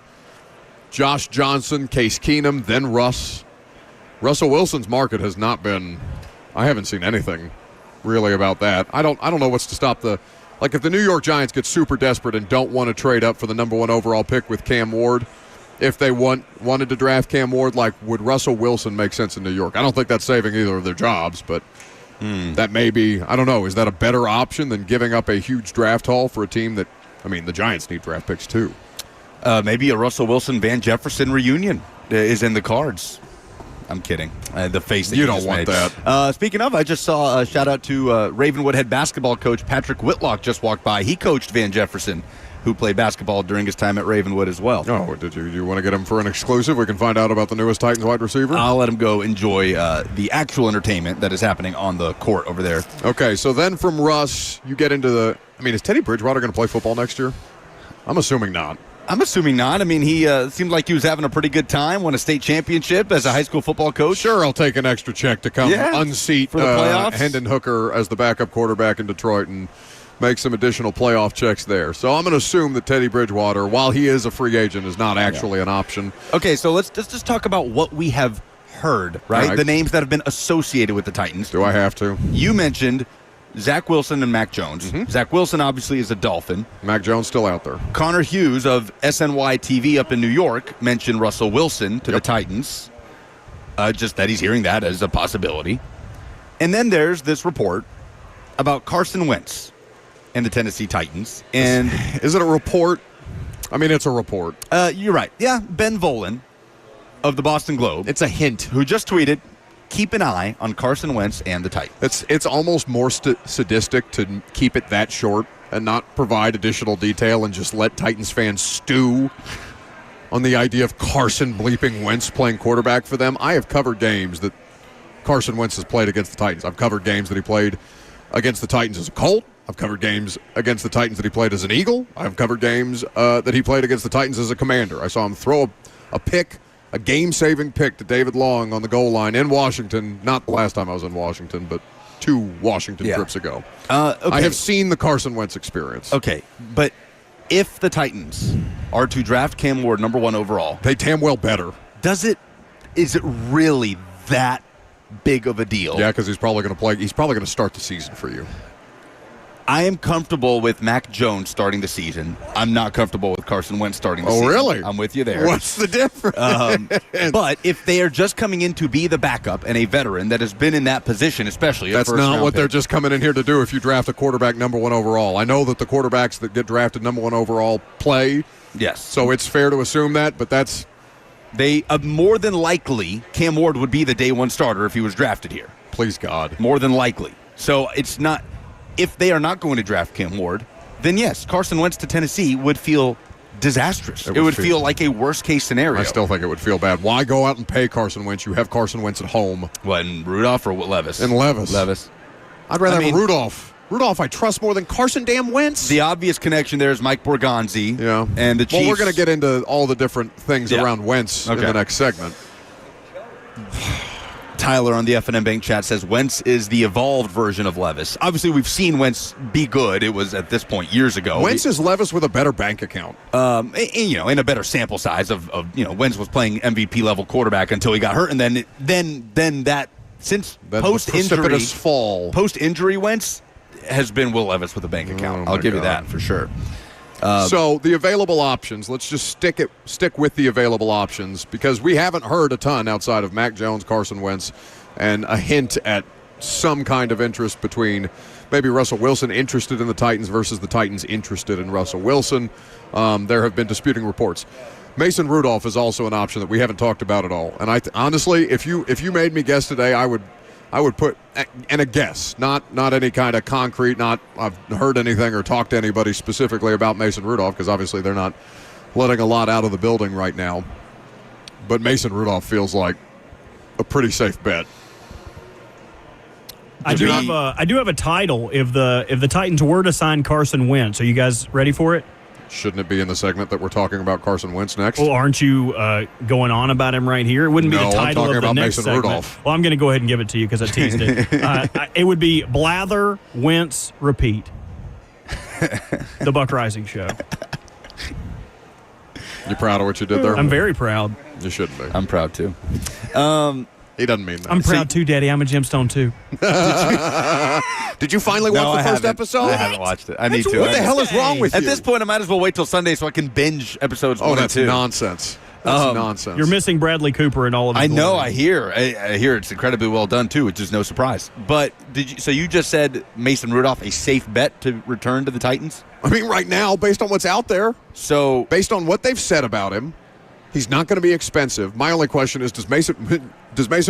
Josh Johnson, Case Keenum, then Russ. Russell Wilson's market has not been, I haven't seen anything really about that. I don't know what's to stop if the New York Giants get super desperate and don't want to trade up for the number 1 overall pick with Cam Ward, if they wanted to draft Cam Ward, would Russell Wilson make sense in New York? I don't think that's saving either of their jobs, but that may be, I don't know, is that a better option than giving up a huge draft haul for a team that, the Giants need draft picks too.
Maybe a Russel Wilson Van Jefferson reunion is in the cards. I'm kidding. The face that you
don't want
made.
that.
Speaking of, I just saw a shout out to Ravenwood head basketball coach Patrick Whitlock just walked by. He coached Van Jefferson, who played basketball during his time at Ravenwood as well.
Oh, did you want to get him for an exclusive? We can find out about the newest Titans wide receiver.
I'll let him go enjoy the actual entertainment that is happening on the court over there.
Okay, so then from Russ, you get into is Teddy Bridgewater going to play football next year? I'm assuming not.
I'm assuming not. He seemed like he was having a pretty good time, won a state championship as a high school football coach.
Sure, I'll take an extra check to come unseat
for the playoffs.
Hendon Hooker as the backup quarterback in Detroit and make some additional playoff checks there. So I'm going to assume that Teddy Bridgewater, while he is a free agent, is not actually an option.
Okay, so let's just talk about what we have heard, right? The names that have been associated with the Titans.
Do I have to?
You mentioned Zach Wilson and Mac Jones.
Mm-hmm.
Zach Wilson obviously is a Dolphin.
Mac Jones still out there.
Connor Hughes of SNY TV up in New York mentioned Russell Wilson to the Titans. Just that he's hearing that as a possibility. And then there's this report about Carson Wentz and the Tennessee Titans. And
is it a report? It's a report.
You're right. Yeah, Ben Volen of the Boston Globe.
It's a hint.
Who just tweeted, keep an eye on Carson Wentz and the Titans.
It's almost more sadistic to keep it that short and not provide additional detail and just let Titans fans stew on the idea of Carson bleeping Wentz playing quarterback for them. I have covered games that Carson Wentz has played against the Titans. I've covered games that he played against the Titans as a Colt. I've covered games against the Titans that he played as an Eagle. I've covered games that he played against the Titans as a Commander. I saw him throw a pick, a game-saving pick to David Long on the goal line in Washington. Not the last time I was in Washington, but 2 Washington trips ago. Okay. I have seen the Carson Wentz experience.
Okay, but if the Titans are to draft Cam Ward number 1 overall,
they damn well better.
Is it really that big of a deal?
Yeah, because he's probably going to play. He's probably going to start the season for you.
I am comfortable with Mac Jones starting the season. I'm not comfortable with Carson Wentz starting the season.
Oh, really?
I'm with you there.
What's the difference?
But if they are just coming in to be the backup and a veteran that has been in that position, especially
that's not what they're just coming in here to do if you draft a quarterback number 1 overall. I know that the quarterbacks that get drafted number 1 overall play.
Yes.
So it's fair to assume that, but that's...
They more than likely, Cam Ward would be the day 1 starter if he was drafted here.
Please God.
More than likely. So it's not... If they are not going to draft Cam Ward, then yes, Carson Wentz to Tennessee would feel disastrous. It would feel like a worst-case scenario.
I still think it would feel bad. Why go out and pay Carson Wentz? You have Carson Wentz at home.
What, in Rudolph or Levis?
In Levis.
Levis.
I'd rather have Rudolph. Rudolph I trust more than Carson damn Wentz.
The obvious connection there is Mike Borgonzi.
Yeah.
And the Chiefs.
Well, we're going to get into all the different things around Wentz in the next segment.
Tyler on the F&M Bank chat says Wentz is the evolved version of Levis. Obviously, we've seen Wentz be good. It was at this point years ago.
Wentz is Levis with a better bank account.
In a better sample size of Wentz was playing MVP level quarterback until he got hurt, and then that since post injury Wentz has been Will Levis with a bank account. I'll give you that for sure.
So the available options, let's just stick with the available options because we haven't heard a ton outside of Mac Jones, Carson Wentz, and a hint at some kind of interest between maybe Russell Wilson interested in the Titans versus the Titans interested in Russell Wilson. There have been disputing reports. Mason Rudolph is also an option that we haven't talked about at all. And honestly, if you made me guess today, I would put and a guess, not any kind of concrete. Not I've heard anything or talked to anybody specifically about Mason Rudolph because obviously they're not letting a lot out of the building right now. But Mason Rudolph feels like a pretty safe bet.
I do have a title. If the Titans were to sign Carson Wentz, are you guys ready for it?
Shouldn't it be in the segment that we're talking about Carson Wentz next?
Well, aren't you going on about him right here? It wouldn't be the title
I'm talking
of the
about
next
Mason
segment.
Rudolph.
Well, I'm going to go ahead and give it to you because I teased it. It would be Blather, Wentz, Repeat. The Buck Rising Show.
You proud of what you did there?
I'm very proud.
You shouldn't be.
I'm proud too.
He doesn't mean that.
I'm proud too, Daddy. I'm a gemstone too.
Did you finally watch the first episode?
I haven't watched it. I need to.
What the hell is wrong with you?
At this point, I might as well wait till Sunday so I can binge episodes 1 and 2.
That's nonsense. That's nonsense.
You're missing Bradley Cooper and all of his
I know.
glory.
I hear. I hear it's incredibly well done too, which is no surprise. But so you just said Mason Rudolph a safe bet to return to the Titans?
I mean, right now, based on what's out there,
so
based on what they've said about him, he's not going to be expensive. My only question is, does Mason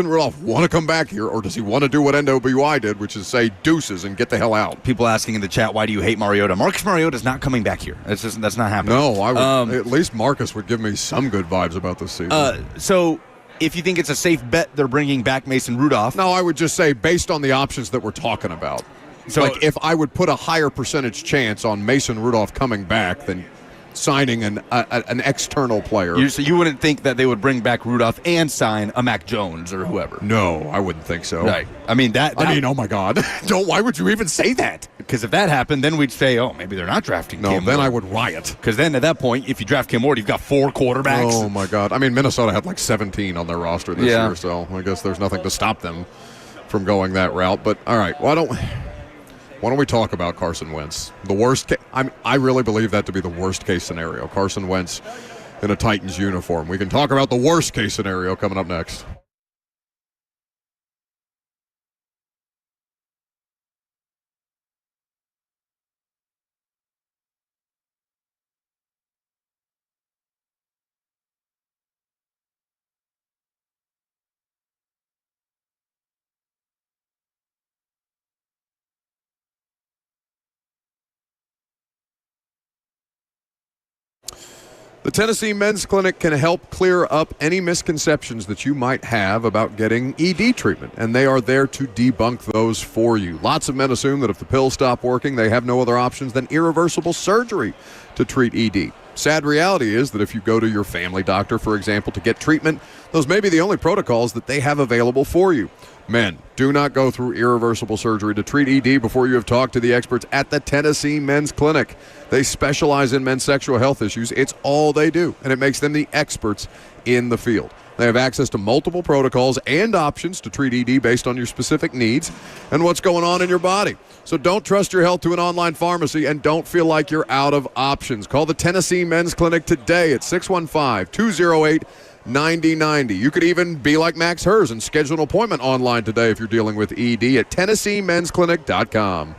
Rudolph want to come back here, or does he want to do what NWI did, which is say deuces and get the hell out?
People asking in the chat, why do you hate Mariota? Marcus Mariota's not coming back here. That's not happening.
No, I would, at least Marcus would give me some good vibes about this season.
So if you think it's a safe bet they're bringing back Mason Rudolph.
No, I would just say based on the options that we're talking about.
So
like if I would put a higher percentage chance on Mason Rudolph coming back than signing an external player.
So you wouldn't think that they would bring back Rudolph and sign a Mac Jones or whoever?
No, I wouldn't think so.
Right. I mean,
oh my God. Why would you even say that?
Because if that happened, then we'd say, oh, maybe they're not drafting Kim
then
Ward.
I would riot.
Because then at that point, if you draft Kim Ward, you've got 4 quarterbacks.
Oh, my God. I mean, Minnesota had like 17 on their roster this year, so I guess there's nothing to stop them from going that route. But, all right, why don't we talk about Carson Wentz? The worst I really believe that to be the worst case scenario. Carson Wentz in a Titans uniform. We can talk about the worst case scenario coming up next. The Tennessee Men's Clinic can help clear up any misconceptions that you might have about getting ED treatment, and they are there to debunk those for you. Lots of men assume that if the pills stop working, they have no other options than irreversible surgery to treat ED. Sad reality is that if you go to your family doctor, for example, to get treatment, those may be the only protocols that they have available for you. Men, do not go through irreversible surgery to treat ED before you have talked to the experts at the Tennessee Men's Clinic. They specialize in men's sexual health issues. It's all they do, and it makes them the experts in the field. They have access to multiple protocols and options to treat ED based on your specific needs and what's going on in your body. So don't trust your health to an online pharmacy and don't feel like you're out of options. Call the Tennessee Men's Clinic today at 615-208-9090. You could even be like Max Hers and schedule an appointment online today if you're dealing with ED at TennesseeMen'sClinic.com.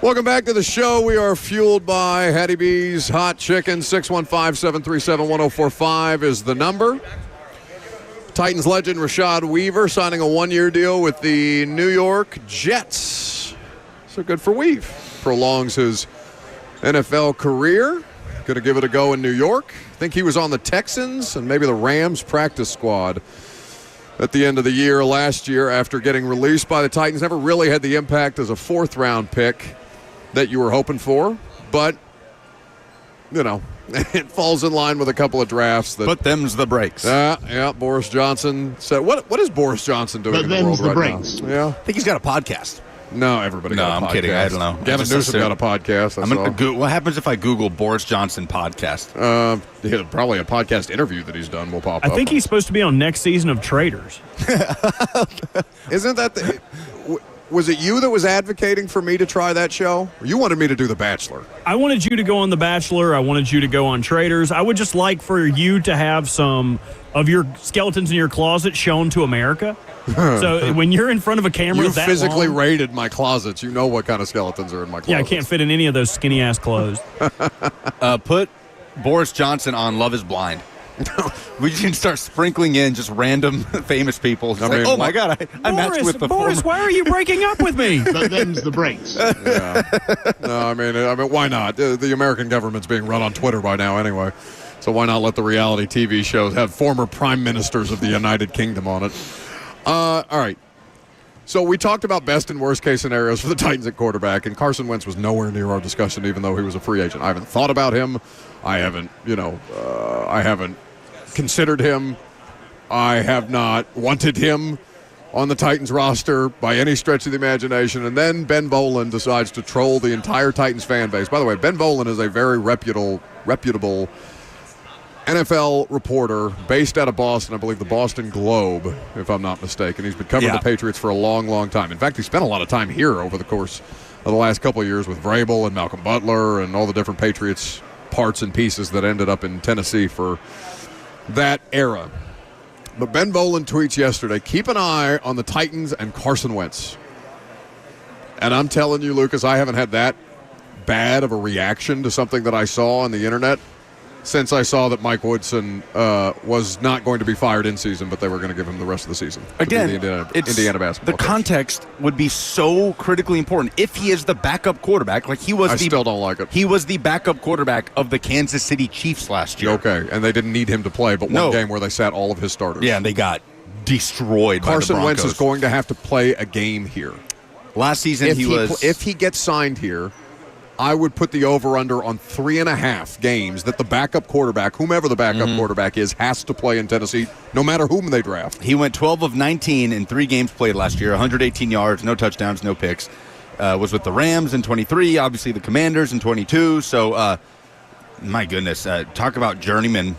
Welcome back to the show. We are fueled by Hattie B's Hot Chicken. 615-737-1045 is the number. Titans legend Rashad Weaver signing a one-year deal with the New York Jets. So good for Weave. Prolongs his NFL career. Going to give it a go in New York. I think he was on the Texans and maybe the Rams practice squad at the end of the year last year after getting released by the Titans. Never really had the impact as a fourth-round pick that you were hoping for. But, you know, it falls in line with a couple of drafts. But
them's the breaks.
Yeah, Boris Johnson said. What is Boris Johnson doing in the world right now? Yeah.
I think he's got a podcast.
No, everybody got a podcast.
No, I'm kidding. I don't know.
Gavin Newsom got a podcast.
What happens if I Google Boris Johnson podcast?
Probably a podcast interview that he's done will pop up.
I think he's supposed to be on next season of Traitors.
Isn't that was it you that was advocating for me to try that show? Or you wanted me to do The Bachelor?
I wanted you to go on The Bachelor. I wanted you to go on Traitors. I would just like for you to have some of your skeletons in your closet shown to America. So when you're in front of a camera,
you
that
physically
long,
raided my closets. You know what kind of skeletons are in my closet.
Yeah, I can't fit in any of those skinny ass clothes.
Put Boris Johnson on Love Is Blind. We can start sprinkling in just random famous people. Oh my God, I matched with the
Boris, why are you breaking up with me?
Them's the breaks.
Yeah. No, I mean, why not? The American government's being run on Twitter by now anyway. So why not let the reality TV shows have former prime ministers of the United Kingdom on it? All right. So we talked about best and worst case scenarios for the Titans at quarterback, and Carson Wentz was nowhere near our discussion, even though he was a free agent. I haven't thought about him. I haven't considered him. I have not wanted him on the Titans roster by any stretch of the imagination. And then Ben Volin decides to troll the entire Titans fan base. By the way, Ben Volin is a very reputable NFL reporter based out of Boston, I believe the Boston Globe, if I'm not mistaken. He's been covering the Patriots for a long, long time. In fact, he spent a lot of time here over the course of the last couple of years with Vrabel and Malcolm Butler and all the different Patriots parts and pieces that ended up in Tennessee for that era. But Ben Volin tweets yesterday, keep an eye on the Titans and Carson Wentz. And I'm telling you, Lucas, I haven't had that bad of a reaction to something that I saw on the internet since I saw that Mike Woodson was not going to be fired in season, but they were going to give him the rest of the season.
Again,
the Indiana basketball
the context would be so critically important. If he is the backup quarterback, like he was,
I still don't like it.
He was the backup quarterback of the Kansas City Chiefs last year.
Okay, and they didn't need him to play, but one game where they sat all of his starters.
Yeah, and they got destroyed.
Carson
by the
Wentz is going to have to play a game here.
Last season,
if he gets signed here, I would put the over-under on 3.5 games that the backup quarterback, whomever the backup quarterback is, has to play in Tennessee, no matter whom they draft.
He went 12 of 19 in 3 games played last year, 118 yards, no touchdowns, no picks. Was with the Rams in 23, obviously the Commanders in 22. So, my goodness, talk about journeyman.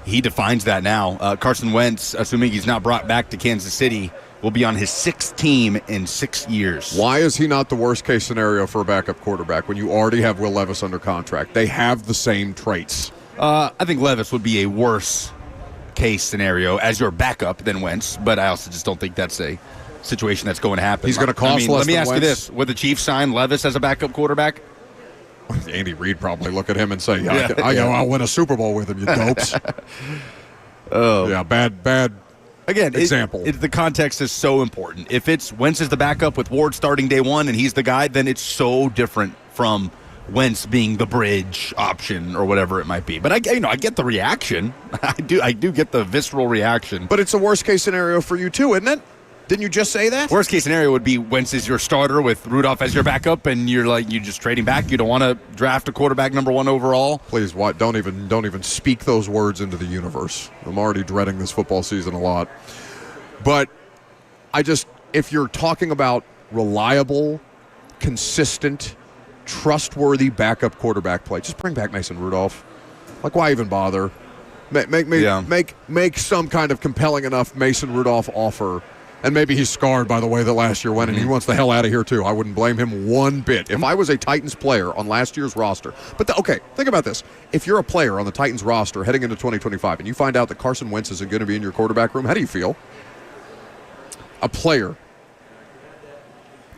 He defines that now. Carson Wentz, assuming he's not brought back to Kansas City, will be on his 6th team in 6 years.
Why is he not the worst-case scenario for a backup quarterback when you already have Will Levis under contract? They have the same traits.
I think Levis would be a worse-case scenario as your backup than Wentz, but I also just don't think that's a situation that's going to happen.
He's going to cost less
Let me
than
ask
Wentz.
you this. Would the Chiefs sign Levis as a backup quarterback?
Andy Reid probably look at him and say, I'll win a Super Bowl with him, you dopes. Yeah, bad
Again,
example.
The context is so important. If it's Wentz is the backup with Ward starting day one and he's the guy, then it's so different from Wentz being the bridge option or whatever it might be. But I get the reaction. I do get the visceral reaction.
But it's a worst case scenario for you too, isn't it? Didn't you just say that?
Worst case scenario would be Wentz is your starter with Rudolph as your backup, and you're just trading back. You don't want to draft a quarterback number 1 overall.
Please, don't even speak those words into the universe. I'm already dreading this football season a lot. But if you're talking about reliable, consistent, trustworthy backup quarterback play, just bring back Mason Rudolph. Like, why even bother? Make some kind of compelling enough Mason Rudolph offer. And maybe he's scarred by the way that last year went, and he wants the hell out of here, too. I wouldn't blame him one bit. If I was a Titans player on last year's roster. But, think about this. If you're a player on the Titans roster heading into 2025 and you find out that Carson Wentz isn't going to be in your quarterback room, how do you feel? A player.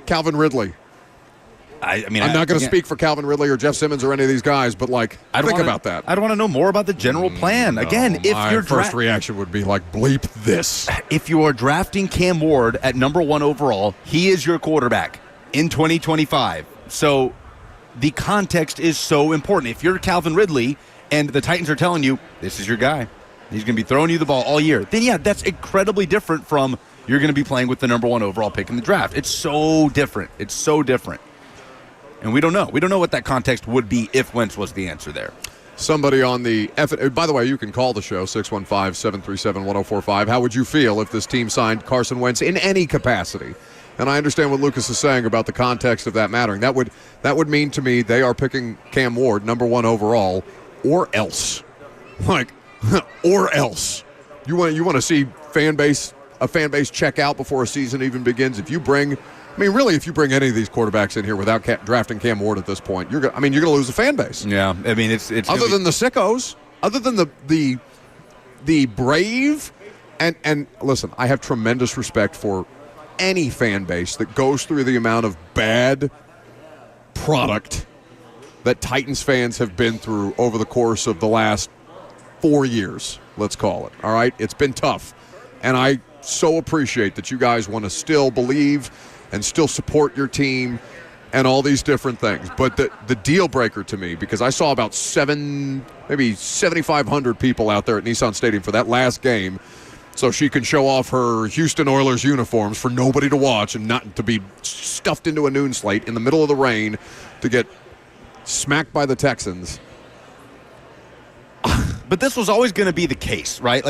Calvin Ridley.
I mean,
I'm not going to speak for Calvin Ridley or Jeff Simmons or any of these guys, but think about that.
I'd want to know more about the general plan. Again, if
my
your
first reaction would be like, bleep this.
If you are drafting Cam Ward at number 1 overall, he is your quarterback in 2025. So the context is so important. If you're Calvin Ridley and the Titans are telling you, this is your guy, he's going to be throwing you the ball all year, then yeah, that's incredibly different from you're going to be playing with the number 1 overall pick in the draft. It's so different. It's so different. And we don't know. We don't know what that context would be if Wentz was the answer there.
Somebody on the by the way, you can call the show 615-737-1045. How would you feel if this team signed Carson Wentz in any capacity? And I understand what Lucas is saying about the context of that mattering. That would mean to me they are picking Cam Ward number 1 overall, or else. Or else. You want to see a fan base check out before a season even begins. If you bring any of these quarterbacks in here without drafting Cam Ward at this point, you're going to lose the fan base.
Yeah, I mean it's
other than the sickos, other than the brave, and listen, I have tremendous respect for any fan base that goes through the amount of bad product that Titans fans have been through over the course of the last 4 years. Let's call it. All right, it's been tough, and I so appreciate that you guys want to still believe and still support your team and all these different things. But the deal breaker to me, because I saw about 7,500 people out there at Nissan Stadium for that last game, so she can show off her Houston Oilers uniforms for nobody to watch and not to be stuffed into a noon slate in the middle of the rain to get smacked by the Texans.
But this was always going to be the case, right?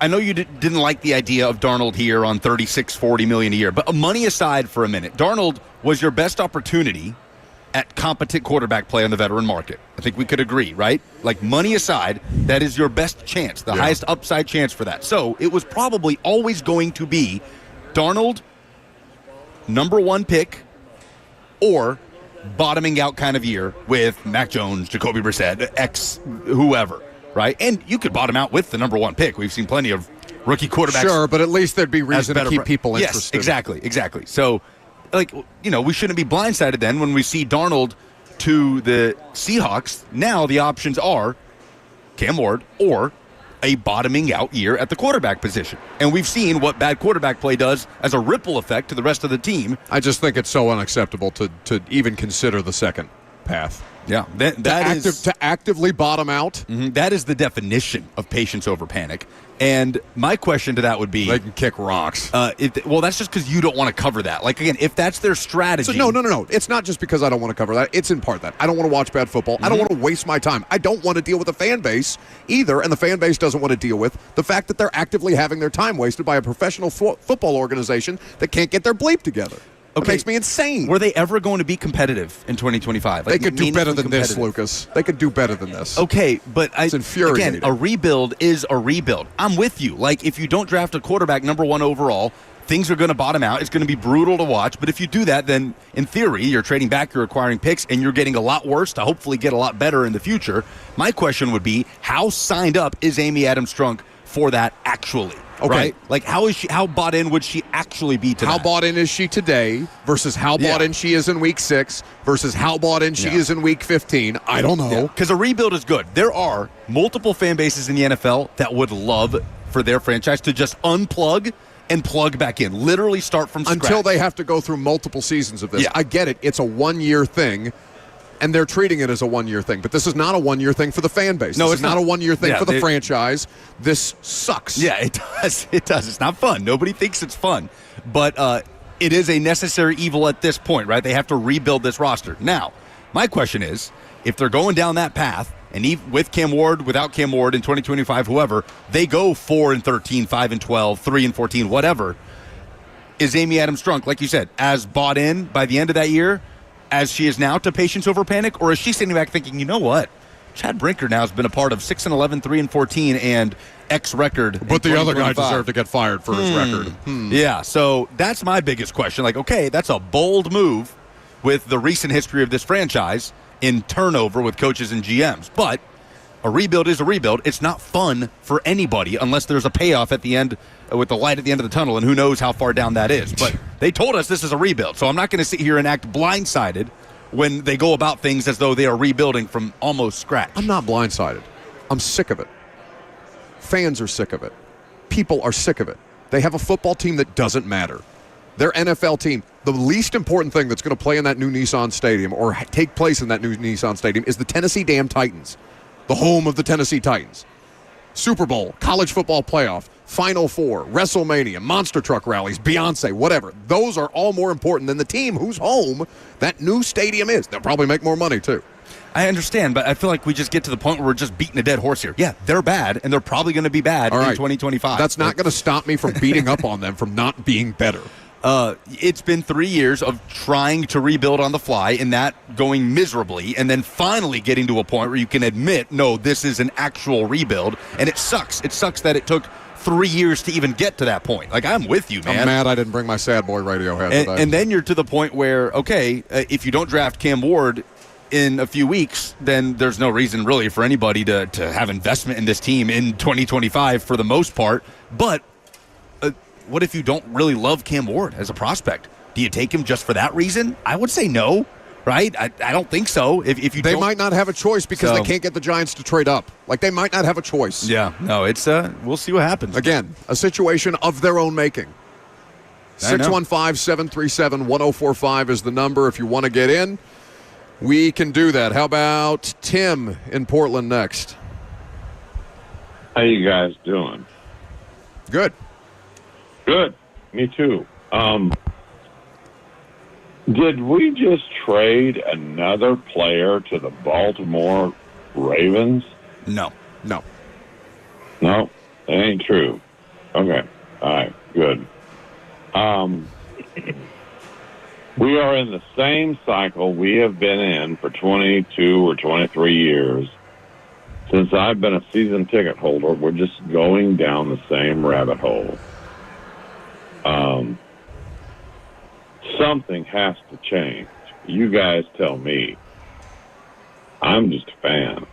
I know you didn't like the idea of Darnold here on $36-40 million a year, but money aside for a minute, Darnold was your best opportunity at competent quarterback play on the veteran market. I think we could agree, right? Money aside, that is your best chance, the highest upside chance for that. So it was probably always going to be Darnold, number 1 pick, or bottoming out kind of year with Mac Jones, Jacoby Brissett, whoever. Right? And you could bottom out with the number 1 pick. We've seen plenty of rookie quarterbacks.
Sure, but at least there'd be reason to keep people interested.
Yes, exactly. So, we shouldn't be blindsided then when we see Darnold to the Seahawks. Now the options are Cam Ward or a bottoming out year at the quarterback position. And we've seen what bad quarterback play does as a ripple effect to the rest of the team.
I just think it's so unacceptable to even consider the second path.
Yeah,
to actively bottom out.
That is the definition of patience over panic. And my question to that would be,
they can kick rocks.
That's just because you don't want to cover that. Again, if that's their strategy.
So no. It's not just because I don't want to cover that. It's in part that I don't want to watch bad football. I don't want to waste my time. I don't want to deal with the fan base either, and the fan base doesn't want to deal with the fact that they're actively having their time wasted by a professional football organization that can't get their bleep together. It makes me insane.
Were they ever going to be competitive in 2025?
They could do better than this, Lucas. They could do better than this.
Okay, but
it's infuriating.
Again, a rebuild is a rebuild. I'm with you. If you don't draft a quarterback number 1 overall, things are going to bottom out. It's going to be brutal to watch. But if you do that, then in theory, you're trading back, you're acquiring picks, and you're getting a lot worse to hopefully get a lot better in the future. My question would be, how signed up is Amy Adams-Strunk for that actually?
Okay.
Right? How bought in would she actually be to
How
that?
bought in is she today versus how bought in she is in week 6 versus how bought in she is in week 15? I don't know.
Because a rebuild is good. There are multiple fan bases in the NFL that would love for their franchise to just unplug and plug back in. Literally start from scratch.
Until they have to go through multiple seasons of this.
Yeah.
I get it. It's a 1-year thing. And they're treating it as a 1-year thing. But this is not a 1-year thing for the fan base.
No,
it's not a 1-year thing for the franchise. This sucks.
Yeah, it does. It does. It's not fun. Nobody thinks it's fun. But it is a necessary evil at this point, right? They have to rebuild this roster. Now, my question is, if they're going down that path, and even with Cam Ward, without Cam Ward in 2025, whoever, they go 4-13, 5-12, 3-14, whatever, is Amy Adams-Strunk, like you said, as bought in by the end of that year as she is now to patience over panic? Or is she sitting back thinking, you know what? Chad Brinker now has been a part of 6-11, 3-14, and X record.
But the other guy deserved to get fired for his record.
Yeah, so that's my biggest question. Okay, that's a bold move with the recent history of this franchise in turnover with coaches and GMs. But A rebuild is a rebuild. It's not fun for anybody unless there's a payoff at the end with the light at the end of the tunnel, and who knows how far down that is. But they told us this is a rebuild, so I'm not going to sit here and act blindsided when they go about things as though they are rebuilding from almost scratch.
I'm not blindsided. I'm sick of it. Fans are sick of it. People are sick of it. They have a football team that doesn't matter. Their NFL team, the least important thing that's going to play in that new Nissan Stadium or take place in that new Nissan Stadium is the Tennessee damn Titans, the home of the Tennessee Titans. Super Bowl, college football playoff, Final Four, WrestleMania, monster truck rallies, Beyonce, whatever. Those are all more important than the team whose home that new stadium is. They'll probably make more money, too.
I understand, but I feel like we just get to the point where we're just beating a dead horse here. Yeah, they're bad, and they're probably going to be bad in 2025.
That's not going to stop me from beating up on them from not being better.
It's been 3 years of trying to rebuild on the fly and that going miserably, and then finally getting to a point where you can admit, no, this is an actual rebuild, and it sucks. It sucks that it took 3 years to even get to that point. Like, I'm with you, man.
I'm mad I didn't bring my sad boy radio hat today.
And then you're to the point where, okay, if you don't draft Cam Ward in a few weeks, then there's no reason really for anybody to have investment in this team in 2025 for the most part. But what if you don't really love Cam Ward as a prospect? Do you take him just for that reason? I would say no, right? I don't think so. If you
They might not have a choice because they can't get the Giants to trade up. Like, they might not have a choice.
Yeah, no, it's we'll see what happens.
Again, a situation of their own making. 615-737-1045 is the number if you want to get in. We can do that. How about Tim in Portland next?
How you guys doing?
Good.
Good. Me too. Did we just trade another player to the Baltimore Ravens?
No.
No, that ain't true. Okay. All right. Good. We are in the same cycle we have been in for 22 or 23 years. Since I've been a season ticket holder, we're just going down the same rabbit hole. Something has to change. You guys tell me. I'm just a fan.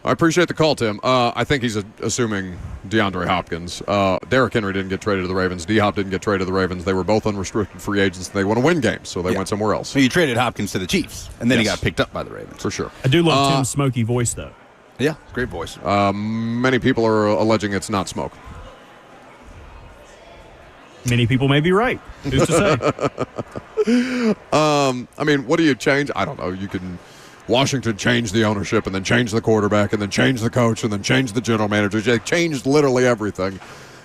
I appreciate the call, Tim. I think he's assuming DeAndre Hopkins. Derrick Henry didn't get traded to the Ravens. D-Hop didn't get traded to the Ravens. They were both unrestricted free agents, and they want to win games, so they went somewhere else.
So you traded Hopkins to the Chiefs, and then he got picked up by the Ravens.
For sure.
I do love Tim's smoky voice, though.
Yeah, great voice.
Many people are alleging it's not smoke.
Many people may be right. Who's to say?
I mean, what do you change? I don't know. You can... Washington changed the ownership and then changed the quarterback and then changed the coach and then changed the general manager. They changed literally everything,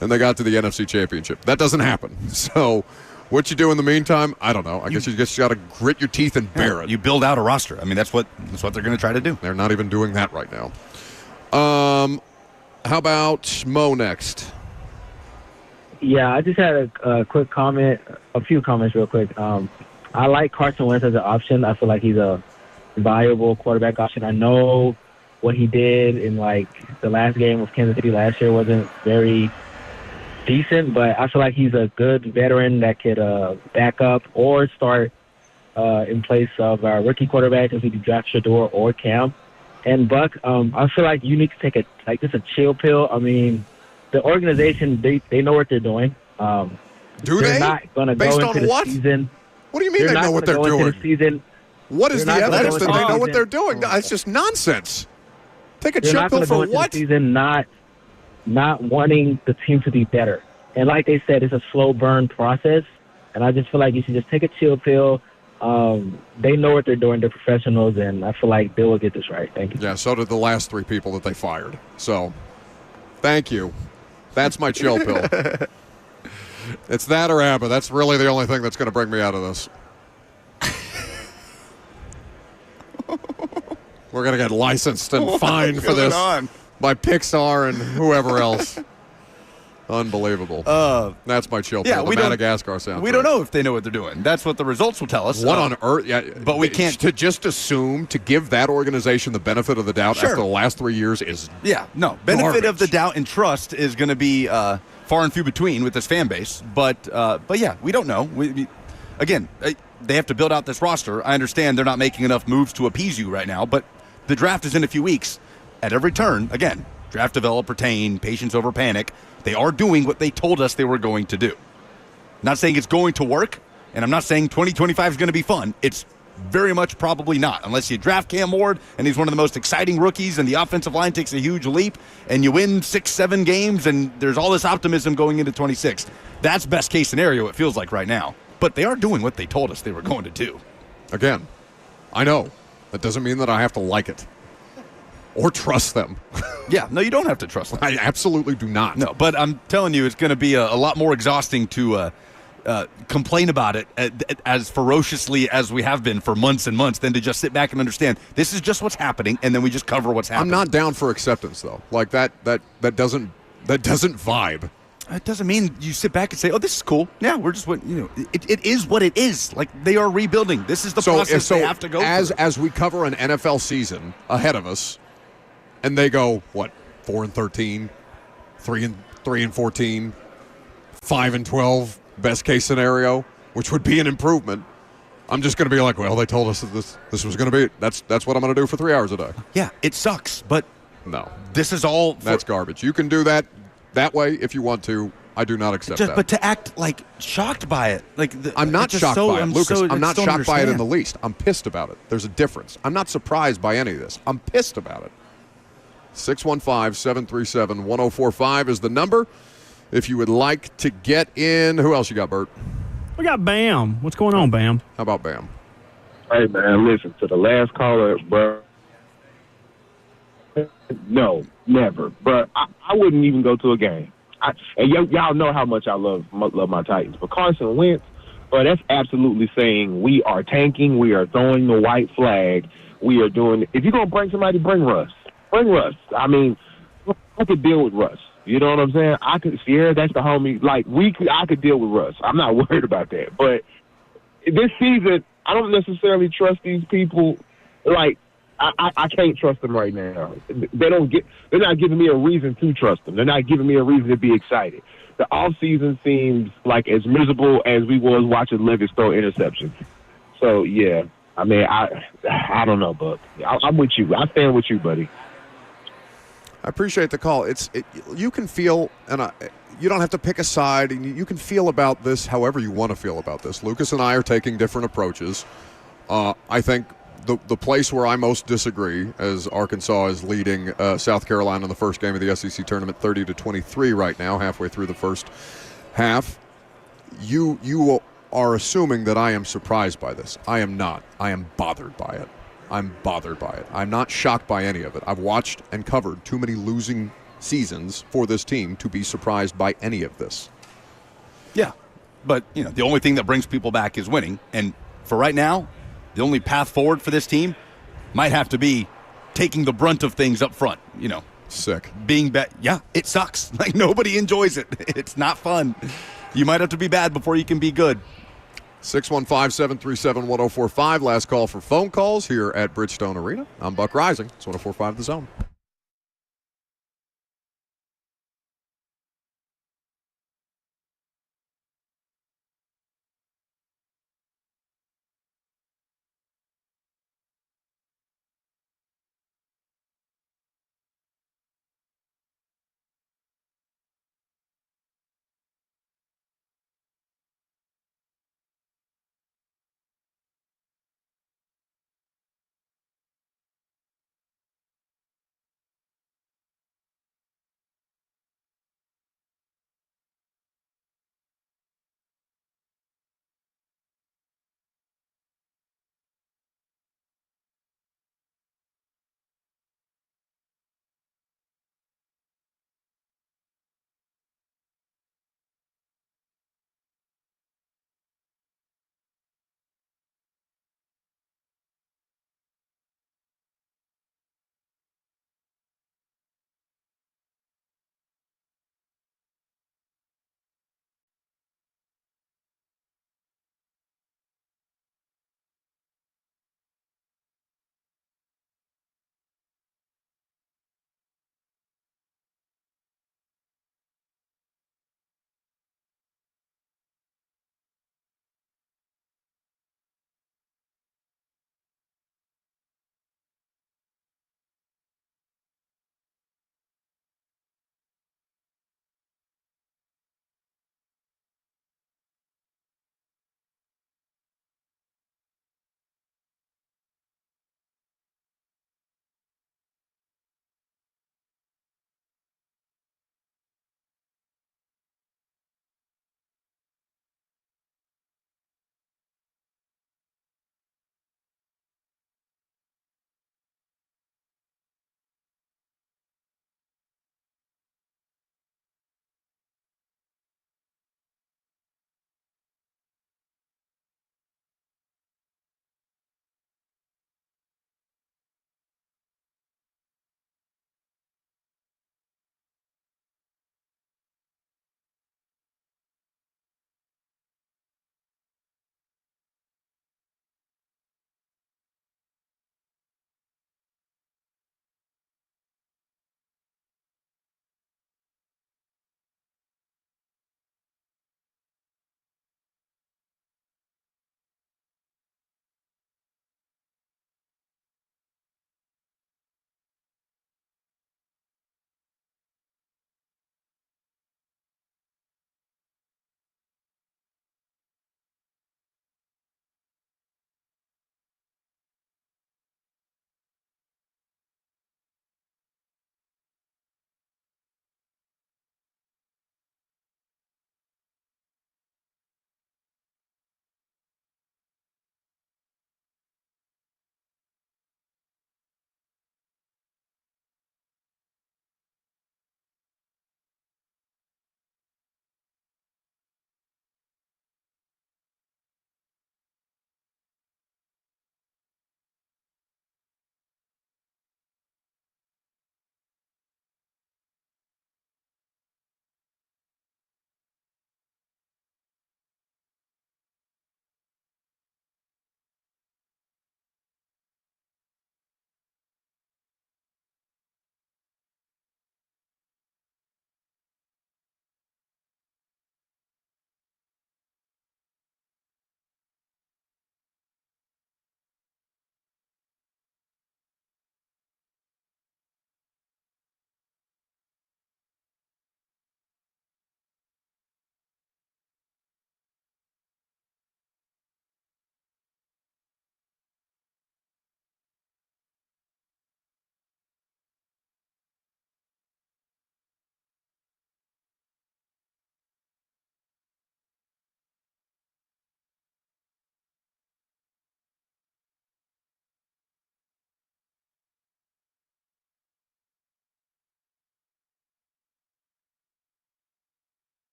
and they got to the NFC Championship. That doesn't happen. So what you do in the meantime, I don't know. I guess you just got to grit your teeth and bear it.
You build out a roster. I mean, that's what they're going to try to do.
They're not even doing that right now. How about Mo next?
Yeah, I just had a quick comment, a few comments real quick. I like Carson Wentz as an option. I feel like he's a valuable quarterback option. I know what he did in like the last game of Kansas City last year wasn't very decent, but I feel like he's a good veteran that could back up or start in place of our rookie quarterback if we do draft Shador or Cam. And Buck, I feel like you need to take just a chill pill. I mean, the organization, they know what they're doing.
Do
they're
they?
not going to go
Based
into
on
the
what?
season.
What do you mean they know what they're doing? What is the
They're not
evidence that
gonna
they
go
know
into
what
the
they're doing? It's just nonsense. Take a
They're
chill
not
pill
going to go
for
into
what?
the season not wanting the team to be better. And like they said, it's a slow burn process. And I just feel like you should just take a chill pill. They know what they're doing. They're professionals, and I feel like they will get this right. Thank you.
Yeah, so did the last three people that they fired. So, thank you. That's my chill pill. It's that or ABBA. That's really the only thing that's going to bring me out of this. We're going to get licensed and fined for this by Pixar and whoever else. Unbelievable. That's my chill pill. The Madagascar soundtrack.
We don't know if they know what they're doing. That's what the results will tell us.
What on earth? Yeah,
but we can't
to just assume to give that organization the benefit of the doubt after the last 3 years is
benefit
garbage.
of the doubt and trust is going to be far and few between with this fan base. But yeah, we don't know. Again, they have to build out this roster. I understand they're not making enough moves to appease you right now, but the draft is in a few weeks. At every turn, again, draft, develop, retain, patience over panic. They are doing what they told us they were going to do. Not saying it's going to work, and I'm not saying 2025 is going to be fun. It's very much probably not, unless you draft Cam Ward, and he's one of the most exciting rookies, and the offensive line takes a huge leap, and you win 6-7 games, and there's all this optimism going into 26. That's best case scenario, it feels like right now. But they are doing what they told us they were going to do.
Again, I know. That doesn't mean that I have to like it or trust them.
Yeah, no, you don't have to trust them.
I absolutely do not.
No, but I'm telling you, it's going to be a lot more exhausting to complain about it as ferociously as we have been for months and months than to just sit back and understand this is just what's happening, and then we just cover what's happening.
I'm not down for acceptance, though. Like that doesn't vibe.
It doesn't mean you sit back and say, "Oh, this is cool." Yeah, we're just it is what it is. Like they are rebuilding. This is the process they have to go through.
As we cover an NFL season ahead of us, and they go 4-13, 3-14, 5-12, best case scenario, which would be an improvement. I'm just going to be like, well, they told us that this was going to be. That's what I'm going to do for 3 hours a day.
Yeah, it sucks, but
no,
this is all.
That's garbage. You can do that way if you want to. I do not accept that.
But to act like shocked by it,
I'm not shocked by it, Lucas. I'm not shocked by it in the least. I'm pissed about it. There's a difference. I'm not surprised by any of this. I'm pissed about it. 615-737-1045 is the number. If you would like to get in, who else you got, Bert?
We got Bam. What's going on, Bam?
How about Bam?
Hey, man, listen to the last caller, bro. No, never. But I wouldn't even go to a game. And y'all know how much I love my Titans. But Carson Wentz, but that's absolutely saying we are tanking. We are throwing the white flag. We are doing. If you're gonna bring somebody, bring Russ. Bring Russ. I mean, I could deal with Russ. You know what I'm saying? I could. Sierra, that's the homie. I could deal with Russ. I'm not worried about that. But this season, I don't necessarily trust these people. I can't trust them right now. They're not giving me a reason to trust them. They're not giving me a reason to be excited. The off season seems like as miserable as we was watching Levis throw interceptions. So yeah, I mean, I don't know, Buck. I'm with you. I stand with you, buddy.
I appreciate the call. You can feel, and you don't have to pick a side. You can feel about this however you want to feel about this. Lucas and I are taking different approaches. I think the place where I most disagree, as Arkansas is leading South Carolina in the first game of the SEC tournament 30-23 right now, halfway through the first half. You are assuming that I am surprised by this. I am not. I am bothered by it. I'm bothered by it. I'm not shocked by any of it. I've watched and covered too many losing seasons for this team to be surprised by any of this.
Yeah, but the only thing that brings people back is winning. And for right now, the only path forward for this team might have to be taking the brunt of things up front.
Sick.
Being bad. Yeah, it sucks. Nobody enjoys it. It's not fun. You might have to be bad before you can be good.
615-737-1045. Last call for phone calls here at Bridgestone Arena. I'm Buck Rising. It's 1045 The Zone.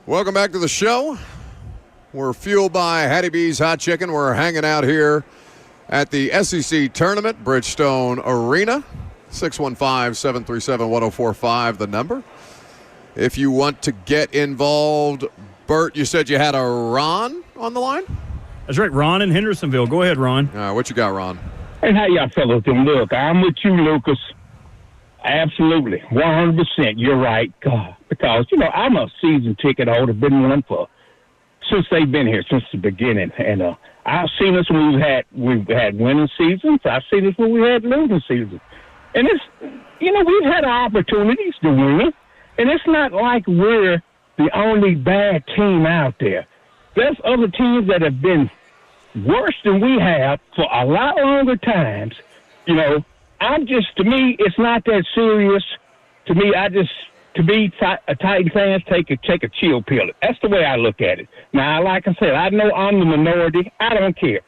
Welcome back to the show. We're fueled by Hattie B's Hot Chicken. We're hanging out here at the SEC Tournament, Bridgestone Arena. 615-737-1045, the number. If you want to get involved, Bert, you said you had a Ron on the line?
That's right, Ron in Hendersonville. Go ahead, Ron.
What you got, Ron?
Hey, how y'all fellas doing? Look, I'm with you, Lucas. Absolutely. 100%. You're right. God, because, I'm a season ticket holder, been one since they've been here, since the beginning. And I've seen this when we've had winning seasons. I've seen this when we had losing seasons. And it's, we've had opportunities to win. And it's not like we're the only bad team out there. There's other teams that have been worse than we have for a lot longer times. To me, it's not that serious. To me, Titan fans take a chill pill. That's the way I look at it. Now, like I said, I know I'm the minority. I don't care.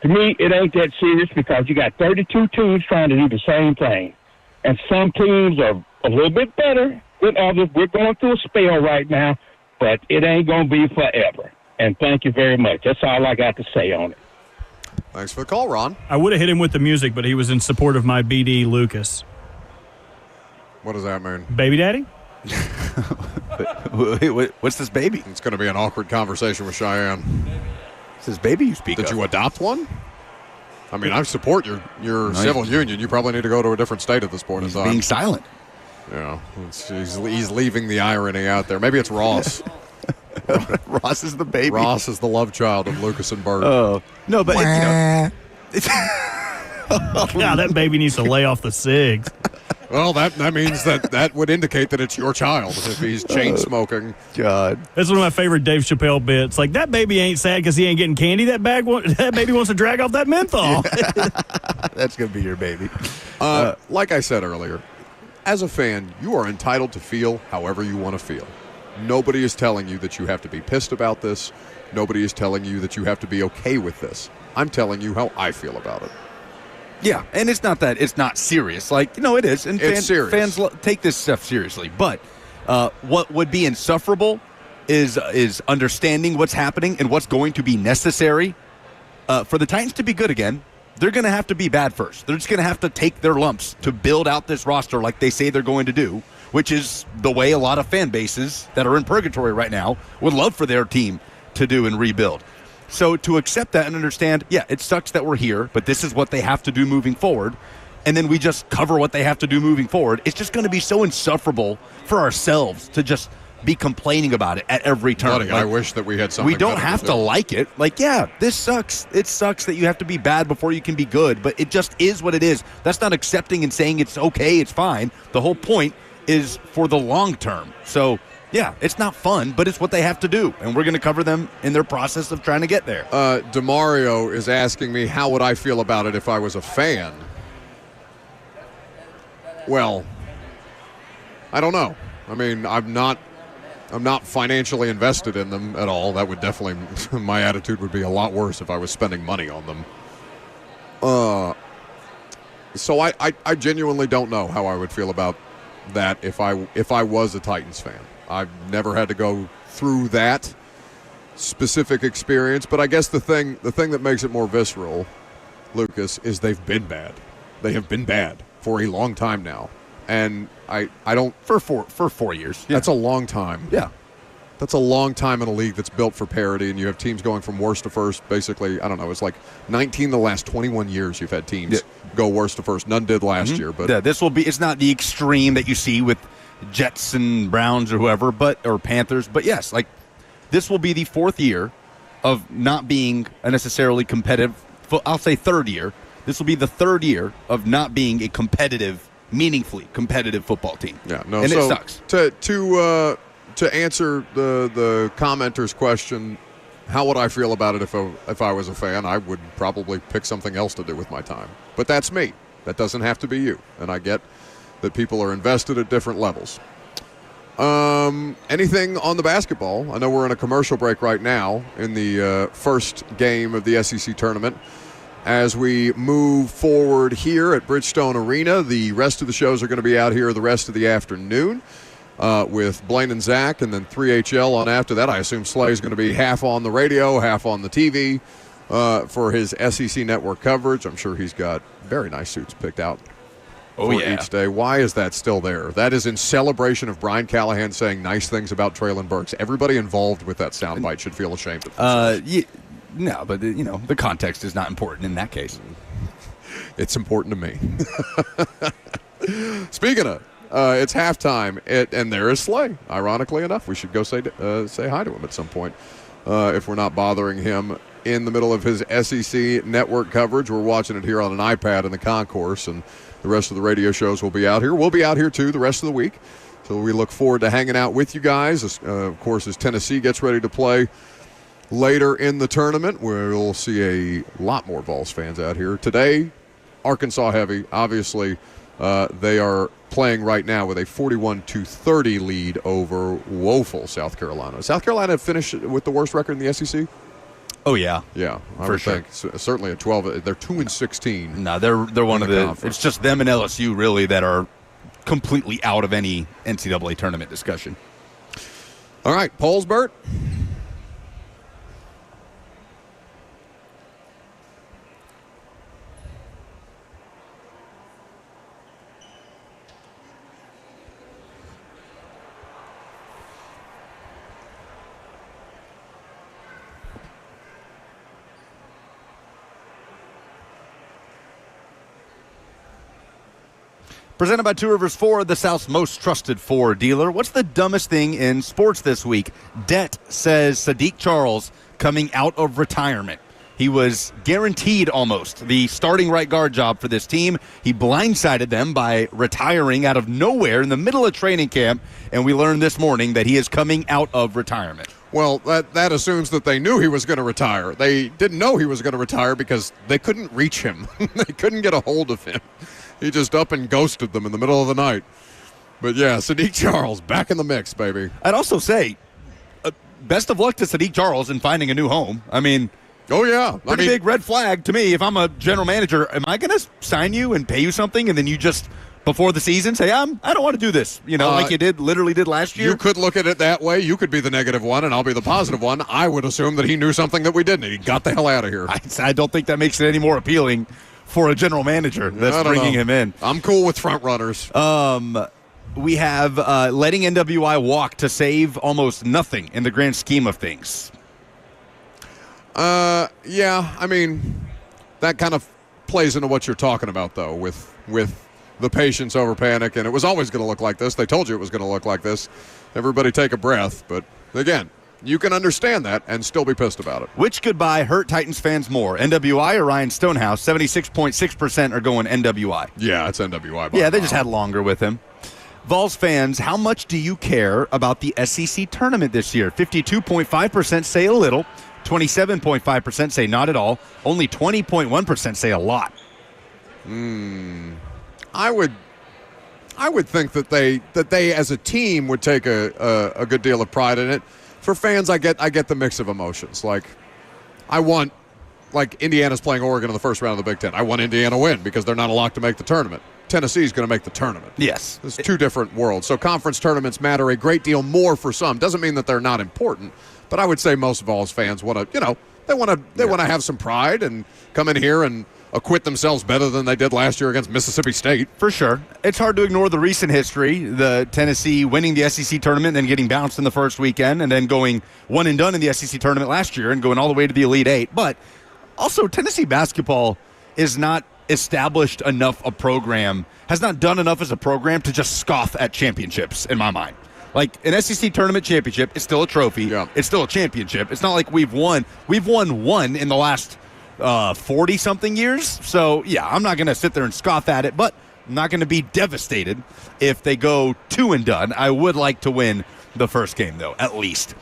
To me, it ain't that serious because you got 32 teams trying to do the same thing. And some teams are a little bit better than others. We're going through a spell right now, but it ain't going to be forever. And thank you very much. That's all I got to say on it.
Thanks for the call, Ron.
I would have hit him with the music, but he was in support of my BD, Lucas.
What does that mean?
Baby daddy?
What's this baby?
It's going to be an awkward conversation with Cheyenne.
It's this baby you speak
Did
of.
you adopt one? I mean, I support your civil union. You probably need to go to a different state at this point in time.
Being silent.
Yeah, he's leaving the irony out there. Maybe it's Ross.
Ross is the baby.
Ross is the love child of Lucas and Bert.
Oh, no, but
God, that baby needs to lay off the cigs.
Well, that means that would indicate that it's your child if he's chain smoking.
God,
that's one of my favorite Dave Chappelle bits. Like, that baby ain't sad because he ain't getting candy. That baby wants to drag off that menthol.
That's gonna be your baby.
Like I said earlier, as a fan, you are entitled to feel however you want to feel. Nobody is telling you that you have to be pissed about this. Nobody is telling you that you have to be okay with this. I'm telling you how I feel about it.
Yeah, and it's not that it's not serious. Like, it is. And
it's serious.
Fans take this stuff seriously. But what would be insufferable is understanding what's happening and what's going to be necessary for the Titans to be good again. They're going to have to be bad first. They're just going to have to take their lumps to build out this roster like they say they're going to do, which is the way a lot of fan bases that are in purgatory right now would love for their team to do and rebuild. So to accept that and understand, yeah, it sucks that we're here, but this is what they have to do moving forward, and then we just cover what they have to do moving forward, it's just going to be so insufferable for ourselves to just be complaining about it at every turn.
Buddy, I wish that we had something.
We don't have to like it. Like, yeah, this sucks. It sucks that you have to be bad before you can be good, but it just is what it is. That's not accepting and saying it's okay, it's fine. The whole point is for the long term. So, yeah, it's not fun, but it's what they have to do, and we're going to cover them in their process of trying to get there.
DeMario is asking me, how would I feel about it if I was a fan? Well, I don't know. I mean, I'm not financially invested in them at all. That would definitely, my attitude would be a lot worse if I was spending money on them. So I genuinely don't know how I would feel about that if I was a Titans fan. I've never had to go through that specific experience, but I guess the thing that makes it more visceral, Lucas, is they've been bad. They have been bad for a long time now, and I don't
for 4 years.
Yeah. That's a long time.
Yeah,
that's a long time in a league that's built for parity, and you have teams going from worst to first. Basically, I don't know. It's like 19 the last 21 years you've had teams go worst to first. None did last year, but
this will be. It's not the extreme that you see with Jets and Browns or whoever, or Panthers. But yes, like this will be the fourth year of not being a necessarily competitive. I'll say third year. This will be the third year of not being a competitive, meaningfully competitive football team.
Yeah, no,
and
so
it sucks.
To answer the commenter's question, how would I feel about it if I was a fan? I would probably pick something else to do with my time. But that's me. That doesn't have to be you. And I get that people are invested at different levels. Anything on the basketball? I know we're in a commercial break right now in the first game of the SEC tournament. As we move forward here at Bridgestone Arena, the rest of the shows are going to be out here the rest of the afternoon. with Blaine and Zach, and then 3HL on after that. I assume Slay's going to be half on the radio, half on the TV for his SEC network coverage. I'm sure he's got very nice suits picked out for each day. Why is that still there? That is in celebration of Brian Callahan saying nice things about Treylon Burks. Everybody involved with that soundbite should feel ashamed of themselves.
No, but the context is not important in that case.
It's important to me. Speaking of, it's halftime, and there is Slay. Ironically enough, we should go say hi to him at some point if we're not bothering him in the middle of his SEC network coverage. We're watching it here on an iPad in the concourse, and the rest of the radio shows will be out here. We'll be out here, too, the rest of the week. So we look forward to hanging out with you guys. Of course, as Tennessee gets ready to play later in the tournament, we'll see a lot more Vols fans out here. Today, Arkansas heavy. Obviously, they are playing right now with a 41-30 lead over woeful South Carolina. South Carolina finished with the worst record in the SEC?
Oh, yeah.
Yeah, I
for
would
sure.
think. Certainly at 12. They're 2-16.
No, they're one of the – it's just them and LSU really that are completely out of any NCAA tournament discussion.
All right, polls, Bert.
Presented by Two Rivers Ford, the South's most trusted Ford dealer. What's the dumbest thing in sports this week? Det says Sadiq Charles coming out of retirement. He was guaranteed almost the starting right guard job for this team. He blindsided them by retiring out of nowhere in the middle of training camp, and we learned this morning that he is coming out of retirement.
Well, that assumes that they knew he was going to retire. They didn't know he was going to retire because they couldn't reach him. They couldn't get a hold of him. He just up and ghosted them in the middle of the night. But, yeah, Sadiq Charles back in the mix, baby.
I'd also say best of luck to Sadiq Charles in finding a new home. I mean,
oh, yeah.
Pretty big red flag to me. If I'm a general manager, am I going to sign you and pay you something and then you just, before the season, say, I don't want to do this, like you literally did last year?
You could look at it that way. You could be the negative one, and I'll be the positive one. I would assume that he knew something that we didn't. He got the hell out of here.
I don't think that makes it any more appealing for a general manager that's bringing him in.
I'm cool with front runners.
We have letting NWI walk to save almost nothing in the grand scheme of things.
Yeah, I mean, that kind of plays into what you're talking about, though, with the patience over panic, and it was always going to look like this. They told you it was going to look like this. Everybody take a breath, but again, you can understand that and still be pissed about it.
Which goodbye hurt Titans fans more, NWI or Ryan Stonehouse? 76.6% are going NWI.
Yeah, it's NWI.
Yeah, they just had longer with him. Vols fans, how much do you care about the SEC tournament this year? 52.5% say a little, 27.5% say not at all, only 20.1% say a lot.
I would think that they as a team would take a good deal of pride in it. For fans, I get the mix of emotions. Like Indiana's playing Oregon in the first round of the Big Ten. I want Indiana to win because they're not a lock to make the tournament. Tennessee's going to make the tournament.
Yes.
It's two different worlds. So conference tournaments matter a great deal more for some. Doesn't mean that they're not important, but I would say most Vols fans want to, they want to have some pride and come in here and acquit themselves better than they did last year against Mississippi State.
For sure. It's hard to ignore the recent history, the Tennessee winning the SEC tournament, then getting bounced in the first weekend, and then going one and done in the SEC tournament last year and going all the way to the Elite Eight. But also, Tennessee basketball is not established enough a program, has not done enough as a program to just scoff at championships, in my mind. Like, an SEC tournament championship is still a trophy. Yeah. It's still a championship. It's not like we've won one in the last 40-something years. So, yeah, I'm not going to sit there and scoff at it, but I'm not going to be devastated if they go 2 and done. I would like to win the first game, though, at least.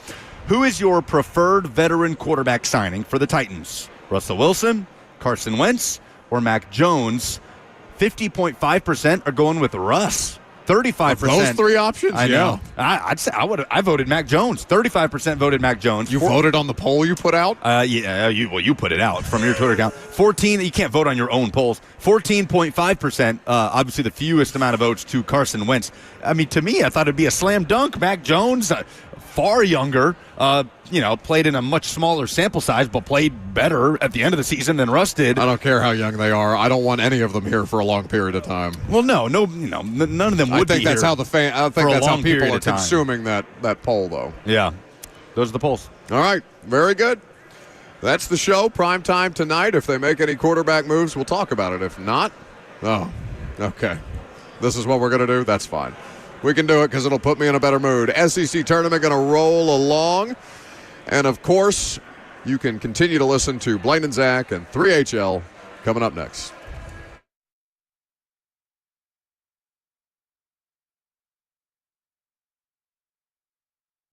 Who is your preferred veteran quarterback signing for the Titans? Russell Wilson, Carson Wentz, or Mac Jones? 50.5% are going with Russ. 35%.
Those three options?
I know. I'd say I voted Mac Jones. 35% voted Mac Jones.
You voted on the poll you put out?
You put it out from your Twitter account. 14. You can't vote on your own polls. 14.5%. Obviously, the fewest amount of votes to Carson Wentz. I mean, to me, I thought it'd be a slam dunk. Mac Jones, far younger. Played in a much smaller sample size, but played better at the end of the season than Russ did.
I don't care how young they are. I don't want any of them here for a long period of time.
Well, none of them would be
I think that's
here
how people are consuming that poll, though.
Yeah, those are the polls.
All right, very good. That's the show. Prime time tonight. If they make any quarterback moves, we'll talk about it. If not, okay. This is what we're going to do. That's fine. We can do it because it'll put me in a better mood. SEC tournament going to roll along. And, of course, you can continue to listen to Blaine and Zach and 3HL coming up next.